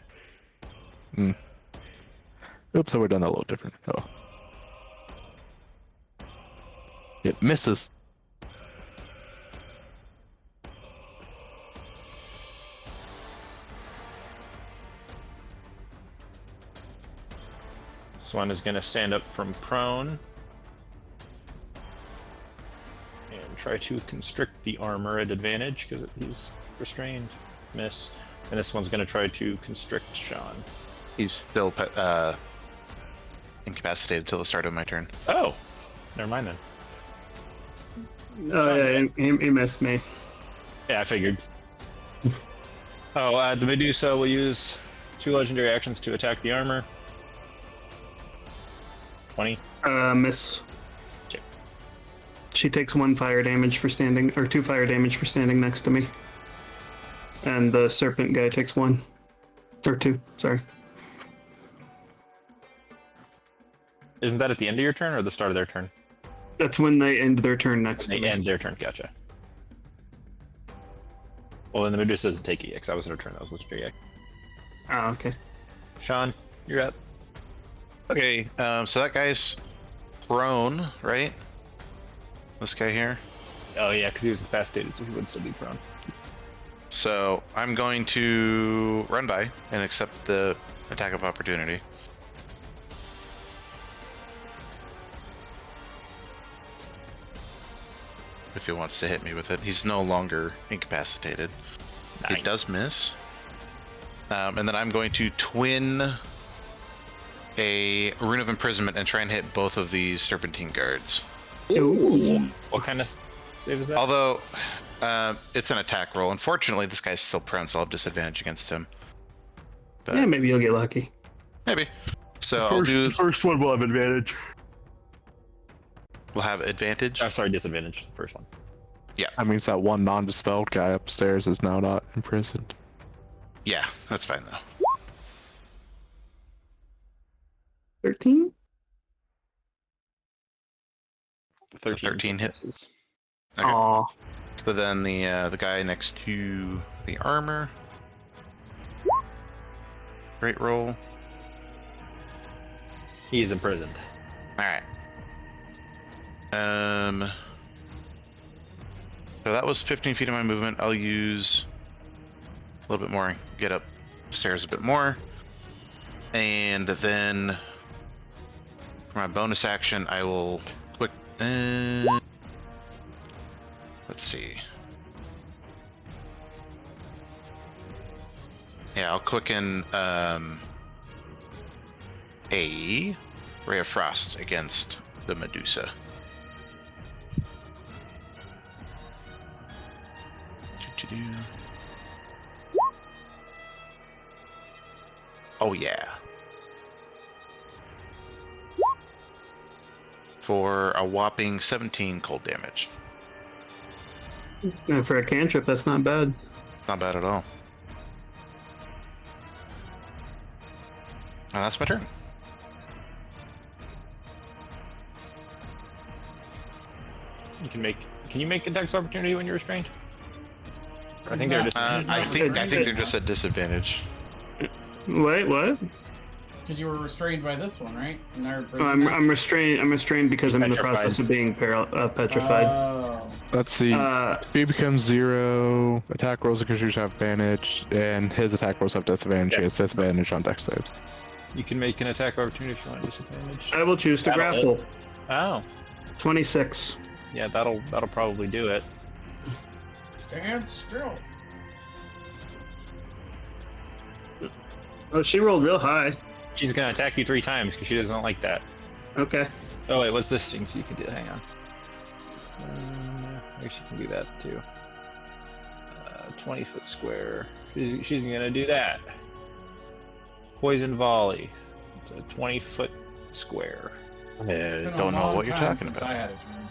Oops, I would have done that a little different. Oh, it misses. This one is gonna stand up from prone and try to constrict the armor at advantage because he's restrained. Miss. And this one's gonna try to constrict Sean. He's still incapacitated till the start of my turn. Oh, never mind then. Oh yeah, he missed me. Yeah, I figured. The Medusa will use 2 legendary actions to attack the armor. 20. Miss. Okay. She takes 1 fire damage for standing, or 2 fire damage for standing next to me. And the serpent guy takes 1. Or 2, sorry. Isn't that at the end of your turn or the start of their turn? That's when they end their turn next to They me. end their turn, gotcha. Well, then the Medusa doesn't take EX. That wasn't her turn, that was legendary EX. Oh, okay. Sean, you're up. Okay, so that guy's prone, right? This guy here. Oh, yeah, because he was incapacitated, so he would still be prone. So I'm going to run by and accept the attack of opportunity. If he wants to hit me with it, he's no longer incapacitated. Nice. It does miss. And then I'm going to twin a Rune of Imprisonment and try and hit both of these Serpentine guards. Ooh. What kind of save is that? Although, it's an attack roll. Unfortunately, this guy's still prone, so I'll have disadvantage against him. But Yeah, maybe you'll get lucky. maybe. So I'll do. first one will have advantage. We'll have advantage. Oh, sorry, disadvantage. The first one. That means that one non-dispelled guy upstairs is now not imprisoned. Yeah, that's fine though. 13? 13 hits. misses. Okay. Aw. So then the guy next to the armor. Great roll. He is imprisoned. All right. So that was 15 feet of my movement. I'll use a little bit more. Get upstairs a bit more, and then for my bonus action, I will quick. Let's see. Yeah, I'll quicken a Ray of Frost against the Medusa. Oh yeah. For a whopping 17 cold damage. And for a cantrip, that's not bad. Not bad at all. And that's my turn. Can you make attacks of opportunity when you're restrained? I think they're just. I think they're just at disadvantage. Wait, what? Because you were restrained by this one, right? And they're I'm restrained. I'm restrained because I'm in the Petrified. process of being petrified. Oh. Let's see. Uh, Speed becomes 0. Attack rolls and creatures have advantage, and his attack rolls have disadvantage. He has disadvantage on dex saves. You can make an attack opportunity if you want disadvantage. I will choose to That'll grapple. Oh, 26. yeah, that'll probably do it. Stand still. Oh, she rolled real high. She's gonna attack you 3 times because she doesn't like that. Okay. Oh wait, what's this thing? So you can do. Hang on. I guess you can do that too. 20-foot square. She's gonna do that. Poison volley. It's a 20-foot square. I It's been a don't know long what you're time talking since about. I had a turn.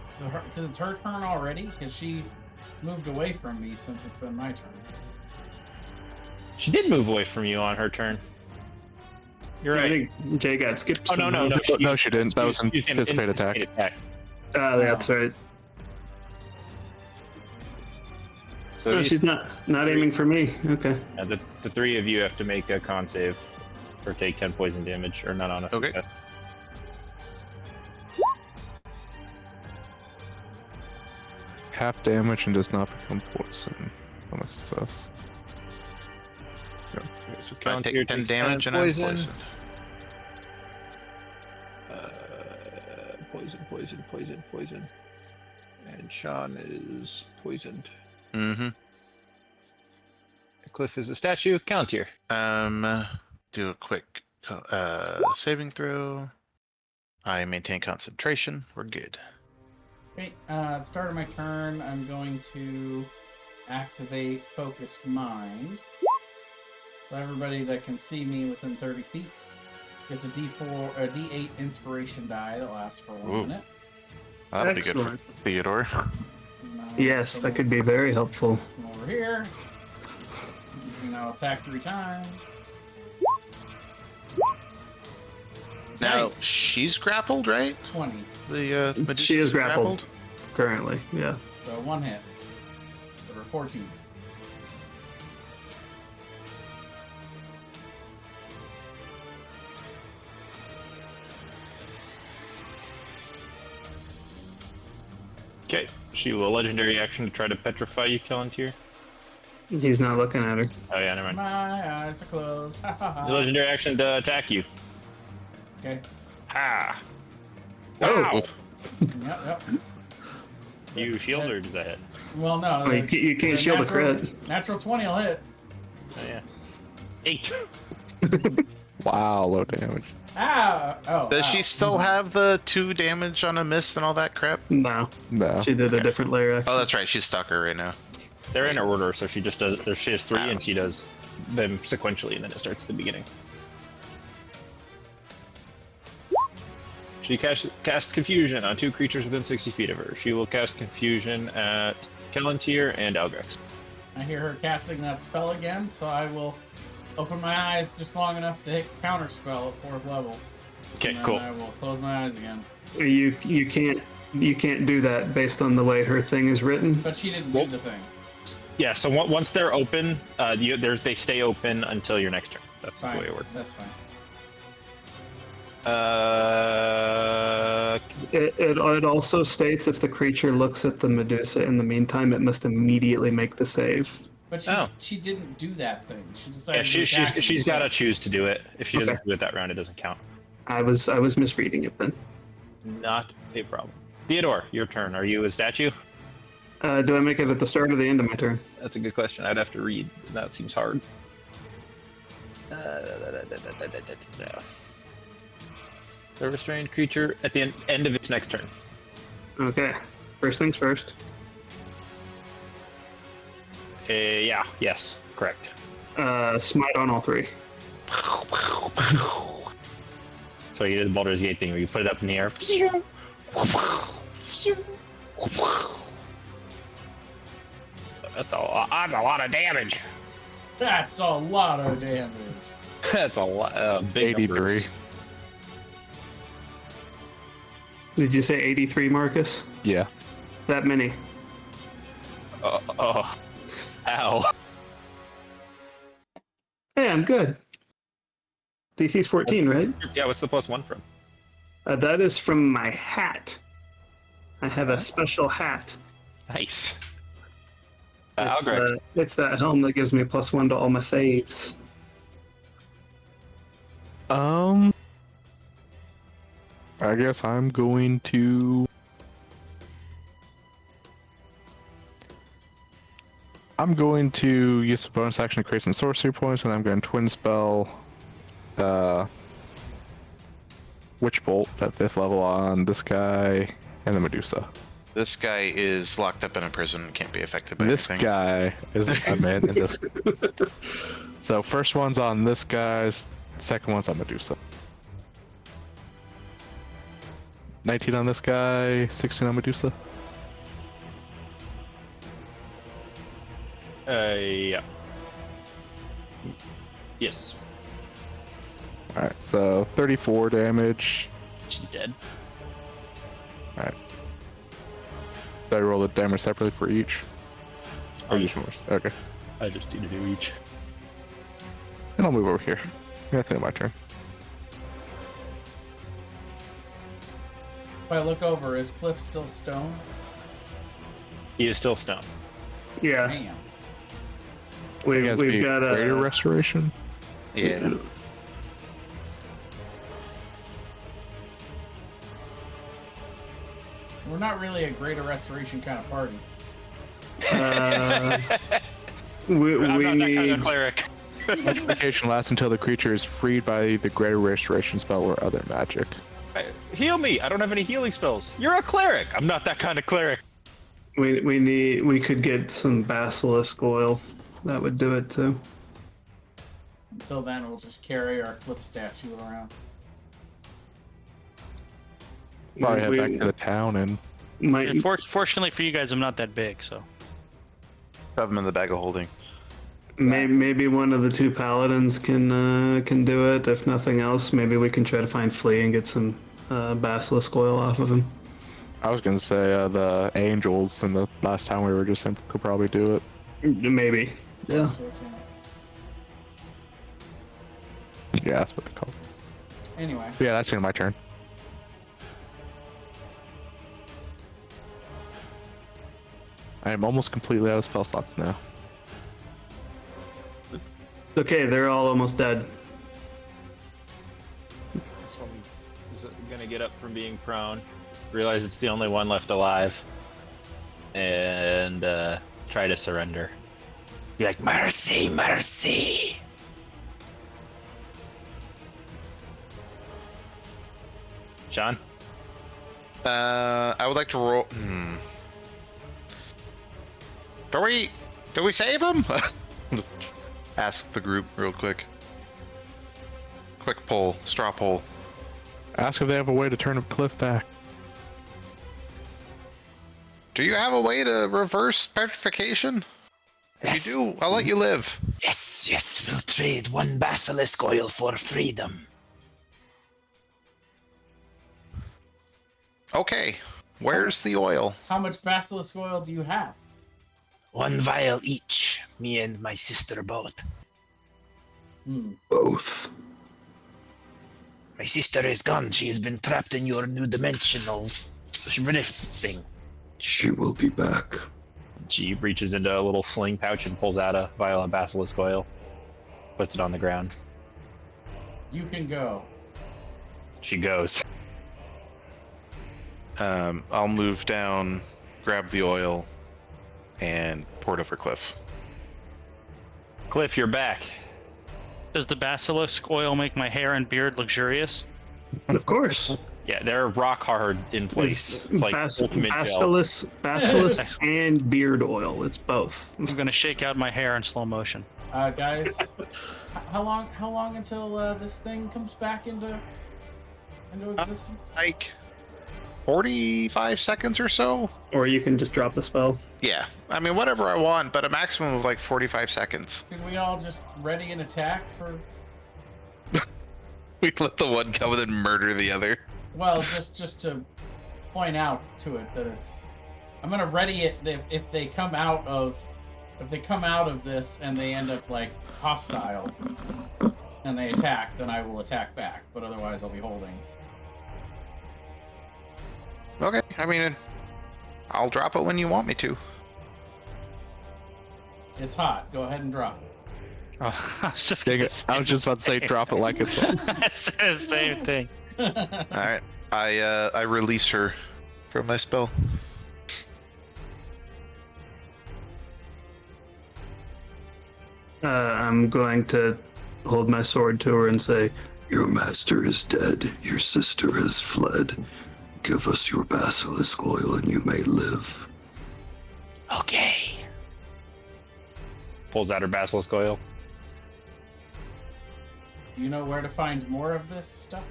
So it's her turn already? Because she moved away from me since it's been my turn. She did move away from you on her turn. You're I right. think Jay got skipped. Oh no, no, somehow. no. No, she didn't. That was an She's an anticipated attack. attack. That's right. So Oh, these- she's not aiming for me. Okay. the 3 of you have to make a con save or take 10 poison damage or not on a Okay. success. Half damage and does not become poison on a success. Okay, so I count take here 10 takes damage and I'm poisoned. Poison. And Sean is poisoned. Mm-hmm. Cliff is a statue. Count here. Do a quick saving throw. I maintain concentration. We're good. Okay, at the start of my turn, I'm going to activate Focused Mind. So everybody that can see me within 30 feet gets a D8 inspiration die that lasts for 1 Ooh. minute. That'll be good for Excellent. Theodore. And, Yes, come that could be very helpful. over here. And I'll attack 3 times. Now Yikes. she's grappled, right? 20. The Medusa's She is grappled currently. Yeah. So 1 hit. Over 14. Okay. She will legendary action to try to petrify you, Kelantir. He's not looking at her. Oh yeah, never mind. My eyes are closed. Ha ha The ha. legendary action to attack you. Okay. Ha! Oh. Yep. You shield or does that hit? Well, no. Oh, you can't shield a crit. Natural 20 will hit. Oh yeah. 8. Wow, low damage. Ah! Oh. Does ow. she still have the 2 damage on a miss and all that crap? No, No. she did a different layer action. Oh, that's right. She's stuck her right now. They're in order, so she just does. She has 3, and she does them sequentially, and then it starts at the beginning. She casts confusion on 2 creatures within 60 feet of her. She will cast confusion at Kelantir and Algrex. I hear her casting that spell again, so I will open my eyes just long enough to hit counter spell at 4th level. Okay, And then cool. I will close my eyes again. You can't do that based on the way her thing is written. But she didn't do the thing. Yeah, so once they're open, they stay open until your next turn. That's Fine. the way it works. That's fine. It also states if the creature looks at the Medusa in the meantime, it must immediately make the save. But she didn't do that thing. She Yeah, decided to attack she's me. got to choose to do it. If she doesn't Okay. do it that round, it doesn't count. I was misreading it then. Not a problem. Theodore, your turn. Are you a statue? Do I make it at the start or the end of my turn? That's a good question. I'd have to read. That seems hard. The restrained creature at the end of its next turn. Okay. First things first. Yes, correct. Smite on all 3. So you did the Baldur's Gate thing where you put it up in the air. That's a lot of damage. That's a lot of damage. That's a lot. Big 83. numbers. Did you say 83, Marcus? Yeah. That many. Oh. Ow. Hey, I'm good. DC's 14, right? Yeah, what's the +1 from? That is from my hat. I have a special hat. Nice. It's that helm that gives me +1 to all my saves. I guess I'm going to. I'm going to use a bonus action to create some sorcery points, and I'm going to twin spell Witch Bolt at 5th level on this guy and the Medusa. This guy is locked up in a prison and can't be affected by This anything. guy is a man in this. So first one's on this guy's, second one's on Medusa. 19 on this guy, 16 on Medusa. Yeah. Yes. Alright, so 34 damage. She's dead. Alright. Did I roll the damage separately for each? Or just more? Okay. I just need to do each. And I'll move over here. Yeah, I think my turn. If I look over, is Cliff still stone? He is still stone. Yeah, Damn. we've got a greater restoration. Yeah. We're not really a greater restoration kind of party. we I'm not that kind need of cleric. Petrification lasts until the creature is freed by the greater restoration spell or other magic. Heal me! I don't have any healing spells. You're a cleric! I'm not that kind of cleric. we could get some basilisk oil. That would do it too. Until then, we'll just carry our Cliff statue around. Probably head We back to the town and might Fortunately for you guys, I'm not that big, so. Shove him in the bag of holding. maybe one of the two paladins can do it. If nothing else, maybe we can try to find Flea and get some basilisk oil off of him. I was gonna say the angels in the last town we were just in could probably do it. Maybe. Yeah. So it's gonna- Yeah, that's what they call it. Anyway, Yeah, that's the end of my turn. I am almost completely out of spell slots now. Okay, they're all almost dead. This one is gonna get up from being prone, realize it's the only one left alive, and try to surrender. Be like, mercy, mercy. Sean? I would like to roll. Do we save him? Ask the group real quick. Quick poll, straw poll. Ask if they have a way to turn a cliff back. Do you have a way to reverse petrification? If you do, I'll let you live. Yes, we'll trade one basilisk oil for freedom. Okay, where's the oil? how much basilisk oil do you have? 1 vial each, me and my sister both. Both. My sister is gone. She has been trapped in your new dimensional rift thing. She will be back. She reaches into a little sling pouch and pulls out a vial of basilisk oil, puts it on the ground. You can go. She goes. I'll move down, grab the oil, and pour it over Cliff. Cliff, you're back. Does the basilisk oil make my hair and beard luxurious? Of course. Yeah, they're rock hard in place. It's like ultimate gel. basilisk and beard oil. It's both. I'm gonna shake out my hair in slow motion. Guys, how long until this thing comes back into existence? Like 45 seconds or so? Or you can just drop the spell. Yeah, I mean, whatever I want, but a maximum of like 45 seconds. Can we all just ready an attack for? We let the one come and then murder the other. Well, just to point out to it that it's. I'm gonna ready it if they come out of this and they end up like hostile and they attack, then I will attack back. But otherwise, I'll be holding. Okay, I mean, I'll drop it when you want me to. It's hot. Go ahead and drop it. Oh, I was just Dang gonna it. say I was just about to say the drop it like it's same- I said the same thing. All right, I release her from my spell. I'm going to hold my sword to her and say, Your master is dead. Your sister has fled. Give us your basilisk oil and you may live. Okay. Pulls out her basilisk oil. Do you know where to find more of this stuff?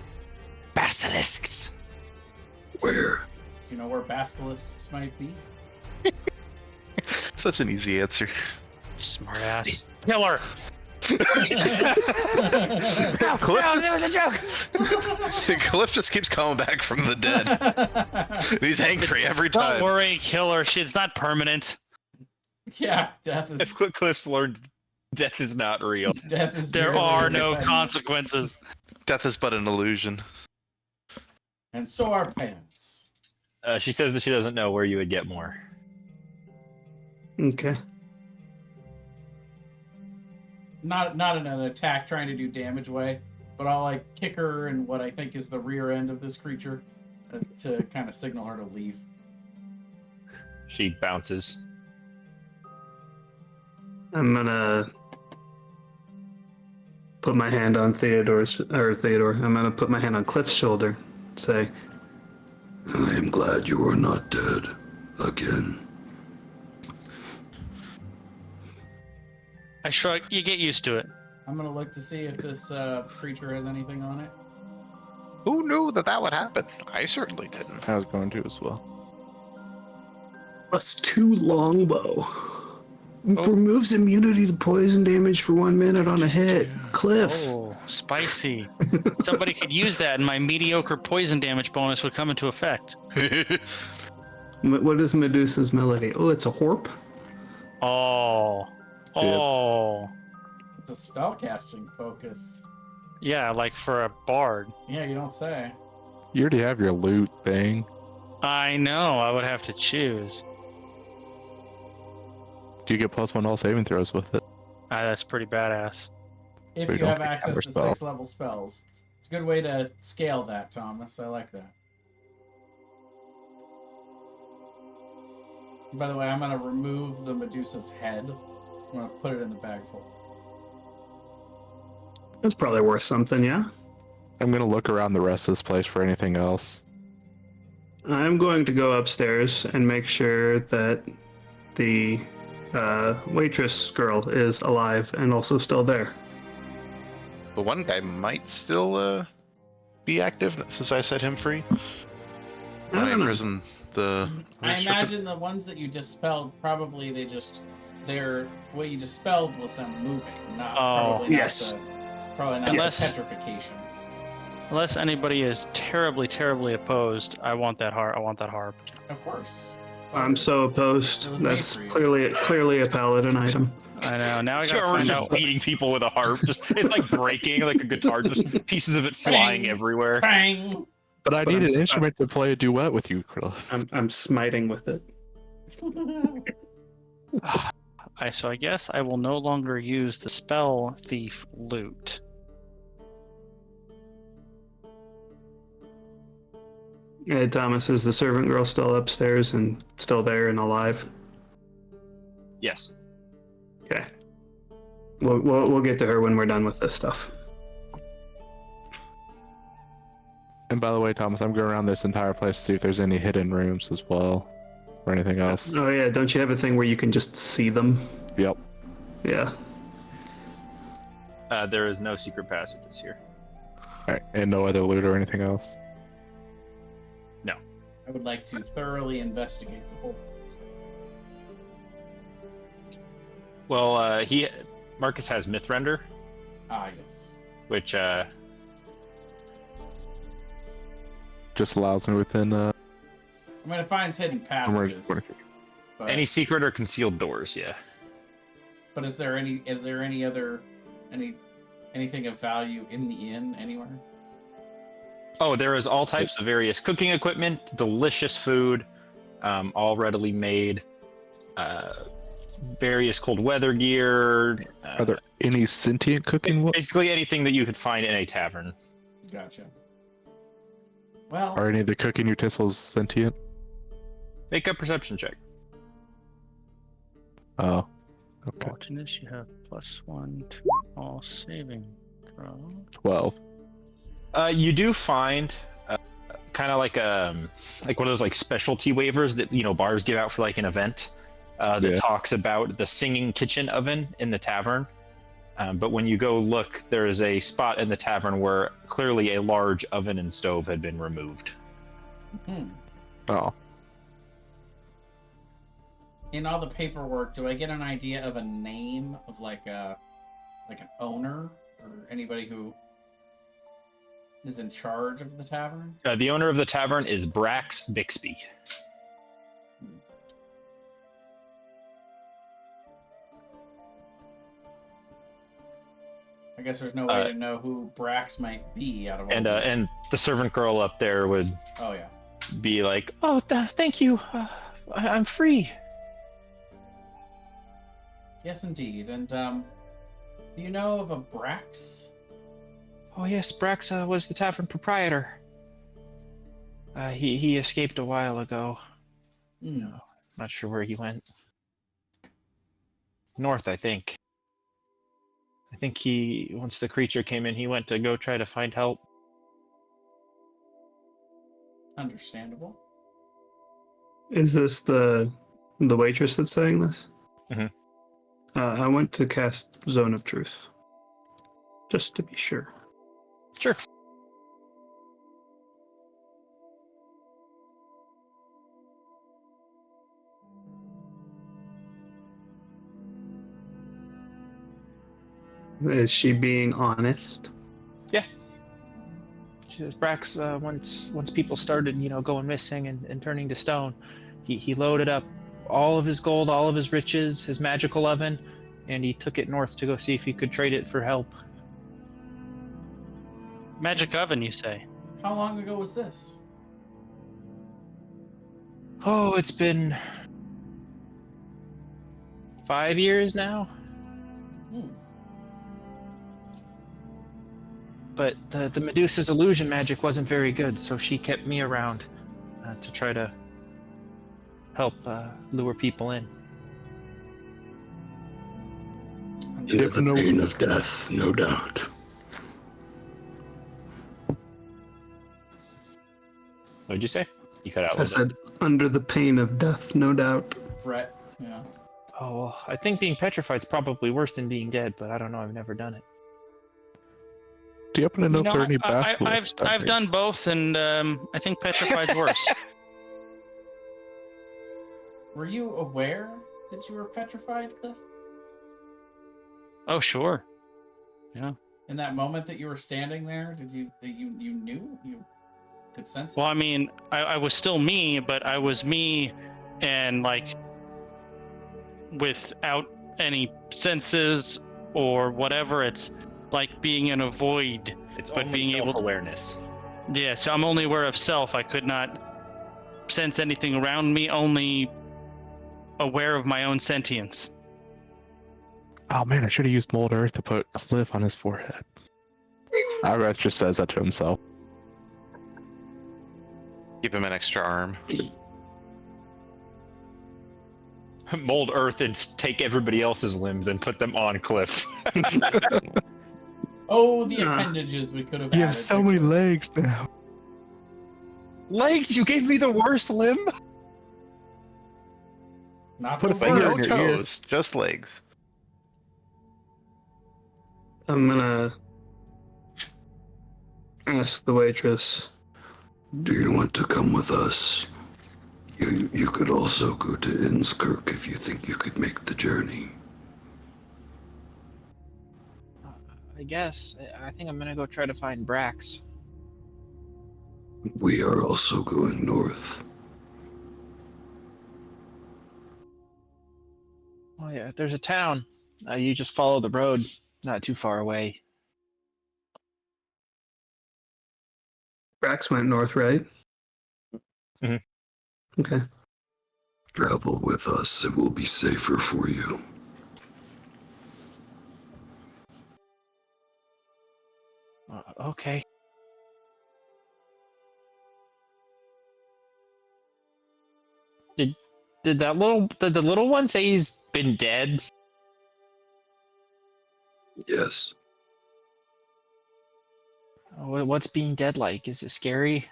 Basilisks. Where? Do you know where basilisks might be? Such an easy answer. Smart ass. Killer. No, that was a joke. Cliff just keeps coming back from the dead. He's angry every Don't time. worry, killer. It's not permanent. Yeah, death is. If Cliff's learned, death is not real. Death is. There merely are a no defense. consequences. Death is but an illusion. And so are pants. She says that she doesn't know where you would get more. okay. Not in an attack trying to do damage way, but I'll like kick her in what I think is the rear end of this creature to kind of signal her to leave. She bounces. I'm gonna put my hand on Theodore. I'm gonna put my hand on Cliff's shoulder. Say, I am glad you are not dead again. I shrug. You get used to it. I'm gonna look to see if this creature has anything on it. Who knew that would happen? I certainly didn't. I was going to as well. +2 longbow. Removes immunity to poison damage for 1 minute on a hit. Cliff. Oh, spicy. Somebody could use that, and my mediocre poison damage bonus would come into effect. What is Medusa's melody? Oh, it's a harp? Oh. Oh. It's a spellcasting focus. Yeah, like for a bard. Yeah, you don't say. You already have your loot thing. I know. I would have to choose. Do you get +1 all saving throws with it? That's pretty badass. If We you don't have get access counter to spell. 6 level spells. It's a good way to scale that, Thomas. I like that. By the way, I'm going to remove the Medusa's head. I'm going to put it in the bag full. That's probably worth something, yeah? I'm gonna look around the rest of this place for anything else. I'm going to go upstairs and make sure that the waitress girl is alive and also still there. The one guy might still be active since I set him free. When I don't know. imprison the. I imagine the ones that you dispelled, probably their what you dispelled was them moving, not probably yes. probably not Unless- the petrification. Unless anybody is terribly, terribly opposed, I want that harp. I want that harp. Of course. I'm so opposed. It was made That's for you. clearly a paladin item. I know. Now I gotta Jarvan's find just out. beating people with a harp. It's like breaking like a guitar, just pieces of it flying Bang. everywhere. Bang! But I But need I'm an so- instrument to play a duet with you, Cliff. I'm smiting with it. So I guess I will no longer use the spell thief loot. Hey, Thomas, is the servant girl still upstairs and still there and alive? Yes. Okay. We'll get to her when we're done with this stuff. And by the way, Thomas, I'm going around this entire place to see if there's any hidden rooms as well, or anything else. Oh yeah, don't you have a thing where you can just see them? Yep. Yeah. There is no secret passages here. Alright, and no other loot or anything else. I would like to thoroughly investigate the whole place. Well, Marcus has Mythrender, Ah, yes. which Just allows me within I mean, it finds hidden passages. But, Any secret or concealed doors, yeah. but is there any other anything of value in the inn anywhere? Oh, there is all types of various cooking equipment, delicious food, all readily made, various cold weather gear. Are there any sentient cooking? Basically anything that you could find in a tavern. Gotcha. Well, Are any of the cooking utensils sentient? Make a perception check. Oh, okay. Watching this, you have +1 to all saving throw. 12. You do find kind of like one of those like specialty waivers that bars give out for like an event that talks about the singing kitchen oven in the tavern. But when you go look, there is a spot in the tavern where clearly a large oven and stove had been removed. Oh. In all the paperwork, do I get an idea of a name of like an owner or anybody who is in charge of the tavern? The owner of the tavern is Brax Bixby. I guess there's no way to know who Brax might be out of all this. And the servant girl up there would be like, "Oh, thank you. I'm free." Yes, indeed. And do you know of a Brax? Oh yes, Brax was the tavern proprietor. He escaped a while ago. No, not sure where he went. North, I think. I think once the creature came in, he went to go try to find help. Understandable. Is this the waitress that's saying this? Mm-hmm. I went to cast Zone of Truth. Just to be sure. Sure. Is she being honest? Yeah. She says, Brax, once people started, going missing and turning to stone, he loaded up all of his gold, all of his riches, his magical oven, and he took it north to go see if he could trade it for help. Magic oven, you say? How long ago was this? Oh, it's been 5 years now. But the Medusa's illusion magic wasn't very good, so she kept me around to try to help lure people in. Under the pain of death, no doubt. What'd you say? You cut out. I said, under the pain of death, no doubt. Brett, yeah. Oh, well, I think being petrified is probably worse than being dead, but I don't know. I've never done it. Do you happen to know if there are any basilisks? I've done both, and I think petrified's worse. Were you aware that you were petrified, Cliff? Oh, sure. Yeah. In that moment that you were standing there, you knew? You could sense it? Well, I mean, I was still me, but I was me and, like, without any senses or whatever. It's like being in a void. It's but only being self-awareness. Yeah, so I'm only aware of self. I could not sense anything around me, only aware of my own sentience. Oh man, I should have used mold earth to put Cliff on his forehead. Iris just says that to himself. Give him an extra arm. Mold earth and take everybody else's limbs and put them on Cliff. Oh, the appendages we could have You added have so to many Cliff. legs now. Legs? You gave me the worst limb? Not Put the a finger No in worst. your ear. toes, just legs. I'm gonna ask the waitress. Do you want to come with us? You could also go to Inskirk if you think you could make the journey. I guess. I think I'm gonna go try to find Brax. We are also going north. Oh yeah, there's a town. You just follow the road, not too far away. Brax went north, right? Mhm. Okay. Travel with us. It will be safer for you. Okay. Did the little one say he's been dead? Yes. What's being dead like? Is it scary?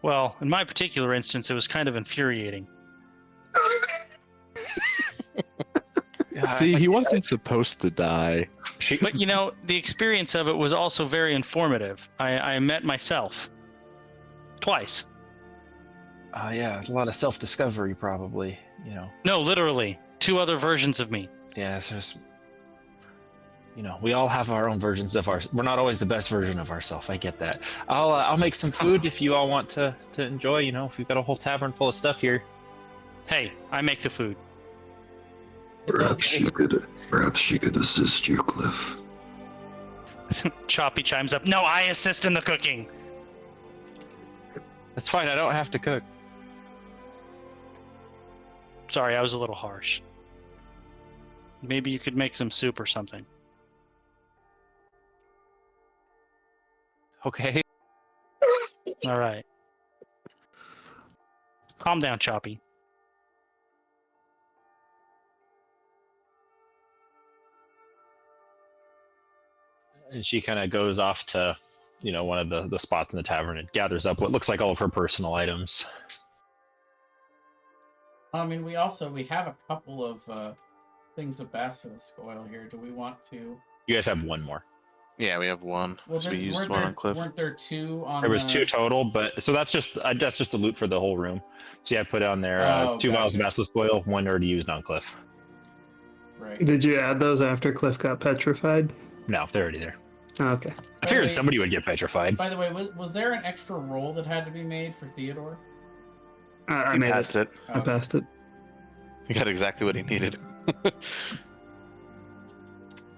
Well, in my particular instance, it was kind of infuriating. See, he wasn't supposed to die. But you know, the experience of it was also very informative. I met myself twice. Yeah, a lot of self-discovery, probably. You know. No, literally, 2 other versions of me. Yeah, there's. You know, we all have our own versions of We're not always the best version of ourselves. I get that. I'll make some food if you all want to enjoy. You know, if we've got a whole tavern full of stuff here. Hey, I make the food. Perhaps she could assist you, Cliff. Choppy chimes up. No, I assist in the cooking. That's fine. I don't have to cook. Sorry, I was a little harsh. Maybe you could make some soup or something. Okay. All right. Calm down, Choppy. And she kind of goes off to, one of the spots in the tavern and gathers up what looks like all of her personal items. I mean, we have a couple of things of basilisk oil here. Do we want to? You guys have one more. Yeah, we have one. Well, So we used one on Cliff. Weren't there 2 on? There was 2 total, but so that's just the loot for the whole room. So yeah, I put on there 2 vials of basilisk oil, 1 already used on Cliff. Right. Did you add those after Cliff got petrified? No, they're already there. Oh, okay. I figured somebody would get petrified. By the way, was there an extra roll that had to be made for Theodore? I He made passed it. I passed it. He got exactly what he needed.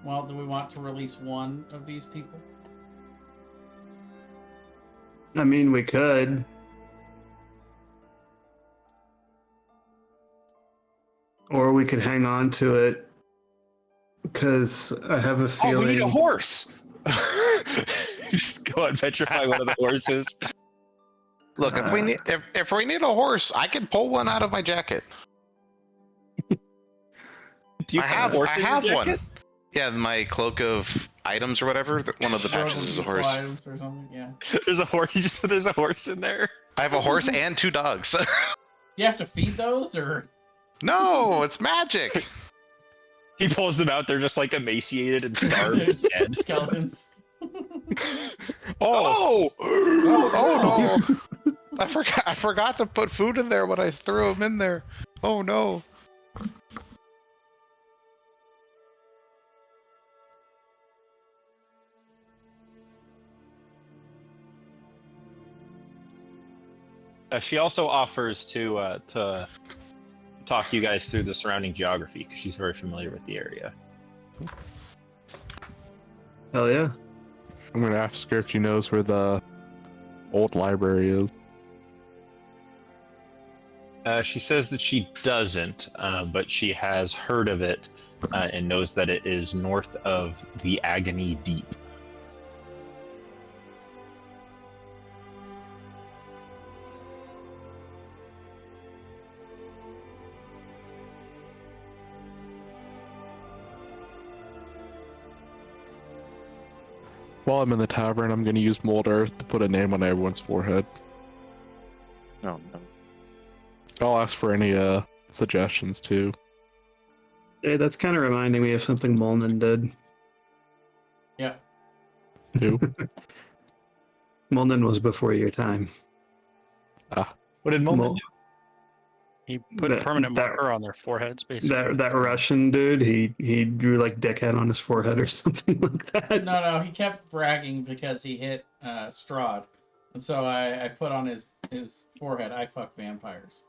Well, do we want to release one of these people? I mean, we could. Or we could hang on to it. Because I have a feeling... Oh, we need a horse! Just go and petrify one of the horses. Look, if we need a horse, I can pull one out of my jacket. Do you I have horse in your one. jacket? Yeah, my cloak of items or whatever. One of the patches is a horse. Items or something? Yeah. There's a horse. There's a horse in there. I have a horse and 2 dogs. Do you have to feed those, or? No, it's magic. He pulls them out. They're just like emaciated and starved. There's dead. skeletons. Oh no! I forgot to put food in there when I threw them in there. Oh no! She also offers to talk you guys through the surrounding geography because she's very familiar with the area. Hell yeah. I'm gonna ask her if she knows where the old library is. She says that she doesn't, but she has heard of it and knows that it is north of the Agony Deep. While I'm in the tavern, I'm gonna use mold earth to put a name on everyone's forehead. Oh no. I'll ask for any suggestions too. Hey, that's kind of reminding me of something Molnin did. Yeah. Who? Molnin was before your time. What did Molden do? He put a permanent marker on their foreheads, basically. That Russian dude, he drew like dickhead on his forehead or something like that. No, he kept bragging because he hit Strahd, and so I put on his forehead, "I fuck vampires."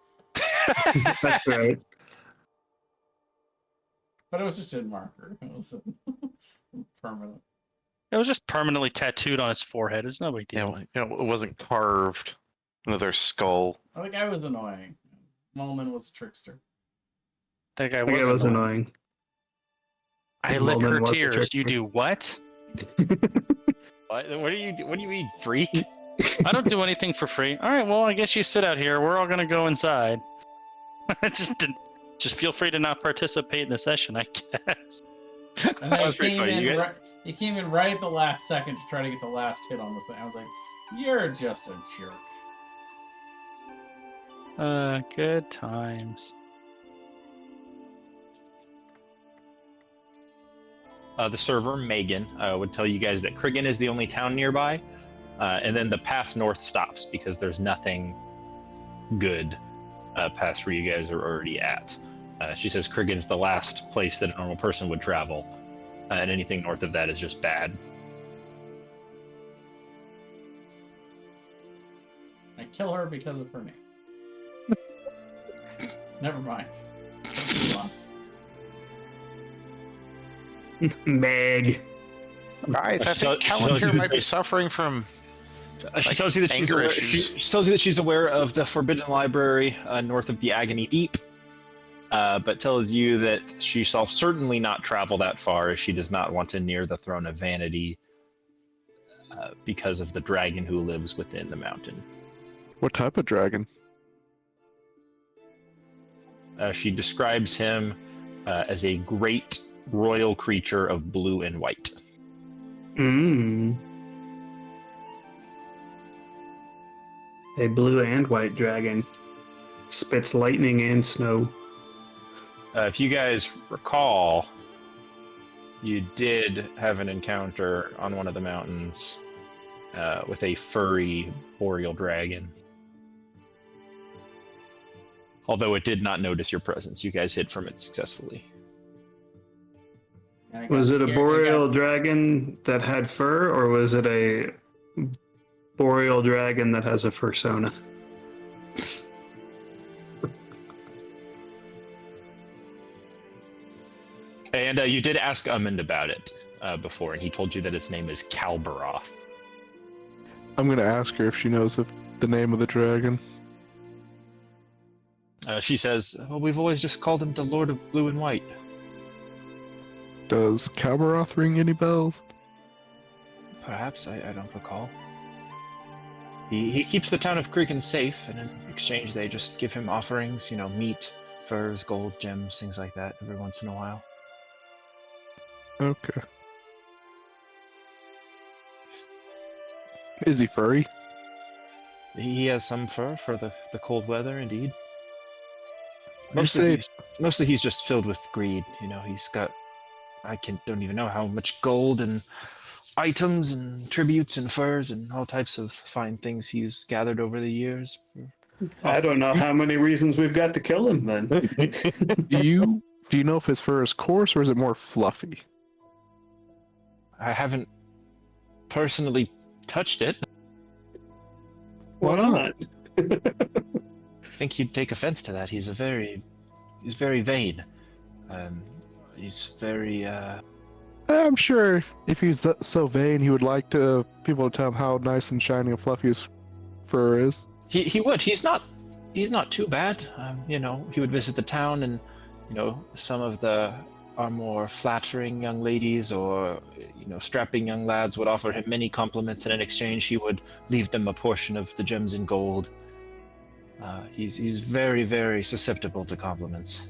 That's right. But it was just in marker. It was permanent. It was just permanently tattooed on his forehead. It's no big deal. It wasn't carved into their skull. I think I was annoying. Mullen was a trickster. That guy I think it was annoying. I lick Mullen her was a tears. trickster. You do what? What do you mean, freak? I don't do anything for free. All right, well, I guess you sit out here. We're all gonna go inside. Just feel free to not participate in the session, I guess. And then was pretty funny. he came in right at the last second to try to get the last hit on the thing. I was like, "You're just a jerk." Good times. The server, Megan, would tell you guys that Krigan is the only town nearby, and then the path north stops because there's nothing good past where you guys are already at. She says Krigan's the last place that a normal person would travel, and anything north of that is just bad. I kill her because of her name. Never mind. Meg. Guys, I think Calendar might be suffering from. She tells you that she's anger aware, issues. she tells you that she's aware of the Forbidden Library north of the Agony Deep, but tells you that she shall certainly not travel that far, as she does not want to near the Throne of Vanity because of the dragon who lives within the mountain. What type of dragon? She describes him as a great royal creature of blue and white. A blue and white dragon. Spits lightning and snow. If you guys recall, you did have an encounter on one of the mountains with a furry boreal dragon. Although it did not notice your presence, you guys hid from it successfully. Was it a boreal dragon that had fur, or was it a boreal dragon that has a fursona? And you did ask Amund about it before, and he told you that its name is Kalbaroth. I'm gonna ask her if she knows the name of the dragon. She says, well, we've always just called him the Lord of Blue and White. Does Kalbaroth ring any bells? Perhaps, I don't recall. He keeps the town of Krigan safe, and in exchange they just give him offerings, meat, furs, gold, gems, things like that, every once in a while. Okay. Is he furry? He has some fur for the cold weather, indeed. Mostly Mostly he's just filled with greed. He's got... don't even know how much gold and items and tributes and furs and all types of fine things he's gathered over the years. I don't know how many reasons we've got to kill him then. Do you know if his fur is coarse or is it more fluffy? I haven't personally touched it. Why not? I think you'd take offense to that. He's very vain. He's very I'm sure if he's so vain, he would like people to tell him how nice and shiny and fluffy his fur is. He would. He's not too bad. He would visit the town, and some of our more flattering young ladies or strapping young lads would offer him many compliments, and in exchange he would leave them a portion of the gems and gold. He's very, very susceptible to compliments.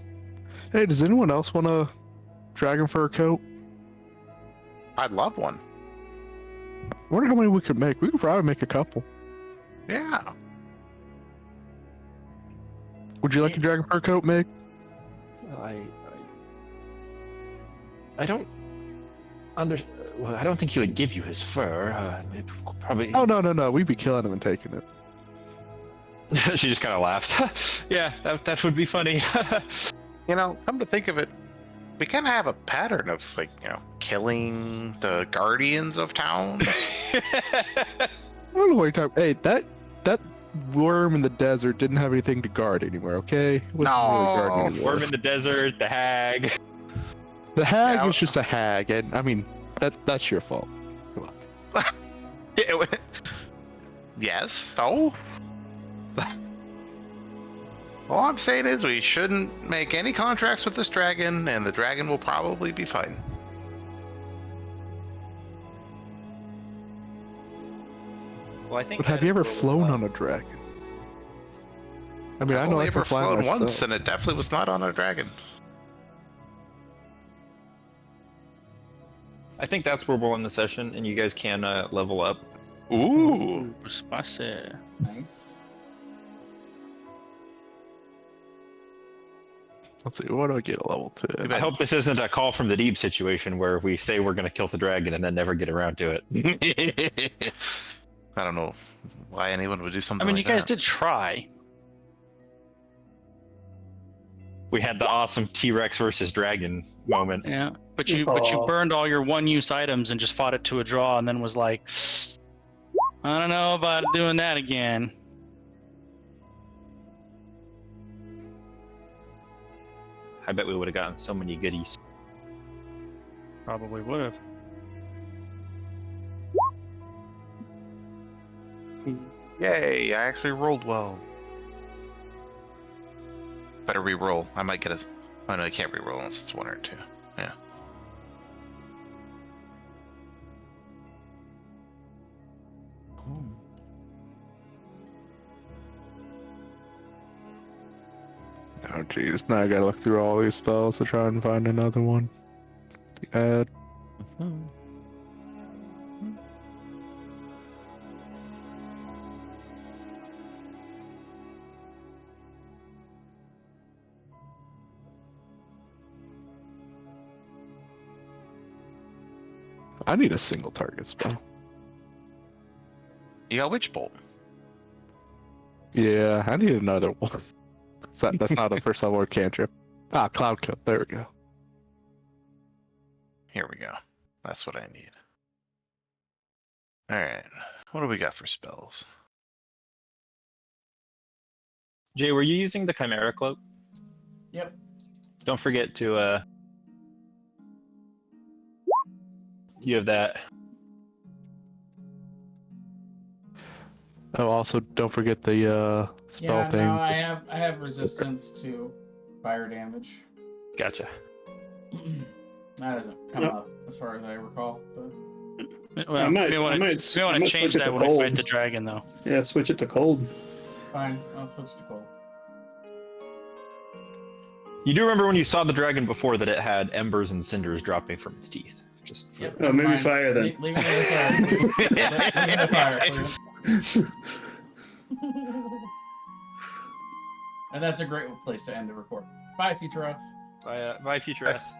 Hey, does anyone else want a dragon fur coat? I'd love one. I wonder how many we could make. We could probably make a couple. Yeah. Would you like a dragon fur coat, Meg? I don't Well, I don't think he would give you his fur. Probably. Oh no! We'd be killing him and taking it. She just kind of laughs. Yeah, that would be funny. Come to think of it, we kind of have a pattern of killing the guardians of towns. I don't know what you're talking. Hey, that worm in the desert didn't have anything to guard anymore. Okay? It wasn't really guarding anyone. Worm in the desert, the hag. The hag Yeah, is just a hag, and I mean that's your fault. Come on. Yes. No. All I'm saying is we shouldn't make any contracts with this dragon, and the dragon will probably be fine. Well, I think. But have you ever flown on a dragon? I mean, I've I know only I can ever fly flown myself. once, and it definitely was not on a dragon. I think that's where we'll end the session, and you guys can level up. Ooh. Spicy. Nice. Let's see, what do I get a level 10? I hope this isn't a call from the deep situation where we say we're going to kill the dragon and then never get around to it. I don't know why anyone would do something I mean, like you guys that. did try. We had the awesome T-Rex versus dragon moment. Yeah, but you burned all your one-use items and just fought it to a draw, and then was like, I don't know about doing that again. I bet we would have gotten so many goodies. Probably would have. Yay, I actually rolled well. Better re-roll. I might get a... Oh no, I can't re-roll unless it's 1 or 2. Yeah. Oh jeez, now I gotta look through all these spells to try and find another one to add. I need a single target spell. You got Witch Bolt. Yeah, I need another one. That's not a first level or cantrip. Ah, Cloud Kill. There we go. Here we go. That's what I need. Alright. What do we got for spells? Jay, were you using the Chimera Cloak? Yep. Don't forget to, you have that. Oh, also don't forget the spell Yeah, thing. no, I have resistance to fire damage. Gotcha. That hasn't come up as far as I recall. But I might change switch it that to when we cold. fight the dragon, though. Yeah, switch it to cold. fine, I'll switch to cold. You do remember when you saw the dragon before that it had embers and cinders dropping from its teeth? Just for... Yep. Oh, maybe Fine. fire then. Leave it in the fire. Leave it in the fire. Please. And that's a great place to end the record. Bye, Future Us. Bye, Future S.